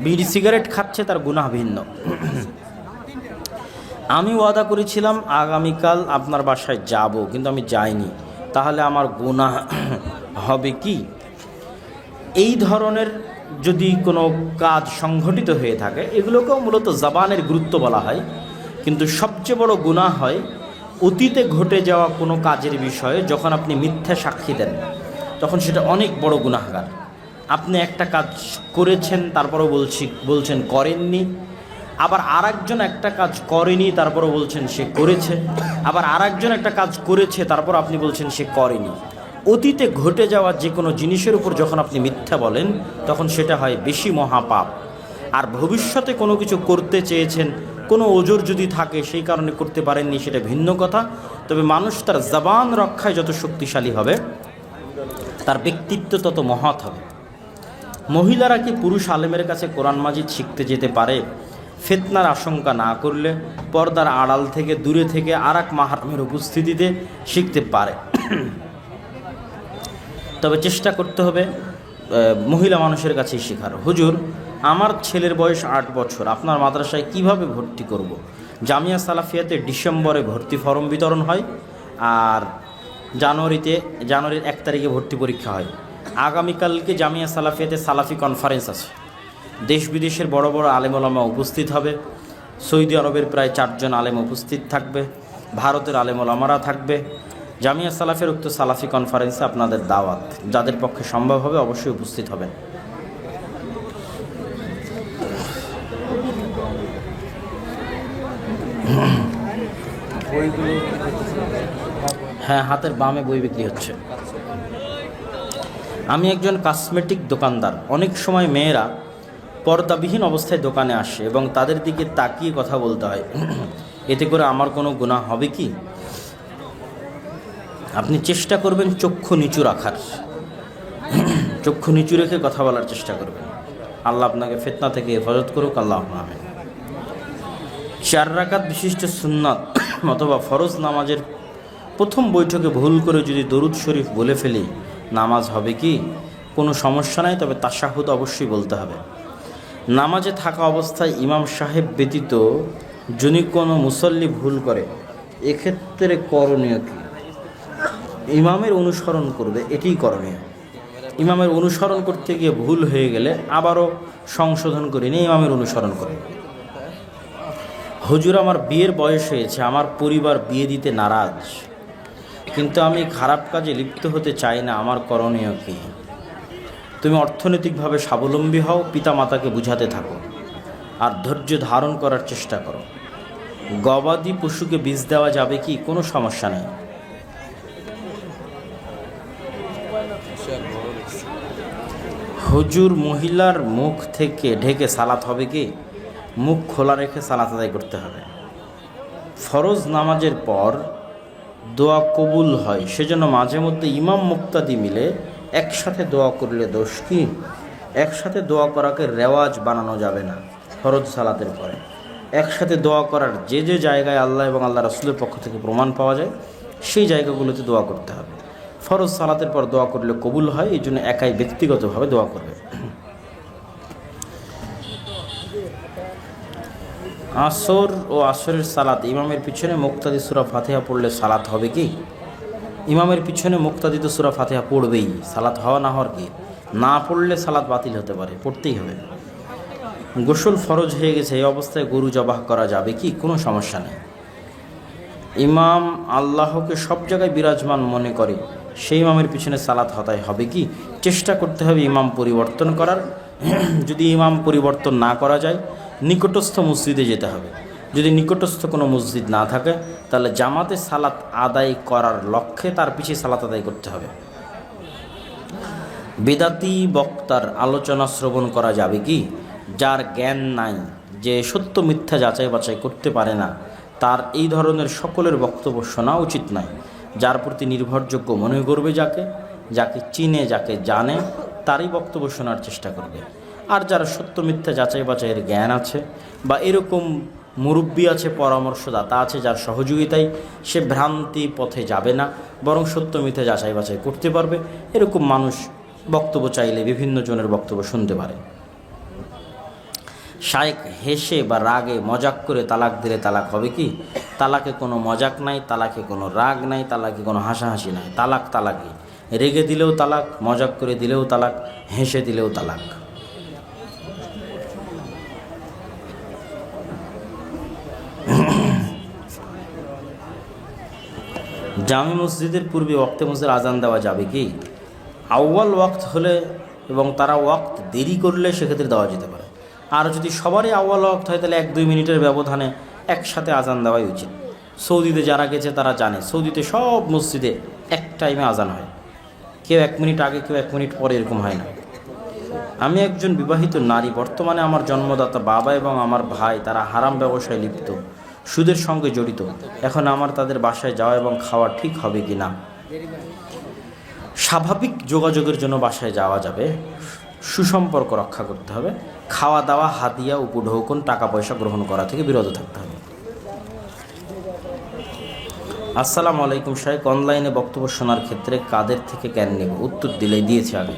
বিড়ি সিগারেট খাচ্ছে, তার গুনাহ ভিন্ন। আমি ওয়াদা করেছিলাম আগামীকাল আপনার বাসায় যাব, কিন্তু আমি যাইনি, তাহলে আমার গুনাহ হবে কি? এই ধরনের যদি কোনো কাজ সংঘটিত হয়ে থাকে, এগুলোকেও মূলত জবানের গুরুত্ব বলা হয়, কিন্তু সবচেয়ে বড় গুনাহ হয় অতীতে ঘটে যাওয়া কোনো কাজের বিষয়ে যখন আপনি মিথ্যা সাক্ষী দেন, তখন সেটা অনেক বড় গুনাহগার। আপনি একটা কাজ করেছেন, তারপরও বলছেন করেননি, আবার আরেকজন একটা কাজ করেনি, তারপরও বলছেন সে করেছে, আবার আরেকজন একটা কাজ করেছে, তারপর আপনি বলছেন সে করেনি। অতীতে ঘটে যাওয়া যে কোনো জিনিসের উপর যখন আপনি মিথ্যা বলেন, তখন সেটা হয় বেশি মহাপাপ। আর ভবিষ্যতে কোনো কিছু করতে চেয়েছেন, কোনো ওজর যদি থাকে, সেই কারণে করতে পারেননি, সেটা ভিন্ন কথা। তবে মানুষ তার জবান রক্ষায় যত শক্তিশালী হবে, তার ব্যক্তিত্ব তত মহৎ হবে। মহিলারা কি পুরুষ আলেমের কাছে কোরআন মাজিদ শিখতে যেতে পারে? ফিতনার আশঙ্কা না করলে পর্দার আড়াল থেকে, দূরে থেকে আরেক মাহরামের উপস্থিতিতে শিখতে পারে, তবে চেষ্টা করতে হবে মহিলা মানুষের কাছেই শেখার। হুজুর, আমার ছেলের বয়স 8 বছর, আপনার মাদ্রাসায় কিভাবে ভর্তি করব? জামিয়া সালাফিয়াতে ডিসেম্বরে ভর্তি ফরম বিতরণ হয়, আর জানুয়ারির 1 তারিখে ভর্তি পরীক্ষা হয়। আগামীকালকে জামিয়া সালাফিয়াতে সালাফি কনফারেন্স আছে, দেশ বিদেশের বড় বড় আলেম ওলামা উপস্থিত হবে। সৌদি আরবের প্রায় 4 জন আলেম উপস্থিত থাকবে, ভারতের আলেম ওলামারা থাকবে, জামিয়া সালাফের উক্ত সালাফি কনফারেন্সে আপনাদের দাওয়াত, যাদের পক্ষে সম্ভব হবে অবশ্যই উপস্থিত হবেন। হ্যাঁ, হাতের বামে বই বিক্রি হচ্ছে। আমি একজন কসমেটিক দোকানদার। অনেক সময় মেয়েরা পর্দাবিহীন অবস্থায় দোকানে আসে এবং তাদের দিকে তাকিয়ে কথা বলতে হয়। এতে করে আমার কোনো গুনাহ হবে কি? আপনি চেষ্টা করবেন চক্ষু নিচু রাখার, চক্ষু নিচু রেখে কথা বলার চেষ্টা করবেন। আল্লাহ আপনাকে ফিতনা থেকে হেফাজত করুক, আল্লাহ আমিন। 4 রাকাত বিশিষ্ট সুন্নাত অথবা ফরজ নামাজের প্রথম বৈঠকে ভুল করে যদি দরুদ শরীফ বলে ফেলি, নামাজ হবে কি? কোনো সমস্যা নাই, তবে তাশাহুদ অবশ্যই বলতে হবে। নামাজে থাকা অবস্থায় ইমাম সাহেব ব্যতীত যদি কোনো মুসল্লি ভুল করে, এক্ষেত্রে করণীয় কি? ইমামের অনুসরণ করবে, এটিই করণীয়। ইমামের অনুসরণ করতে গিয়ে ভুল হয়ে গেলে আবারও সংশোধন করে নিয়ে ইমামের অনুসরণ করে। হুজুর, আমার বিয়ের বয়স হয়েছে, আমার পরিবার বিয়ে দিতে নারাজ, কিন্তু আমি খারাপ কাজে লিপ্ত হতে চাই না, আমার করণীয় কি? তুমি অর্থনৈতিকভাবে স্বাবলম্বী হও, পিতামাতাকে বুঝাতে থাকো, আর ধৈর্য ধারণ করার চেষ্টা করো। গবাদি পশুকে বীজ দেওয়া যাবে কি? কোনো সমস্যা নেই। হুজুর, মহিলার মুখ থেকে ঢেকে সালাত হবে কি? মুখ খোলা রেখে সালাত আদায় করতে হবে। ফরজ নামাজের পর দোয়া কবুল হয়, সেজন্য মাঝে মধ্যে ইমাম মুক্তাদি মিলে একসাথে দোয়া করলে দোষ কি? একসাথে দোয়া করাকে রেওয়াজ বানানো যাবে না। ফরজ সালাতের পরে একসাথে দোয়া করার যে যে জায়গায় আল্লাহ এবং আল্লাহ রাসূলের পক্ষ থেকে প্রমাণ পাওয়া যায়, সেই জায়গাগুলোতে দোয়া করতে হবে। ফরজ সালাতের পর দোয়া করলে কবুল হয়, এই জন্য একাই ব্যক্তিগতভাবে দোয়া করবে। আসর ও আসরের সালাত ইমামের পিছনে মুক্তাদি সূরা ফাতিহা পড়লে সালাত হবে কি? ইমামের পিছনে মুক্তাদি তো সূরা ফাতিহা পড়বেই, সালাত হওয়া না হওয়ার কি? না পড়লে সালাত বাতিল হতে পারে, পড়তেই হবে। গোসল ফরজ হয়ে গেছে, এই অবস্থায় গরু জবাহ করা যাবে কি? কোনো সমস্যা নেই। ইমাম আল্লাহকে সব জায়গায় বিরাজমান মনে করে, সেই ইমামের পিছনে সালাত হতায় হবে কি? চেষ্টা করতে হবে ইমাম পরিবর্তন করার। যদি ইমাম পরিবর্তন না করা যায়, নিকটস্থ মসজিদে যেতে হবে। যদি নিকটস্থ কোনো মসজিদ না থাকে, তাহলে জামাতে সালাত আদায় করার লক্ষ্যে তার পিছিয়ে সালাত আদায় করতে হবে। বেদাতি বক্তার আলোচনা শ্রবণ করা যাবে কি? যার জ্ঞান নাই, যে সত্য মিথ্যা যাচাই বাছাই করতে পারে না, তার এই ধরনের সকলের বক্তব্য শোনা উচিত নয়। যার প্রতি নির্ভরযোগ্য মনে করবে, যাকে চিনে, যাকে জানে, তারই বক্তব্য শোনার চেষ্টা করবে। আর যারা সত্য মিথ্যা যাচাই বাছাইয়ের জ্ঞান আছে, বা এরকম মুরব্বী আছে, পরামর্শদাতা আছে, যার সহযোগিতায় সে ভ্রান্তি পথে যাবে না, বরং সত্য মিথ্যা যাচাই বাছাই করতে পারবে, এরকম মানুষ বক্তব্য চাইলে বিভিন্ন জনের বক্তব্য শুনতে পারে। শায়েখ হেসে বা রাগে মজাক করে তালাক দিলে তালাক হবে কি? তালাকে কোনো মজাক নাই, তালাকে কোনো রাগ নাই, তালাকে কোনো হাসাহাসি নাই। তালাক তালাকই। রেগে দিলেও তালাক, মজাক করে দিলেও তালাক, হেসে দিলেও তালাক। জামি মসজিদের পূর্বে ওয়াক্তে মসজিদের আজান দেওয়া যাবে কি? আউয়াল ওয়াক্ত হলে এবং তারা ওয়াক্ত দেরি করলে সেক্ষেত্রে দেওয়া যেতে পারে। আর যদি সবারই আউয়াল ওয়াক্ত হয়, তাহলে 1-2 মিনিটের ব্যবধানে একসাথে আজান দেওয়াই উচিত। সৌদিতে যারা গেছে তারা জানে, সৌদিতে সব মসজিদে এক টাইমে আজান হয়, কেউ 1 মিনিট আগে, কেউ 1 মিনিট পরে, এরকম হয় না। আমি একজন বিবাহিত নারী। বর্তমানে আমার জন্মদাতা বাবা এবং আমার ভাই তারা হারাম ব্যবসায় লিপ্ত, সুদের সঙ্গে জড়িত। এখন আমার তাদের বাসায় যাওয়া এবং খাওয়া ঠিক হবে কি না? স্বাভাবিক যোগাযোগের জন্য বাসায় যাওয়া যাবে, সুসম্পর্ক রক্ষা করতে হবে। খাওয়া দাওয়া, হাদিয়া, উপঢৌকন, টাকা পয়সা গ্রহণ করা থেকে বিরত থাকতে হবে। আসসালামু আলাইকুম শাইখ, অনলাইনে বক্তব্য শোনার ক্ষেত্রে কাদের থেকে জ্ঞান নেব? উত্তর দিয়েছে আগে।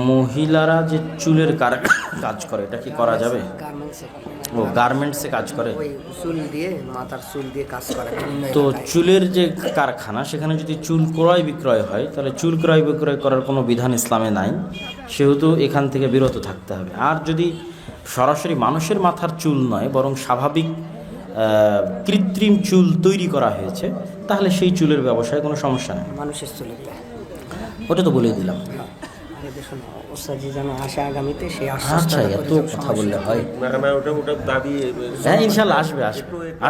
মহিলারা যে চুলের কাজ করে, এটা কি করা যাবে? ও গার্মেন্টসে কাজ করে, চুল দিয়ে, মাথার চুল দিয়ে কাজ করে। তো চুলের যে কারখানা, সেখানে যদি চুল ক্রয় বিক্রয় হয়, তাহলে চুল ক্রয় বিক্রয় করার কোনো বিধান ইসলামে নাই, সেহেতু এখান থেকে বিরত থাকতে হবে। আর যদি সরাসরি মানুষের মাথার চুল নয়, বরং স্বাভাবিক কৃত্রিম চুল তৈরি করা হয়েছে, তাহলে সেই চুলের ব্যবসায় কোনো সমস্যা নেই। মানুষের চলে গেলে ওটা তো বলেই দিলাম। দেখুন ওস্তাদি যেন আসে আগামীতে সেই আচ্ছা, এত কথা বললে হয়? না ওটা দাবি হ্যাঁ, ইনশাল্লাহ আসবে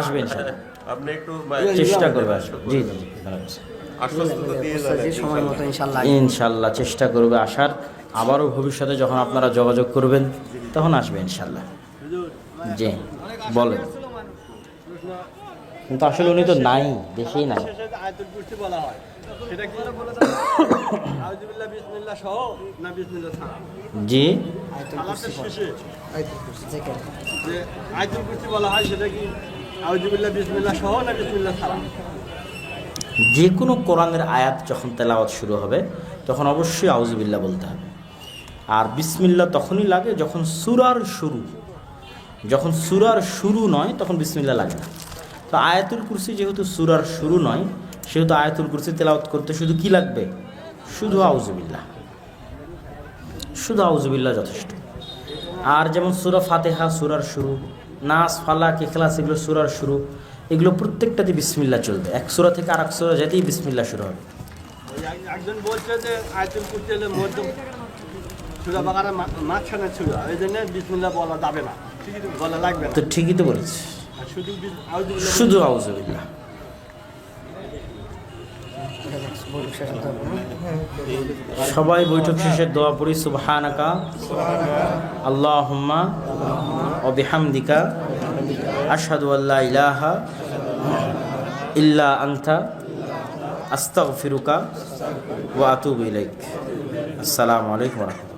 আসবে ইনশাল্লাহ, আপনি একটু চেষ্টা করবে আসবে। জি জি জি, ভালো আছে। আশ্বস্ততা দিয়ে ওস্তাদি সময় মতো ইনশাল্লাহ ইনশাল্লাহ চেষ্টা করবে আসার। আবারও ভবিষ্যতে যখন আপনারা যোগাযোগ করবেন তখন আসবে ইনশাল্লাহ। জি বলেন। কিন্তু আসলে উনি তো নাই, দেশেই নাই। আয়াতুল কুরসি বলা হয়, সেটা কি আউযুবিল্লাহ বিসমিল্লাহ সহ না বিসমিল্লাহ ছাড়া? জি, সালাতের শেষে জিকির। যে আয়াতুল কুরসি বলা হয়, সেটা কি আউযুবিল্লাহ বিসমিল্লাহ সহ না বিসমিল্লাহ ছাড়া? যে কোনো কোরআনের আয়াত যখন তেলাওয়াত শুরু হবে তখন অবশ্যই আউযুবিল্লাহ বলতে হবে। আর বিসমিল্লাহ তখনই লাগে যখন সূরার শুরু, যখন সূরার শুরু নয় তখন বিসমিল্লাহ লাগে না। তো আয়াতুল কুরসি যেহেতু সূরার শুরু নয়, সেহেতু আয়াতুল কুরসি তেলাওয়াত করতে শুধু কি লাগবে? শুধু আউযুবিল্লাহ, শুধু আউযুবিল্লাহ যথেষ্ট। আর যেমন সূরা ফাতিহা সূরার শুরু, নাস ফালাক ইখলাস এগুলো সূরার শুরু, এগুলো প্রত্যেকটাতে বিসমিল্লাহ চলবে। এক সূরা থেকে আরেক সূরা যেতেই বিসমিল্লাহ শুরু হবে। একজন বলছে যে আয়াতুল কুরসি হলে মধ্য সূরা বাকারার মাঝখানে সূরা, এই জন্য বিসমিল্লাহ বলা যাবে না, ঠিকই তো বলা লাগবে না, তো ঠিকই তো বলেছি, আর শুধু আউযুবিল্লাহ শুধু আউযুবিল্লাহ। সবাই বৈঠক শেষে দোয়া পড়ি, সুবহানাকা আল্লাহুম্মা ওয়া বিহামদিকা আশহাদু আল্লা ইলাহা ইল্লা আনতা আস্তাগফিরুকা ওয়া আতুবু ইলাইক। আসসালামু আলাইকুম ওয়া রাহমাতুল্লাহ।